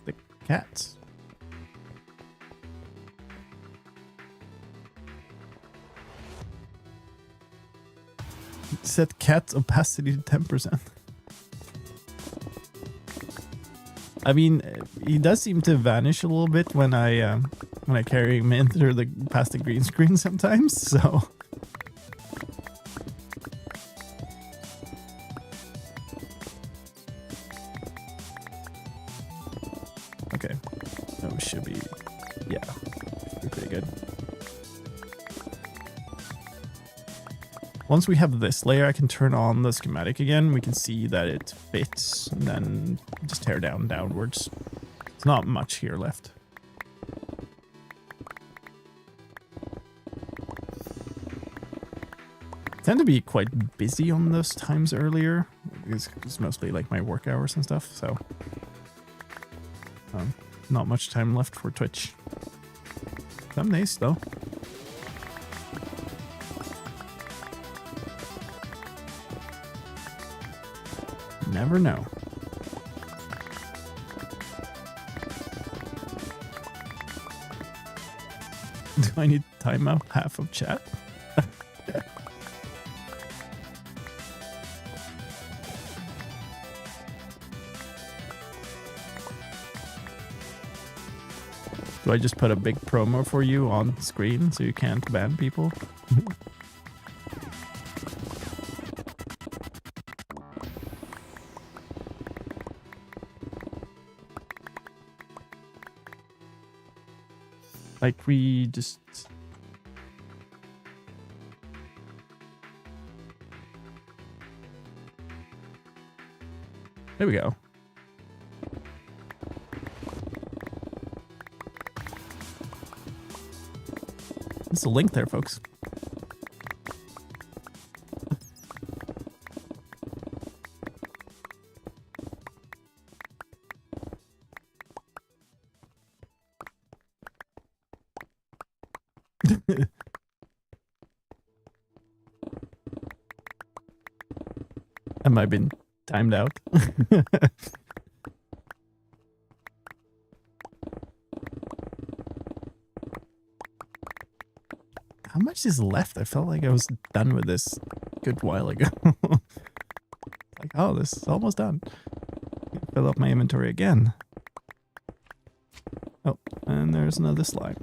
the cats. Set cat's opacity to 10%. I mean, he does seem to vanish a little bit when I carry him in through the past the green screen sometimes. So okay, that should be pretty good. Once we have this layer, I can turn on the schematic again. We can see that it fits, and then just tear downwards. There's not much here left. I tend to be quite busy on those times earlier. It's mostly like my work hours and stuff, so not much time left for Twitch. Some days though. Never know. Do I need to time out half of chat? Do I just put a big promo for you on screen so you can't ban people? Like we just... There we go. There's a link there, folks. Am I been timed out? How much is left? I felt like I was done with this a good while ago. Like, oh, this is almost done. Fill up my inventory again. Oh, and there's another slime.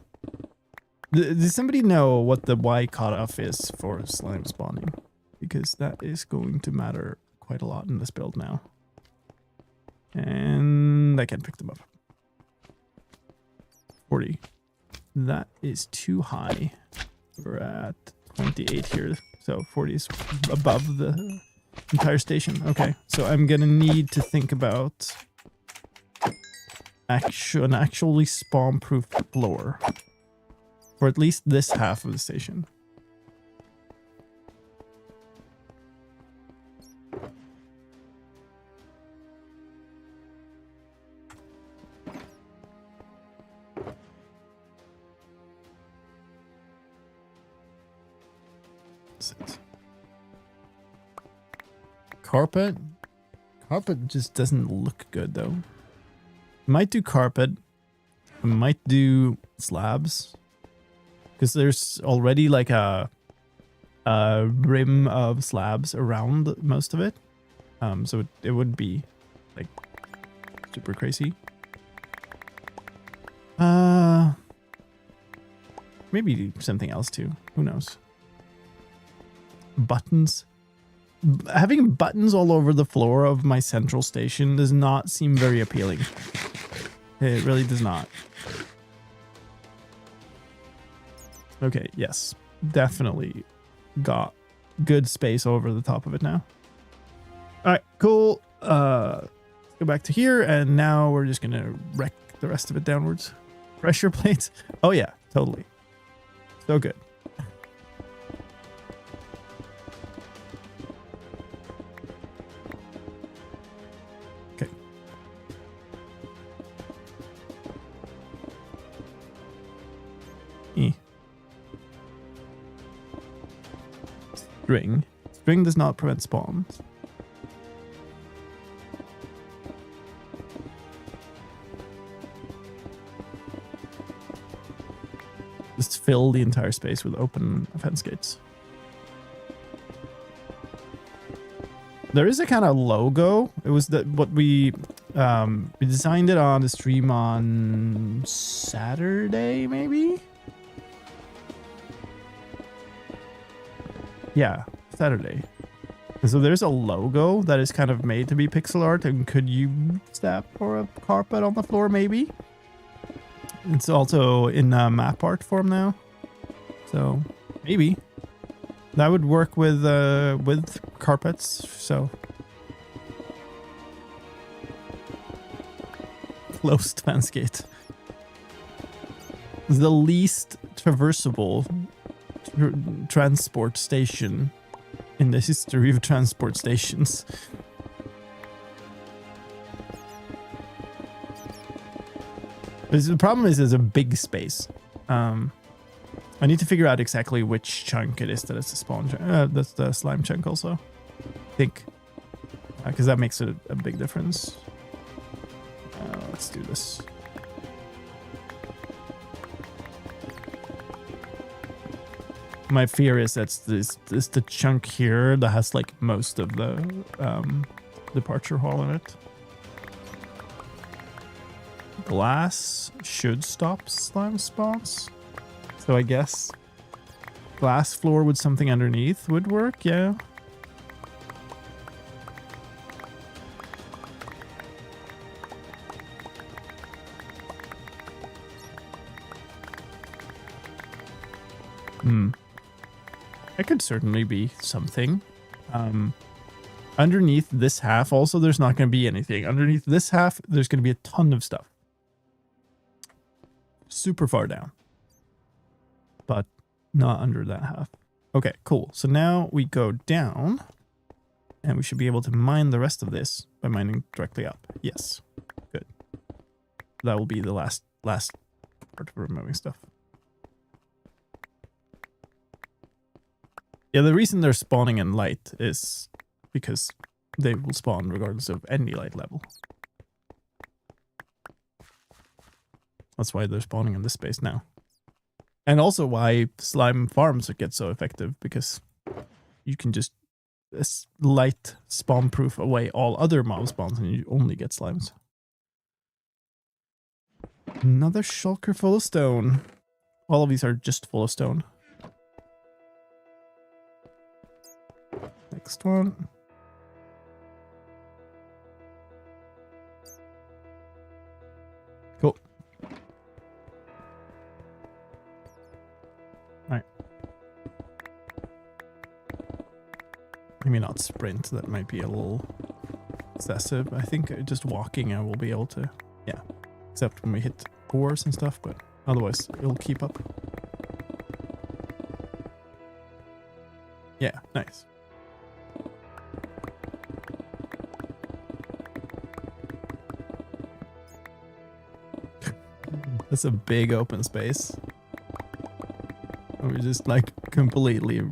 Does somebody know what the Y cutoff is for slime spawning? Because that is going to matter quite a lot in this build now. And I can't pick them up. 40. That is too high. We're at 28 here. So 40 is above the entire station. Okay, so I'm gonna need to think about an actually spawn-proof floor. For at least this half of the station. Carpet? Carpet just doesn't look good though. Might do carpet. I might do slabs because there's already like a rim of slabs around most of it. So it would be like super crazy. Maybe something else too. Who knows? Buttons. Having buttons all over the floor of my central station does not seem very appealing. It really does not. Okay, yes. Definitely got good space over the top of it now. Alright, cool. Let's go back to here, and now we're just gonna wreck the rest of it downwards. Pressure plates. Oh yeah, totally. So good. Okay. String. String does not prevent spawns. Just fill the entire space with open fence gates. There is a kind of logo. It was what we designed it on the stream on Saturday, maybe? Yeah, Saturday. And so there's a logo that is kind of made to be pixel art and could use that for a carpet on the floor, maybe? It's also in map art form now, so maybe that would work with carpets. So closed fence gate, the least traversable transport station in the history of transport stations. The problem is there's a big space. I need to figure out exactly which chunk it is that is the spawn chunk. That's the slime chunk also, I think. Because that makes it a big difference. Let's do this. My fear is that's this the chunk here that has like most of the departure hall in it. Glass should stop slime spawns. So I guess glass floor with something underneath would work, yeah. It could certainly be something. Underneath this half also there's not going to be anything. Underneath this half there's going to be a ton of stuff. Super far down, but not under that half. Okay, cool. So now we go down and we should be able to mine the rest of this by mining directly up. Yes, good. That will be the last part of removing stuff. Yeah, the reason they're spawning in light is because they will spawn regardless of any light level. That's why they're spawning in this space now. And also why slime farms get so effective, because you can just light spawn proof away all other mob spawns and you only get slimes. Another shulker full of stone. All of these are just full of stone. Next one. Cool. Alright. Maybe not sprint, that might be a little excessive. I think just walking I will be able to, yeah. Except when we hit cores and stuff, but otherwise it'll keep up. Yeah, nice. That's a big open space. We just like completely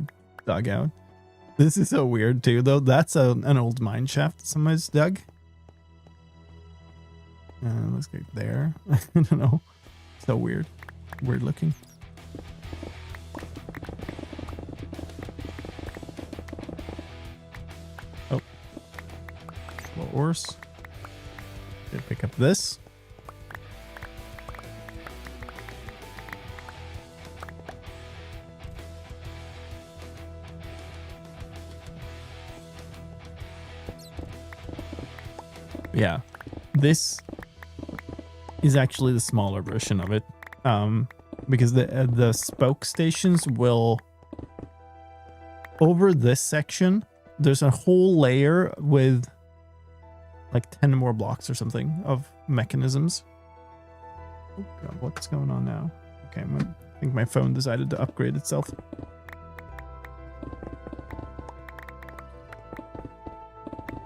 dug out. This is so weird too, though. That's an old mine shaft somebody's dug. Let's get there. I don't know. So weird. Weird looking. Oh. Floors. Gonna pick up this. Yeah, this is actually the smaller version of it, because the spoke stations will, over this section, there's a whole layer with like 10 more blocks or something of mechanisms. Oh God, what's going on now? Okay, I think my phone decided to upgrade itself.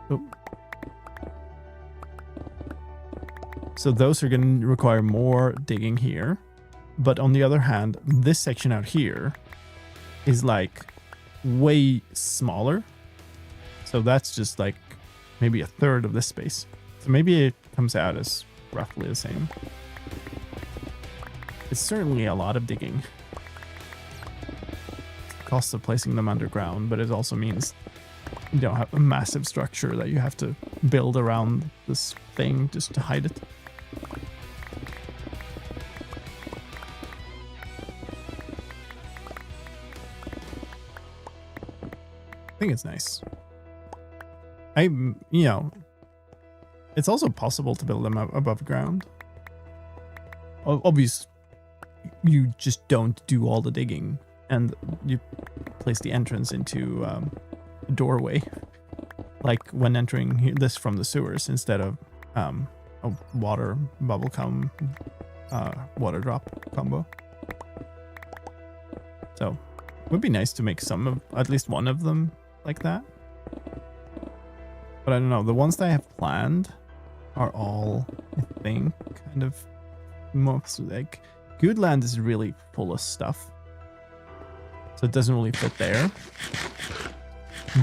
Oh. So those are going to require more digging here. But on the other hand, this section out here is like way smaller. So that's just like maybe a third of this space. So maybe it comes out as roughly the same. It's certainly a lot of digging. The cost of placing them underground, but it also means you don't have a massive structure that you have to build around this thing just to hide it. I think it's nice. It's also possible to build them above ground. Obviously, you just don't do all the digging and you place the entrance into a doorway, like when entering this from the sewers instead of a water bubble water drop combo. So it would be nice to make at least one of them like that. But I don't know, the ones that I have planned are all, I think, kind of most like Goodland is really full of stuff. So it doesn't really fit there.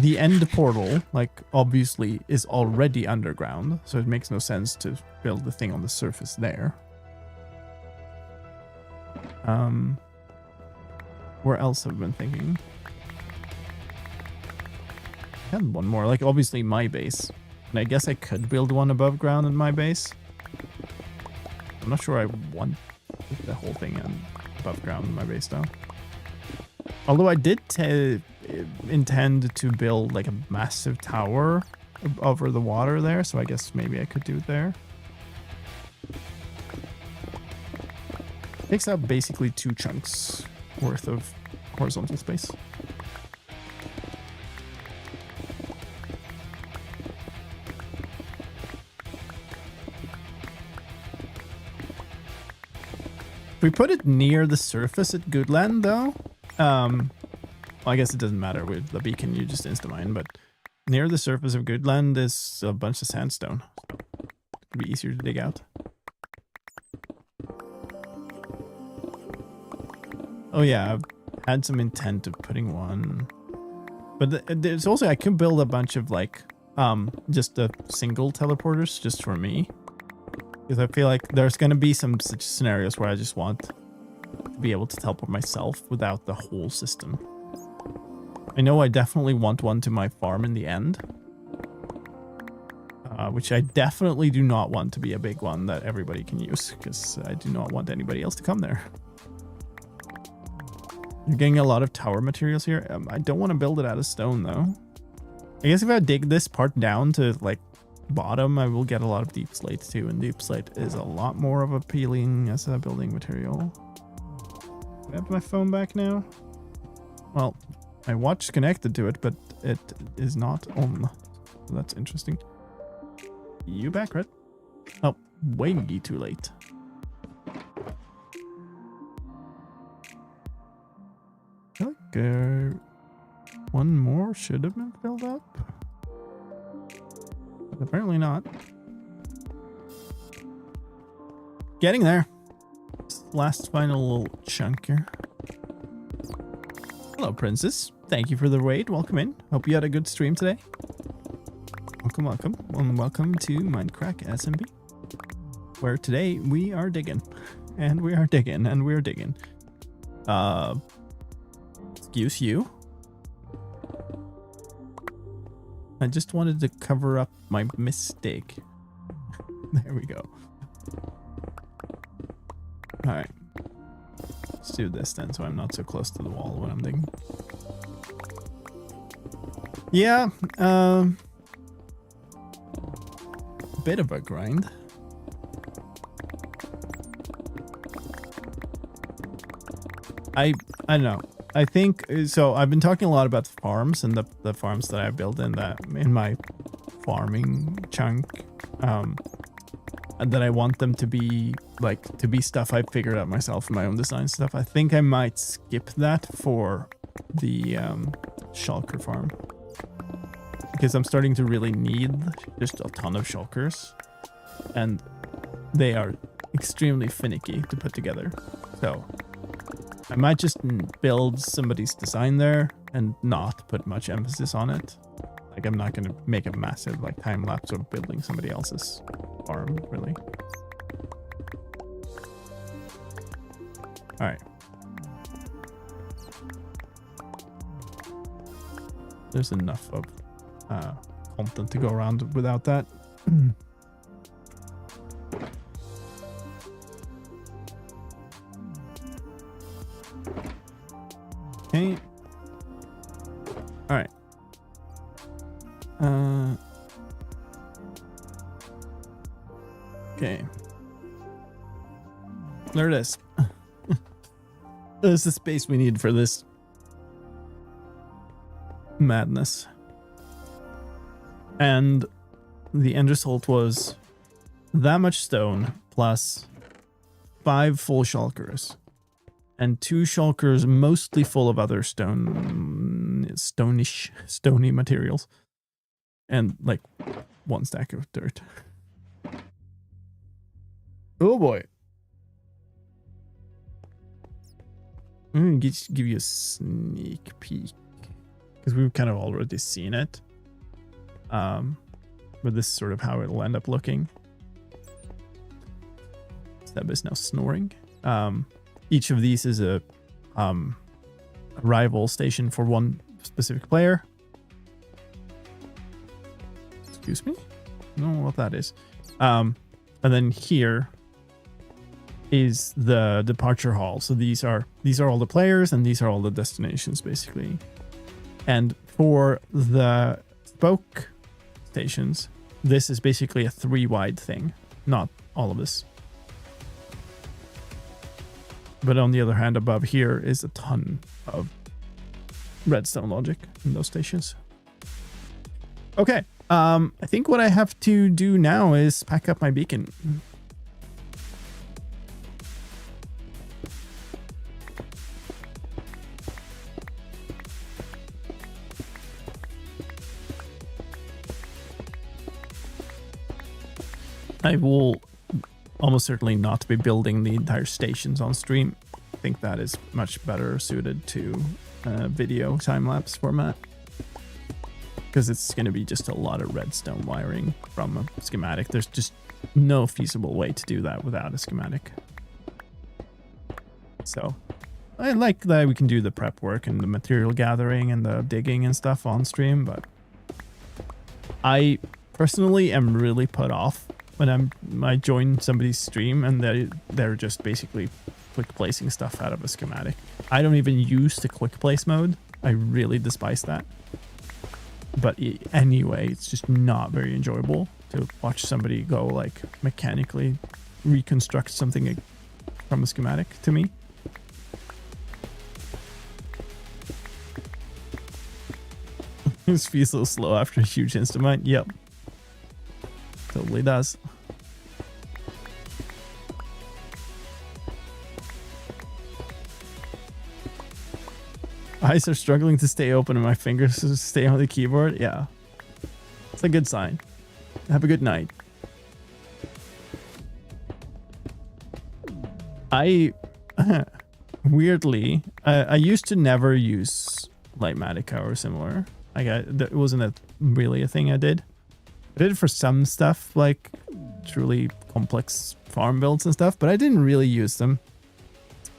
The end portal, like, obviously is already underground, so it makes no sense to build the thing on the surface there. Where else have I been thinking? I had one more, like obviously my base. And I guess I could build one above ground in my base. I'm not sure I want the whole thing above ground in my base though. Although I did intend to build like a massive tower over the water there, so I guess maybe I could do it there. Takes up basically 2 chunks worth of horizontal space. If we put it near the surface at Goodland though, well, I guess it doesn't matter with the beacon, you just insta-mine, but near the surface of Goodland is a bunch of sandstone. So it'd be easier to dig out. Oh yeah, I've had some intent of putting one. But there's also, I could build a bunch of like, just a single teleporters just for me. Because I feel like there's going to be some such scenarios where I just want to be able to teleport myself without the whole system. I know I definitely want one to my farm in the end. Which I definitely do not want to be a big one that everybody can use. Because I do not want anybody else to come there. You're getting a lot of tower materials here. I don't want to build it out of stone though. I guess if I dig this part down to like bottom, I will get a lot of deep slate too, and deep slate is a lot more of appealing as a building material. I have my phone back now. Well, my watch is connected to it, but it is not on. So that's interesting. You back, Red? Oh, way too late. I feel like one more should have been filled up. But apparently not. Getting there. Last final little chunk here. Hello, Princess. Thank you for the raid. Welcome in. Hope you had a good stream today. Welcome, welcome. And welcome to Mindcrack SMB, where today we are digging. And we are digging, and we're digging. Excuse you. I just wanted to cover up my mistake. There we go. Alright. Let's do this then, so I'm not so close to the wall when I'm digging. Yeah, bit of a grind. I don't know. I think so. I've been talking a lot about the farms and the farms that I built in my farming chunk. And that I want them to be stuff I figured out myself, my own design stuff. I think I might skip that for the shulker farm, because I'm starting to really need just a ton of shulkers, and they are extremely finicky to put together. So I might just build somebody's design there and not put much emphasis on it. Like, I'm not going to make a massive like time lapse of building somebody else's farm, really. All right. There's enough of content to go around without that. Okay. All right. Okay. There it is. There's the space we need for this madness. And the end result was that much stone plus 5 full shulkers. And 2 shulkers mostly full of other stony materials. And like 1 stack of dirt. Oh boy. I'm going to give you a sneak peek, because we've kind of already seen it. But this is sort of how it'll end up looking. Seb is now snoring. Each of these is a rival station for one specific player. Excuse me? I don't know what that is. And then here is the departure hall. So these are all the players, and these are all the destinations, basically. And for the spoke stations, this is basically a 3-wide thing, not all of this. But on the other hand, above here is a ton of redstone logic in those stations. Okay, I think what I have to do now is pack up my beacon. I will almost certainly not be building the entire stations on stream. I think that is much better suited to video time-lapse format, because it's going to be just a lot of redstone wiring from a schematic. There's just no feasible way to do that without a schematic. So I like that we can do the prep work and the material gathering and the digging and stuff on stream, but I personally am really put off when I join somebody's stream and they're just basically quick placing stuff out of a schematic. I don't even use the quick place mode. I really despise that. But anyway, it's just not very enjoyable to watch somebody go like mechanically reconstruct something from a schematic to me. This feels so slow after a huge instant mine. Yep. Totally does. Eyes are struggling to stay open and my fingers to stay on the keyboard. Yeah. It's a good sign. Have a good night. Weirdly, I used to never use Lightmatica or similar. It wasn't really a thing I did. I did it for some stuff, like truly complex farm builds and stuff, but I didn't really use them.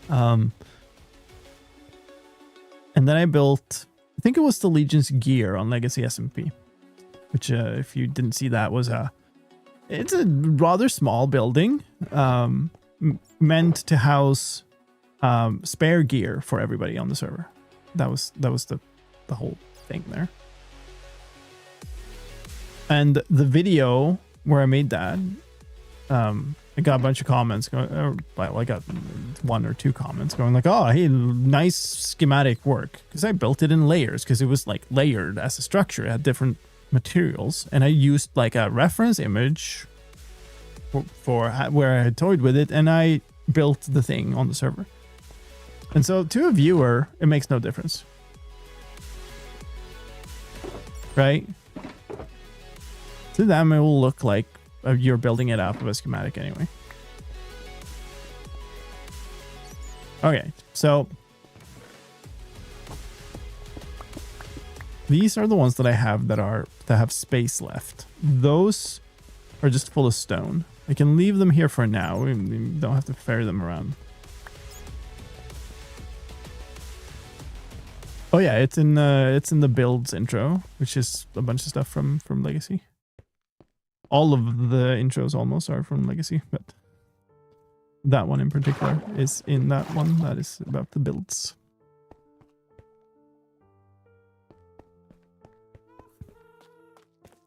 And then I built, I think it was the Legion's gear on Legacy SMP, which if you didn't see that was it's a rather small building, meant to house spare gear for everybody on the server. That was the whole thing there. And the video where I made that, I got a bunch of comments going, well, I got 1 or 2 comments going like, oh, hey, nice schematic work. Because I built it in layers, because it was like layered as a structure. It had different materials. And I used like a reference image for where I had toyed with it, and I built the thing on the server. And so to a viewer, it makes no difference. Right? To them, it will look like you're building it out of a schematic anyway. Okay, so these are the ones that I have that have space left. Those are just full of stone. I can leave them here for now. We don't have to ferry them around. Oh yeah, it's in the builds intro, which is a bunch of stuff from Legacy. All of the intros almost are from Legacy, but that one in particular is in that one that is about the builds.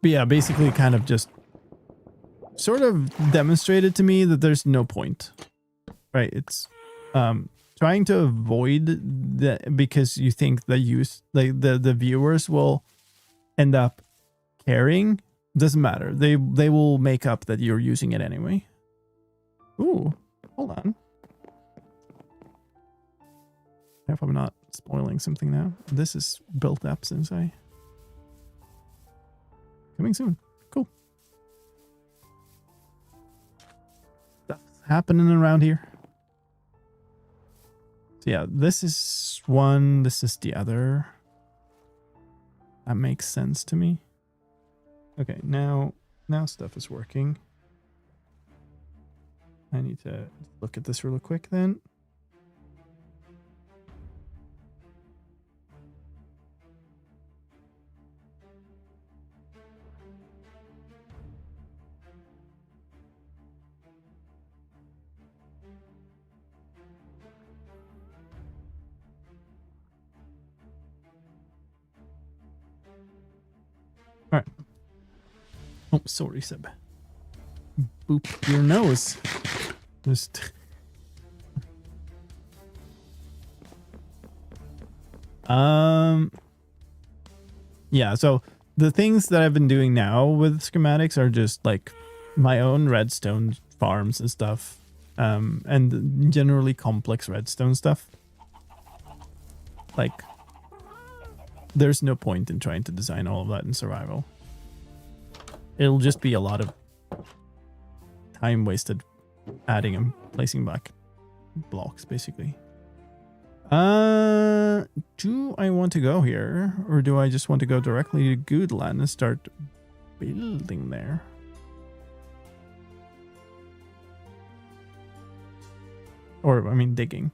But yeah, basically kind of just sort of demonstrated to me that there's no point, right? It's trying to avoid that because you think the the viewers will end up caring. Doesn't matter. They will make up that you're using it anyway. Ooh, hold on. I hope I'm not spoiling something now. This is built up since coming soon. Cool. Stuff's happening around here. So yeah, this is one, this is the other. That makes sense to me. Okay, now stuff is working. I need to look at this real quick then. All right. Oh, sorry, Seb. Boop your nose. Just. Yeah, so the things that I've been doing now with schematics are just like my own redstone farms and stuff. And generally complex redstone stuff. Like, there's no point in trying to design all of that in survival. It'll just be a lot of time wasted adding and placing back blocks, basically. Do I want to go here? Or do I just want to go directly to Goodland and start building there? Or, I mean, digging.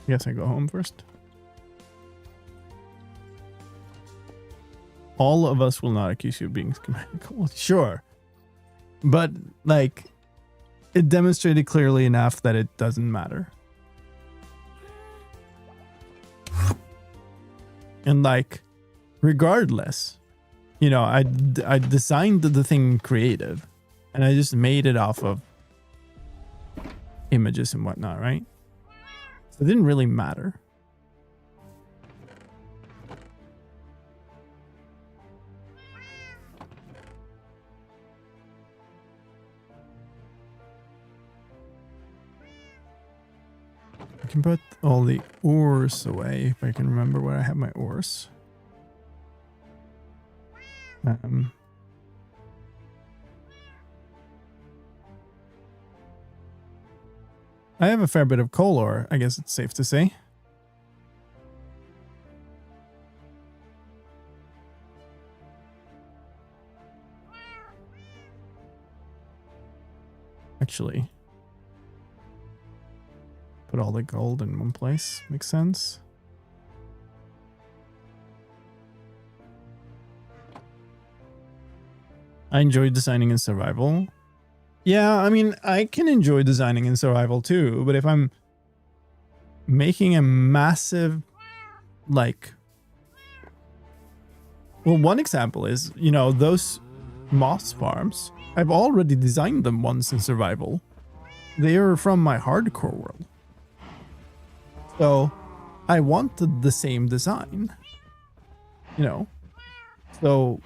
Guess I go home first. All of us will not accuse you of being schematical. Sure. But, like, it demonstrated clearly enough that it doesn't matter. And, like, regardless, you know, I designed the thing creative. And I just made it off of images and whatnot, right? So it didn't really matter. I can put all the ores away if I can remember where I have my ores. I have a fair bit of coal ore, I guess it's safe to say. actually. Put all the gold in one place. Makes sense. I enjoy designing in survival. Yeah, I mean, I can enjoy designing in survival too, but if I'm making a massive, like... Well, one example is, you know, those moss farms. I've already designed them once in survival. They are from my hardcore world. So, I wanted the same design. You know? So,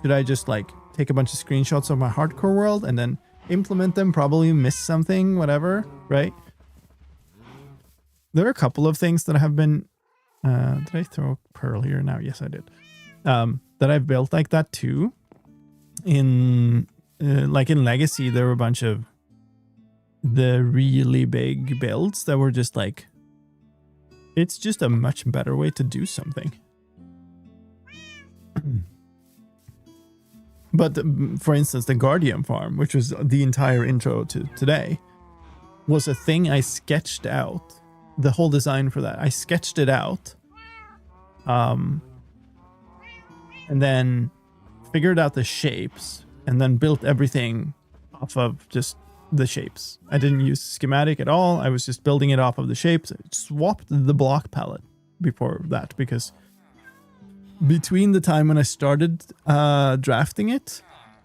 should I just, like, take a bunch of screenshots of my hardcore world and then implement them, probably miss something, whatever, right? There are a couple of things that have been... did I throw Pearl here now? Yes, I did. That I've built like that too. In like in Legacy, there were a bunch of the really big builds that were just like, it's just a much better way to do something. But for instance, the Guardian farm, which was the entire intro to today, was a thing I sketched out. The whole design for that, I sketched it out. And then figured out the shapes and then built everything off of just the shapes. I didn't use schematic at all. I was just building it off of the shapes. I swapped the block palette before that because between the time when I started drafting it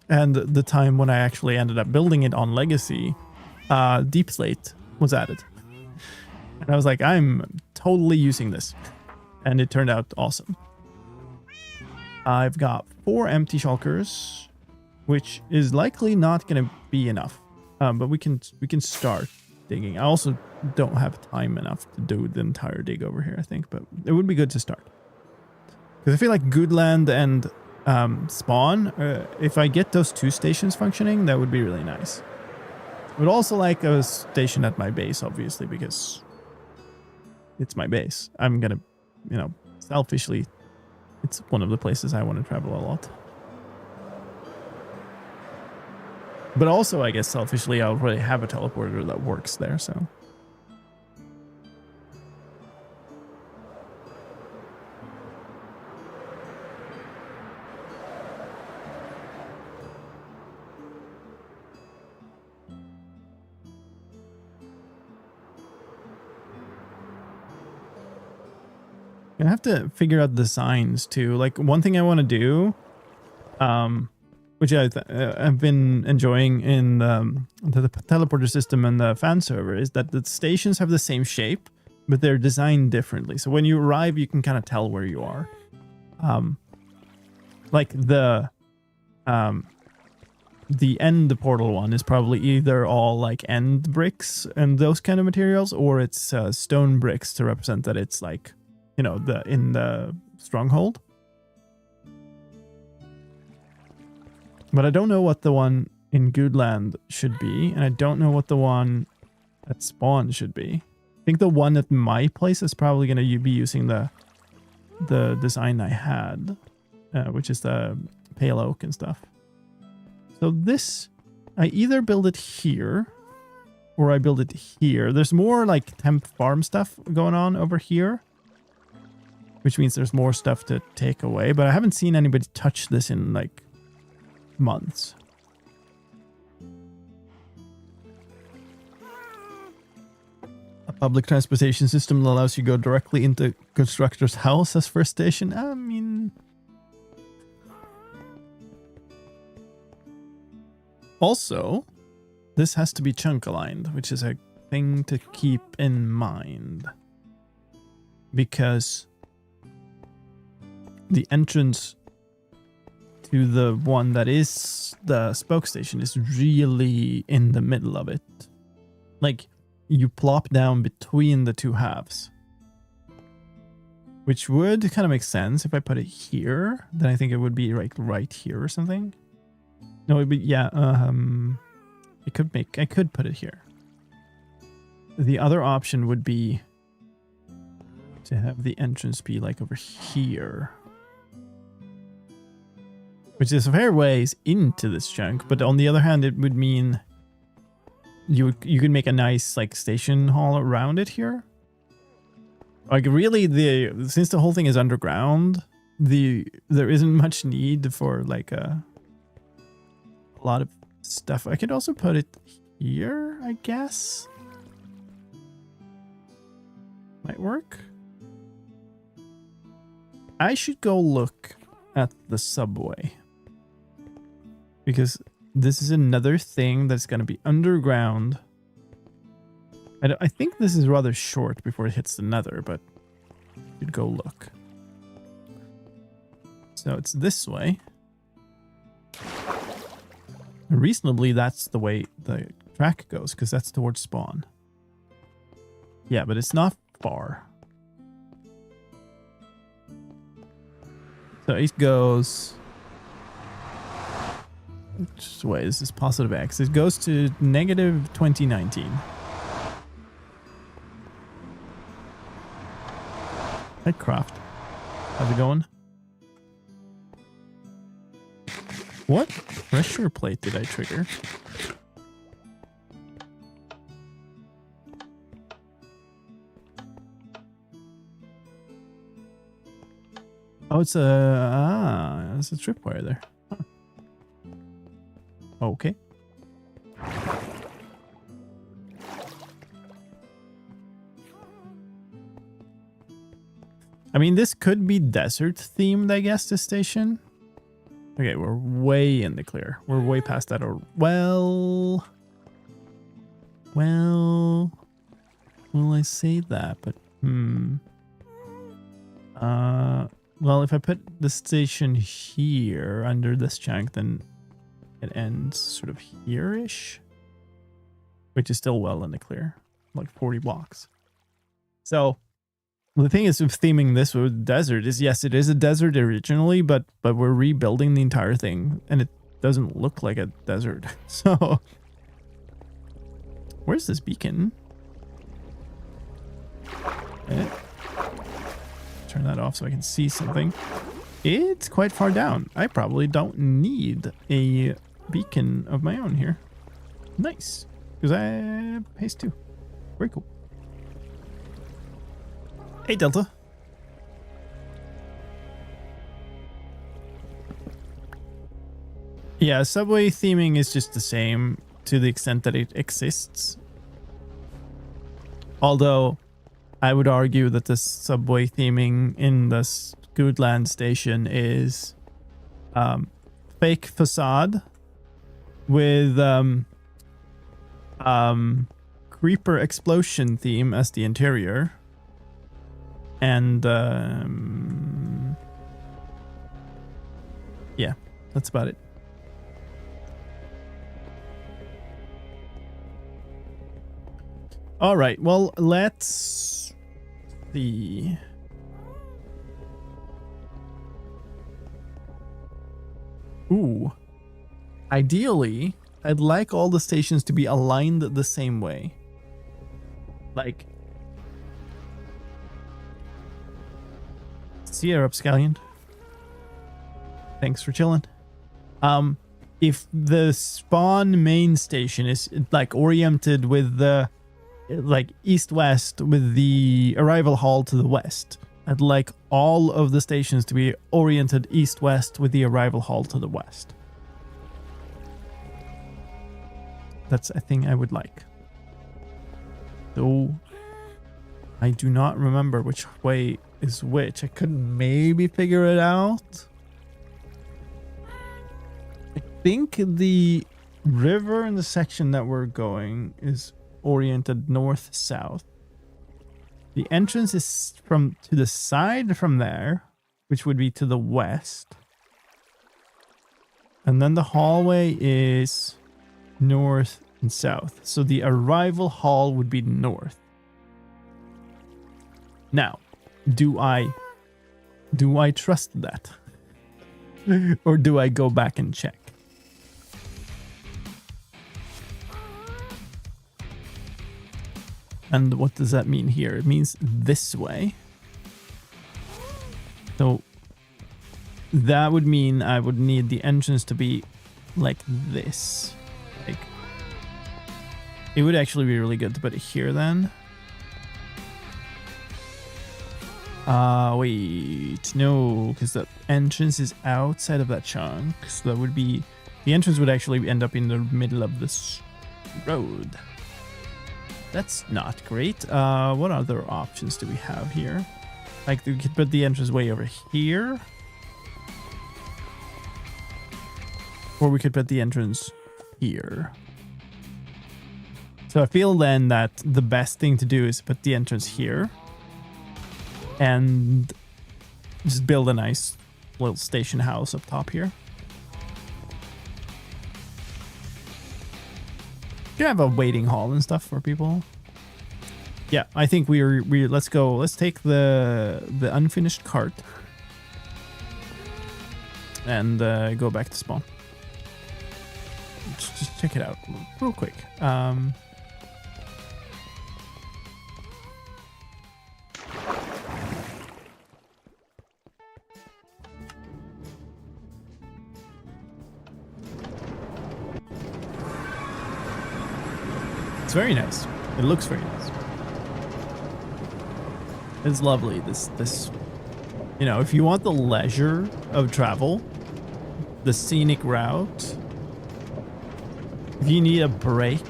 and the time when I actually ended up building it on Legacy, Deep Slate was added. And I was like, I'm totally using this. And it turned out awesome. I've got 4 empty shulkers, which is likely not going to be enough. But we can start digging. I also don't have time enough to do the entire dig over here, I think. But it would be good to start. Because I feel like Goodland and Spawn, if I get those 2 stations functioning, that would be really nice. I would also like a station at my base, obviously, because it's my base. I'm going to, you know, selfishly, it's one of the places I want to travel a lot. But also, I guess, selfishly, I already have a teleporter that works there, so... I have to figure out the signs too. Like one thing I want to do, which I've been enjoying in the teleporter system and the fan server, is that the stations have the same shape, but they're designed differently. So when you arrive, you can kind of tell where you are. Like the end portal one is probably either all like end bricks and those kind of materials, or it's stone bricks to represent that it's like, you know, in the stronghold. But I don't know what the one in Goodland should be, and I don't know what the one at Spawn should be. I think the one at my place is probably going to be using the design I had, which is the pale oak and stuff. So this, I either build it here, or I build it here. There's more like temp farm stuff going on over here, which means there's more stuff to take away. But I haven't seen anybody touch this in like months. A public transportation system that allows you to go directly into constructor's house as first station. I mean... Also, this has to be chunk aligned, which is a thing to keep in mind. Because the entrance to the one that is the spoke station is really in the middle of it. Like, you plop down between the 2 halves. Which would kind of make sense if I put it here. Then I think it would be like right here or something. No, it'd be, yeah, I could put it here. The other option would be to have the entrance be like over here. Which is a fair ways into this chunk, but on the other hand, it would mean you can make a nice like station hall around it here. Like really, since the whole thing is underground, there isn't much need for like a lot of stuff. I could also put it here, I guess. Might work. I should go look at the subway, because this is another thing that's going to be underground. I think this is rather short before it hits the nether, but you'd go look. So it's this way. Reasonably, that's the way the track goes, because that's towards spawn. Yeah, but it's not far. So it goes... Which way is this? Positive X. It goes to negative 2019. Hi, Craft. How's it going? What pressure plate did I trigger? Oh, it's a tripwire there. Huh. Okay. I mean, this could be desert themed, I guess, this station. Okay, we're way in the clear. We're way past that. Or well, I say that, but well, if I put the station here under this chunk, then it ends sort of here-ish, which is still well in the clear, like 40 blocks. So the thing is with theming this with desert is, yes, it is a desert originally, but we're rebuilding the entire thing, and it doesn't look like a desert. So where's this beacon? Okay. Turn that off so I can see something. It's quite far down. I probably don't need a beacon of my own here. Nice, because I have haste too. Very cool. Hey, Delta. Yeah, subway theming is just the same to the extent that it exists. Although I would argue that the subway theming in the Scootland station is fake facade with creeper explosion theme as the interior. And yeah, that's about it. All right, well, let's see. Ooh. Ideally, I'd like all the stations to be aligned the same way. Like, see you, Upscallion. Thanks for chilling. If the spawn main station is like oriented with the like east-west with the arrival hall to the west, I'd like all of the stations to be oriented east-west with the arrival hall to the west. That's a thing I would like. Though I do not remember which way is which. I could maybe figure it out. I think the river in the section that we're going is oriented north-south. The entrance is to the side from there, which would be to the west. And then the hallway is north and south. So the arrival hall would be north. Now, do I trust that? Or do I go back and check? And what does that mean here? It means this way. So that would mean I would need the entrance to be like this. Like It would actually be really good to put it here then. Wait, no, because the entrance is outside of that chunk. So that would be, the entrance would actually end up in the middle of this road. That's not great. What other options do we have here? Like we could put the entrance way over here. Or we could put the entrance here. So I feel then that the best thing to do is put the entrance here. And just build a nice little station house up top here. You have a waiting hall and stuff for people. Yeah, I think we let's go. Let's take the unfinished cart and go back to spawn. Just check it out real quick. It's very nice. It looks very nice. It's lovely. This, you know, if you want the leisure of travel, the scenic route, if you need a break,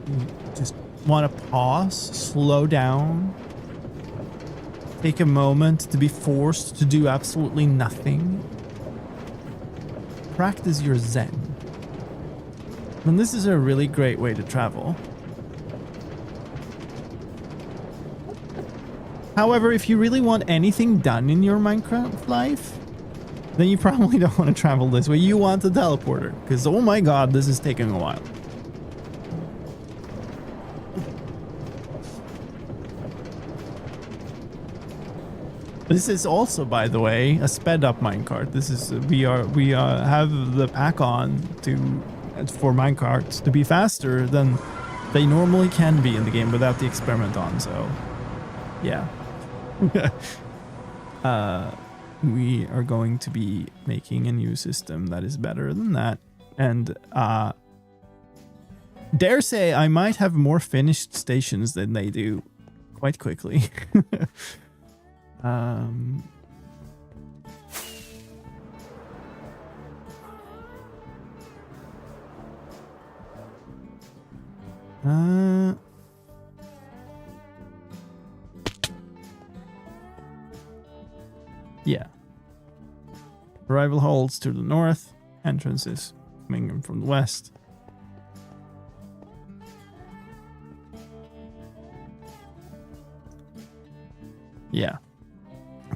you just want to pause, slow down, take a moment to be forced to do absolutely nothing, practice your Zen. And this is a really great way to travel. However, if you really want anything done in your Minecraft life, then you probably don't want to travel this way. You want the teleporter, because oh my god, this is taking a while. This is also, by the way, a sped up minecart. This is we have the pack on for minecarts to be faster than they normally can be in the game without the experiment on. So, yeah. We are going to be making a new system that is better than that, and dare say I might have more finished stations than they do quite quickly. Yeah. Arrival halls to the north. Entrances coming in from the west. Yeah.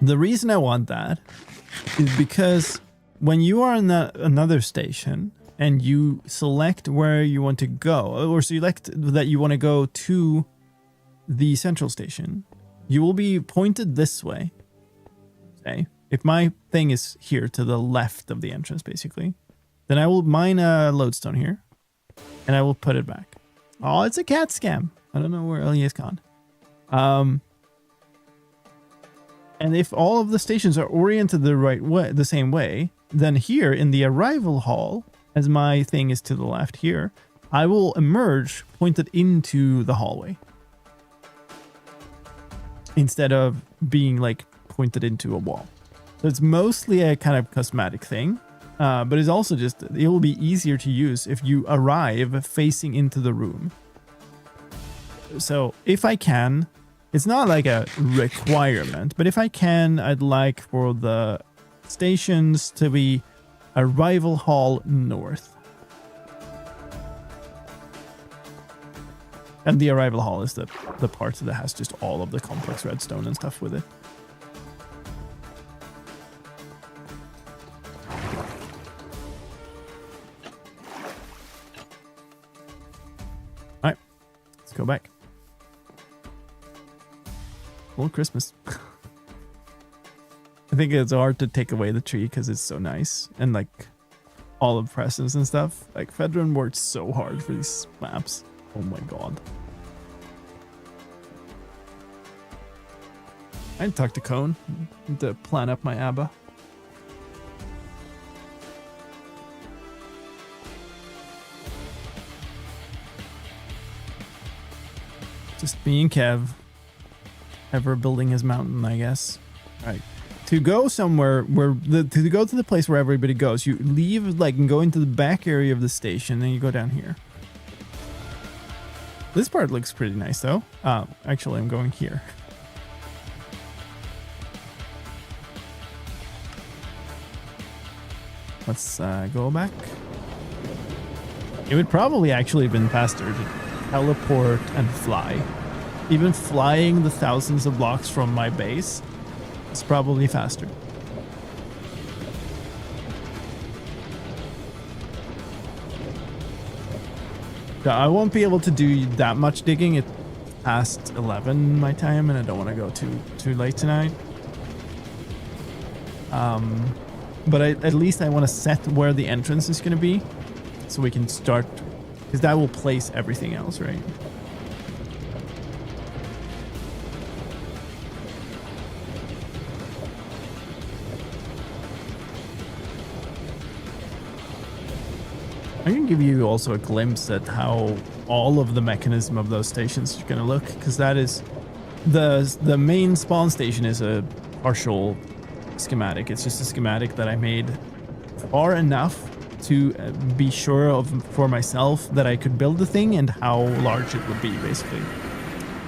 The reason I want that is because when you are in another station and you select where you want to go, or select that you want to go to the central station, you will be pointed this way. Say, if my thing is here to the left of the entrance, basically, then I will mine a lodestone here, and I will put it back. Oh, it's a cat scam. I don't know where he has gone. And if all of the stations are oriented the right way, the same way, then here in the arrival hall, as my thing is to the left here, I will emerge pointed into the hallway instead of being like pointed into a wall. So it's mostly a kind of cosmetic thing, but it's also just, it will be easier to use if you arrive facing into the room. So if I can, it's not like a requirement, but if I can, I'd like for the stations to be arrival hall north. And the arrival hall is the part that has just all of the complex redstone and stuff with it. Alright, let's go back. Well, Christmas. I think it's hard to take away the tree because it's so nice. And like all the presents and stuff. Like Fedron worked so hard for these maps. Oh my god. I'd talk to Cone to plan up my ABBA. Just me and Kev. Ever building his mountain, I guess. All right. To go somewhere where to go to the place where everybody goes, you leave like and go into the back area of the station, and you go down here. This part looks pretty nice though. Actually, I'm going here. Let's go back. It would probably actually have been faster to teleport and fly. Even flying the thousands of blocks from my base is probably faster. I won't be able to do that much digging. It's past 11 my time, and I don't want to go too late tonight. But at least I want to set where the entrance is going to be, so we can start, because that will place everything else, right? I can give you also a glimpse at how all of the mechanism of those stations are going to look, because that is the main spawn station is a partial schematic. It's just a schematic that I made far enough to be sure of for myself that I could build the thing and how large it would be, basically.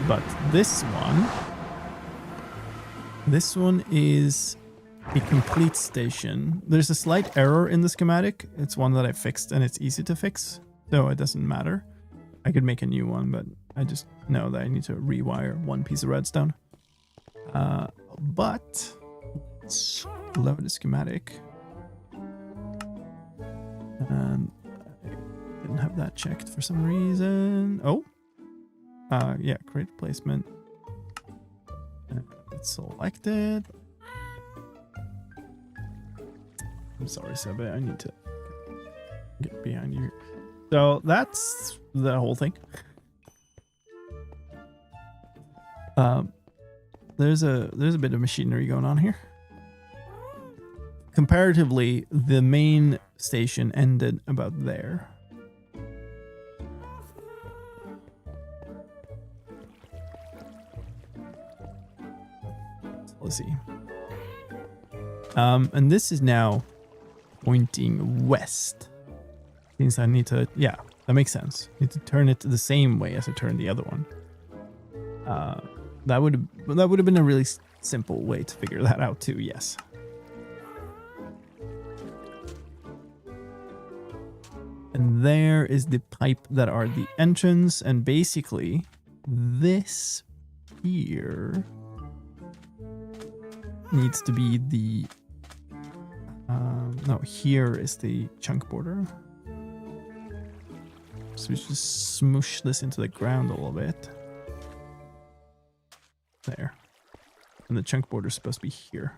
But this one is a complete station. There's a slight error in the schematic. It's one that I fixed, and it's easy to fix, so it doesn't matter. I could make a new one, but I just know that I need to rewire one piece of redstone. But let's load the schematic. And I didn't have that checked for some reason. Oh, yeah, create placement. It's selected. I'm sorry, Sebe. I need to get behind you. So that's the whole thing. There's a bit of machinery going on here. Comparatively, the main station ended about there. So let's see. And this is now pointing west. Means I need to, yeah, that makes sense. I need to turn it the same way as I turned the other one. That would have been a really simple way to figure that out too. Yes. And there is the pipe that are the entrance, and basically this here needs to be the no, here is the chunk border. So we just smoosh this into the ground a little bit. There. And the chunk border is supposed to be here.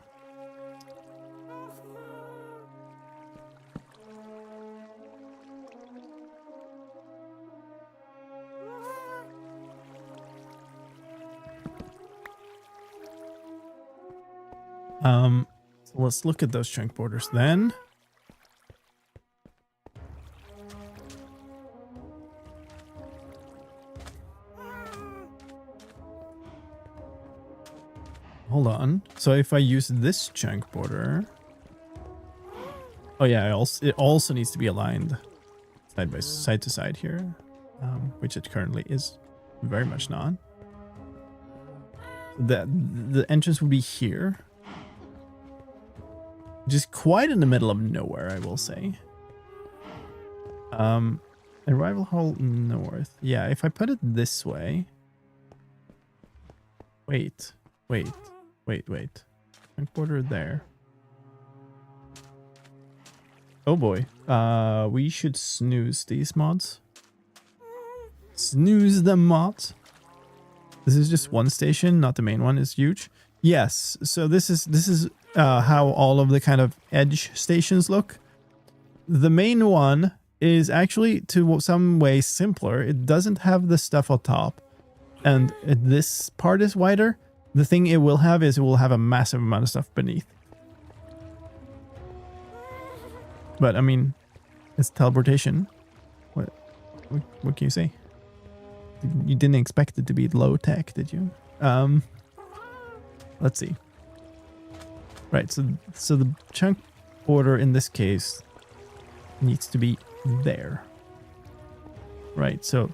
So let's look at those chunk borders then. Hold on. So if I use this chunk border, oh yeah, it also needs to be aligned side to side here, which it currently is very much not. The entrance would be here, just quite in the middle of nowhere, I will say. Arrival hall north. Yeah, if I put it this way. Wait. Chunk border there. Oh boy. We should snooze these mods. Snooze the mods. This is just one station, not the main one. Is huge. Yes. So this is how all of the kind of edge stations look. The main one is actually to some way simpler. It doesn't have the stuff on top, and this part is wider. The thing it will have is it will have a massive amount of stuff beneath. But I mean, it's teleportation. What can you say? You didn't expect it to be low tech, did you? Let's see. Right, so the chunk order in this case needs to be there. Right, so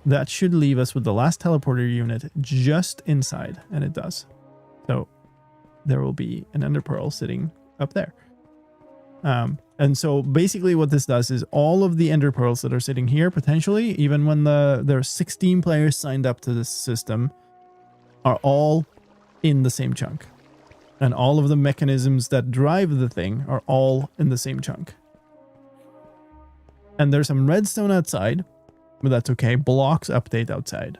that should leave us with the last teleporter unit just inside, and it does. So there will be an ender pearl sitting up there. And so basically what this does is all of the ender pearls that are sitting here, potentially, even when there are 16 players signed up to this system, are all in the same chunk. And all of the mechanisms that drive the thing are all in the same chunk. And there's some redstone outside, but that's okay. Blocks update outside.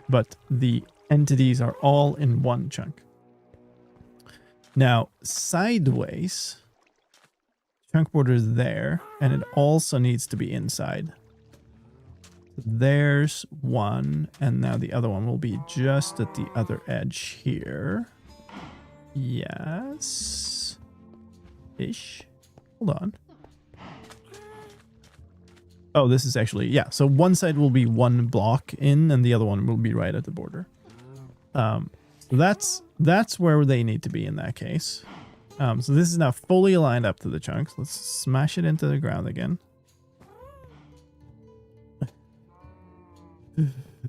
But the entities are all in one chunk. Now, sideways, chunk border is there, and it also needs to be inside. There's one, and now the other one will be just at the other edge here. Yes. Ish. Hold on. Oh, this is actually, yeah. So one side will be one block in, and the other one will be right at the border. So that's where they need to be in that case. So this is now fully aligned up to the chunks. Let's smash it into the ground again.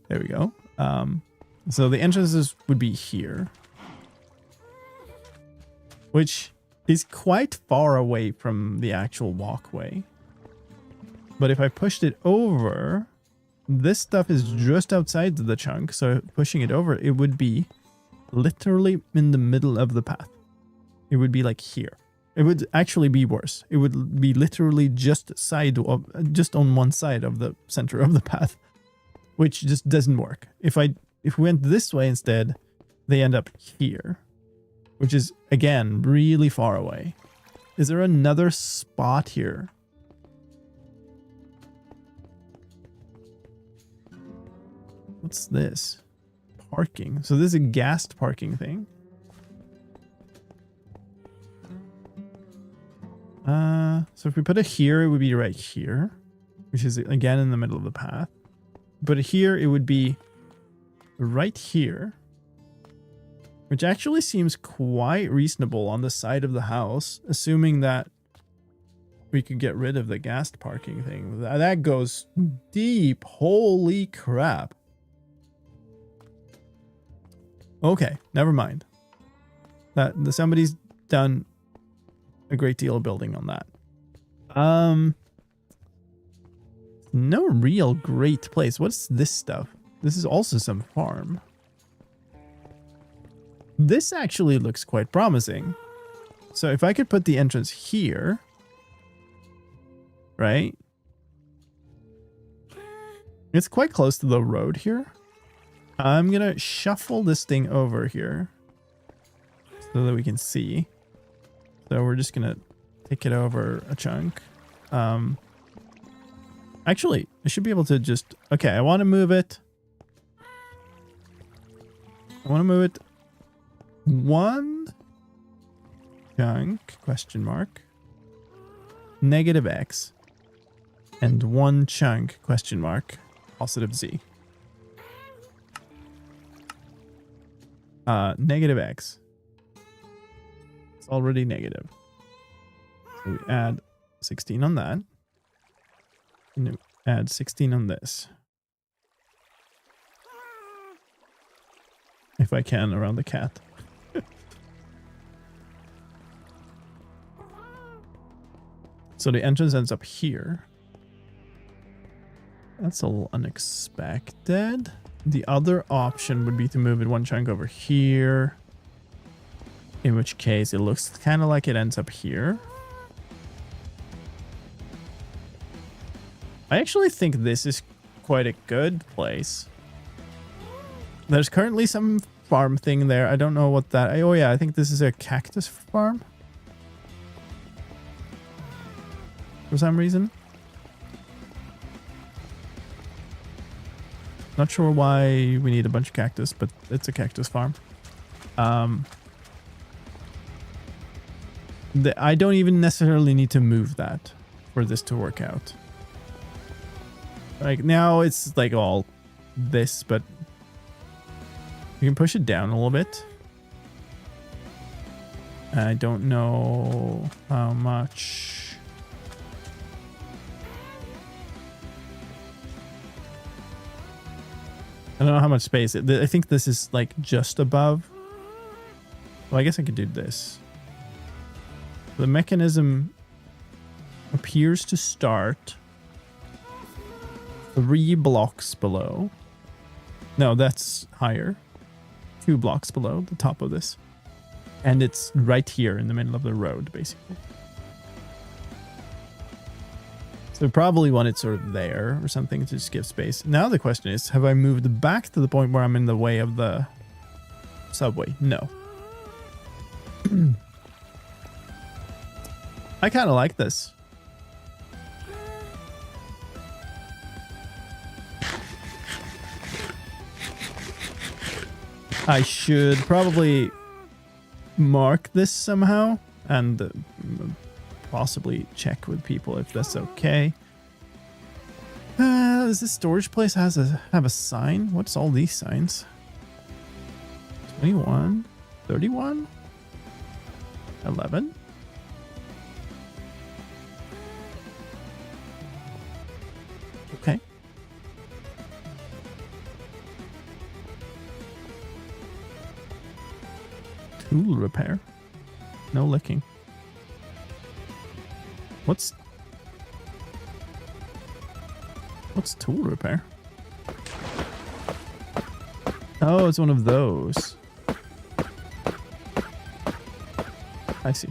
There we go. So the entrances would be here, which is quite far away from the actual walkway. But if I pushed it over, this stuff is just outside the chunk. So pushing it over, it would be literally in the middle of the path. It would be like here. It would actually be worse. It would be literally just on one side of the center of the path, which just doesn't work. If we went this way instead, they end up here, which is again really far away. Is there another spot here? What's this? Parking. So this is a gassed parking thing. So if we put it here, it would be right here, which is again in the middle of the path. But here it would be right here, which actually seems quite reasonable on the side of the house, assuming that we could get rid of the gassed parking thing. That goes deep. Holy crap. Okay, never mind. Somebody's done a great deal of building on that. No real great place. What's this stuff? This is also some farm. This actually looks quite promising. So if I could put the entrance here, right? It's quite close to the road here. I'm gonna shuffle this thing over here so that we can see. So we're just gonna take it over a chunk. Actually, I should be able to just... Okay, I want to move it. I want to move it one chunk, question mark, negative X, and one chunk, question mark, positive Z. Negative X. It's already negative. So we add 16 on that. And we add 16 on this. If I can, around the cat. So the entrance ends up here. That's a little unexpected. The other option would be to move it one chunk over here. In which case it looks kind of like it ends up here. I actually think this is quite a good place. There's currently some farm thing there. I don't know what that... Oh yeah, I think this is a cactus farm. For some reason. Not sure why we need a bunch of cactus, but it's a cactus farm. I don't even necessarily need to move that for this to work out. Like now it's like all this, but you can push it down a little bit. I don't know how much. I don't know how much space. I think this is like just above. Well, I guess I could do this. The mechanism appears to start 3 blocks below. No, that's higher. 2 blocks below the top of this. And it's right here in the middle of the road, basically. So probably want it sort of there or something to just give space. Now the question is, have I moved back to the point where I'm in the way of the subway? No. I kind of like this. I should probably mark this somehow and possibly check with people if that's okay. Does this storage place have a sign? What's all these signs? 21, 31, 11. Okay. Tool repair. No licking. What's tool repair? Oh, it's one of those. I see.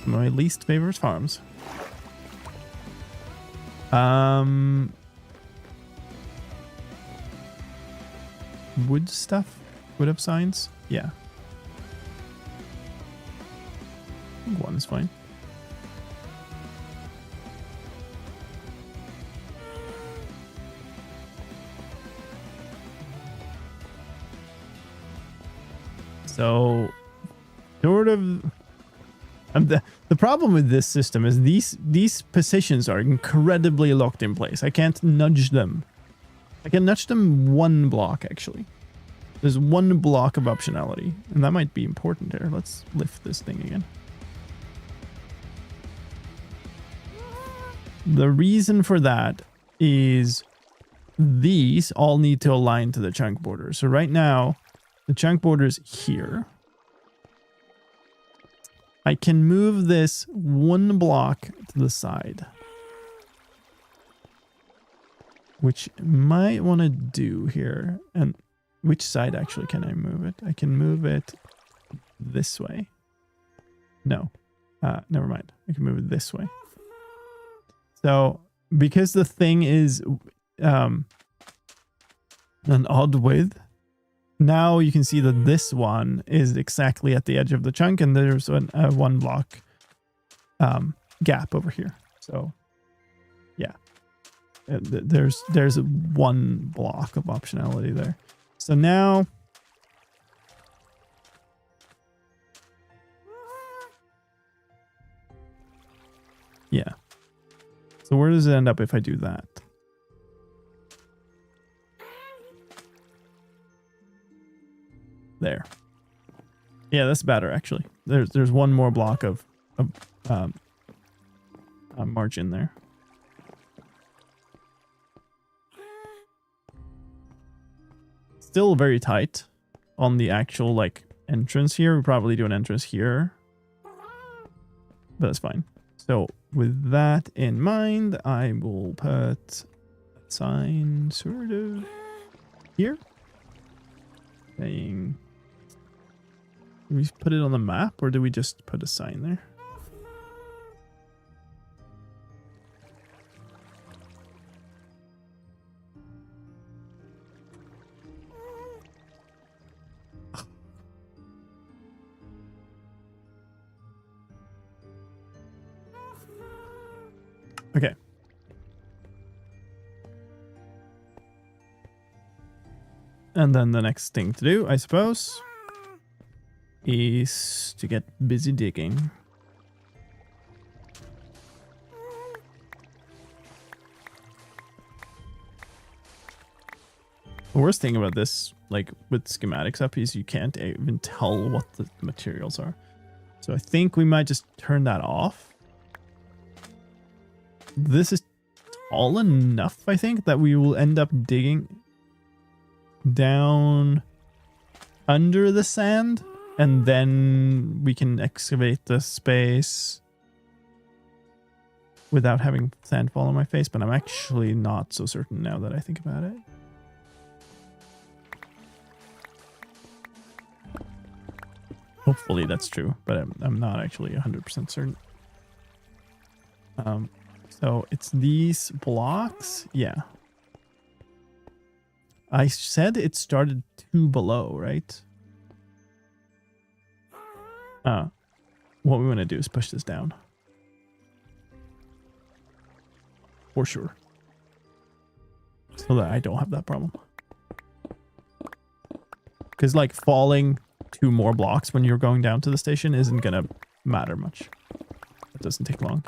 My least favorite farms. Wood stuff? Would have signs? Yeah. I think 1 is fine. So, sort of... the problem with this system is these positions are incredibly locked in place. I can't nudge them. I can nudge them 1 block, actually. There's 1 block of optionality, and that might be important here. Let's lift this thing again. The reason for that is these all need to align to the chunk border. So right now, the chunk border is here. I can move this 1 block to the side, which I might want to do here. And which side actually can I move it? I can move it this way. No, never mind. I can move it this way. So because the thing is an odd width, now you can see that this one is exactly at the edge of the chunk, and there's a 1 block gap over here. So yeah, there's 1 block of optionality there. So now yeah. So where does it end up if I do that? There. Yeah, that's better actually. There's 1 more block of margin there. Still very tight on the actual like entrance here. We'll probably do an entrance here, but that's fine. So with that in mind, I will put a sign sort of here saying, do we put it on the map or do we just put a sign there? Okay. And then the next thing to do, I suppose, is to get busy digging. The worst thing about this, like with schematics up, is you can't even tell what the materials are. So I think we might just turn that off. This is tall enough, I think, that we will end up digging down under the sand, and then we can excavate the space without having sand fall on my face, but I'm actually not so certain now that I think about it. Hopefully that's true, but I'm not actually 100% certain. So it's these blocks. Yeah. I said it started 2 below, right? What we want to do is push this down. For sure. So that I don't have that problem. Because like falling 2 more blocks when you're going down to the station isn't gonna matter much. It doesn't take long.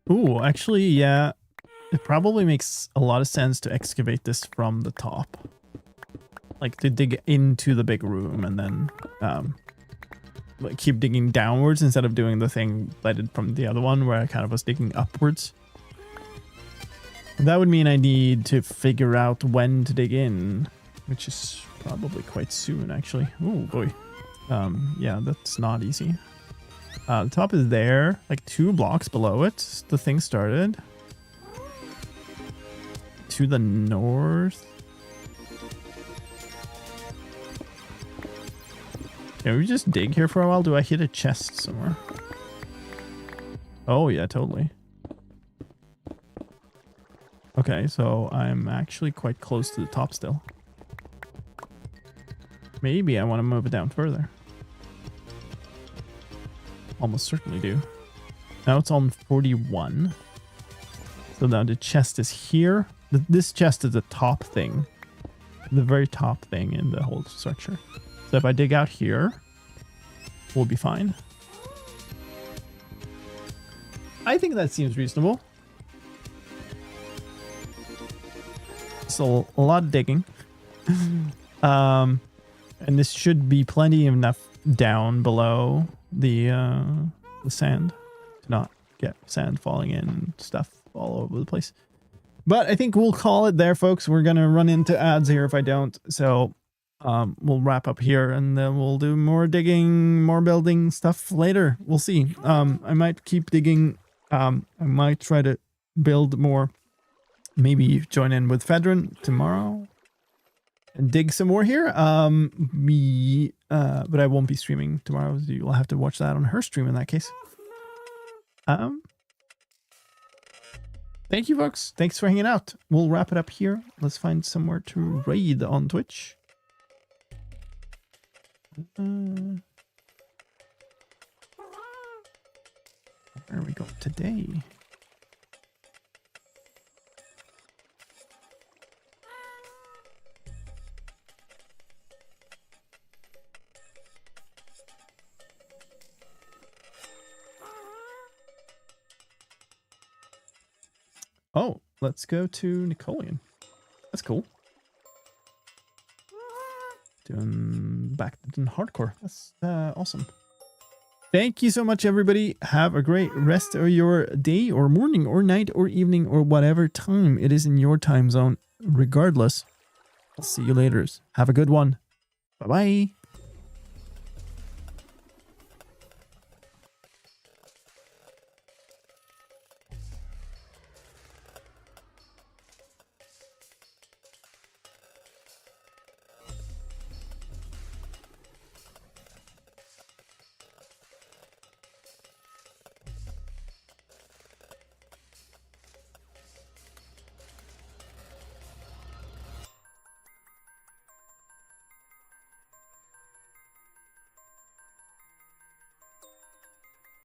Ooh, actually, yeah. It probably makes a lot of sense to excavate this from the top. Like to dig into the big room and then like keep digging downwards instead of doing the thing I did from the other one where I kind of was digging upwards. That would mean I need to figure out when to dig in, which is probably quite soon actually. Oh boy. Yeah, that's not easy. The top is there, like 2 blocks below it. The thing started. To the north. Can we just dig here for a while? Do I hit a chest somewhere? Oh yeah, totally. Okay, so I'm actually quite close to the top still. Maybe I want to move it down further. Almost certainly do. Now it's on 41. So now the chest is here. This chest is the top thing. The very top thing in the whole structure. So if I dig out here, we'll be fine. I think that seems reasonable. So a lot of digging. And this should be plenty enough down below the sand to not get sand falling in and stuff all over the place. But I think we'll call it there, folks. We're gonna run into ads here if I don't. So we'll wrap up here and then we'll do more digging, more building stuff later. We'll see. I might keep digging. I might try to build more. Maybe join in with Fedrin tomorrow and dig some more here. But I won't be streaming tomorrow. You'll have to watch that on her stream in that case. Thank you, folks. Thanks for hanging out. We'll wrap it up here. Let's find somewhere to raid on Twitch. Where are we going today? Oh, let's go to Napoleon. That's cool. Back to hardcore. That's awesome. Thank you so much, everybody. Have a great rest of your day or morning or night or evening or whatever time it is in your time zone. Regardless, I'll see you later. Have a good one. Bye-bye.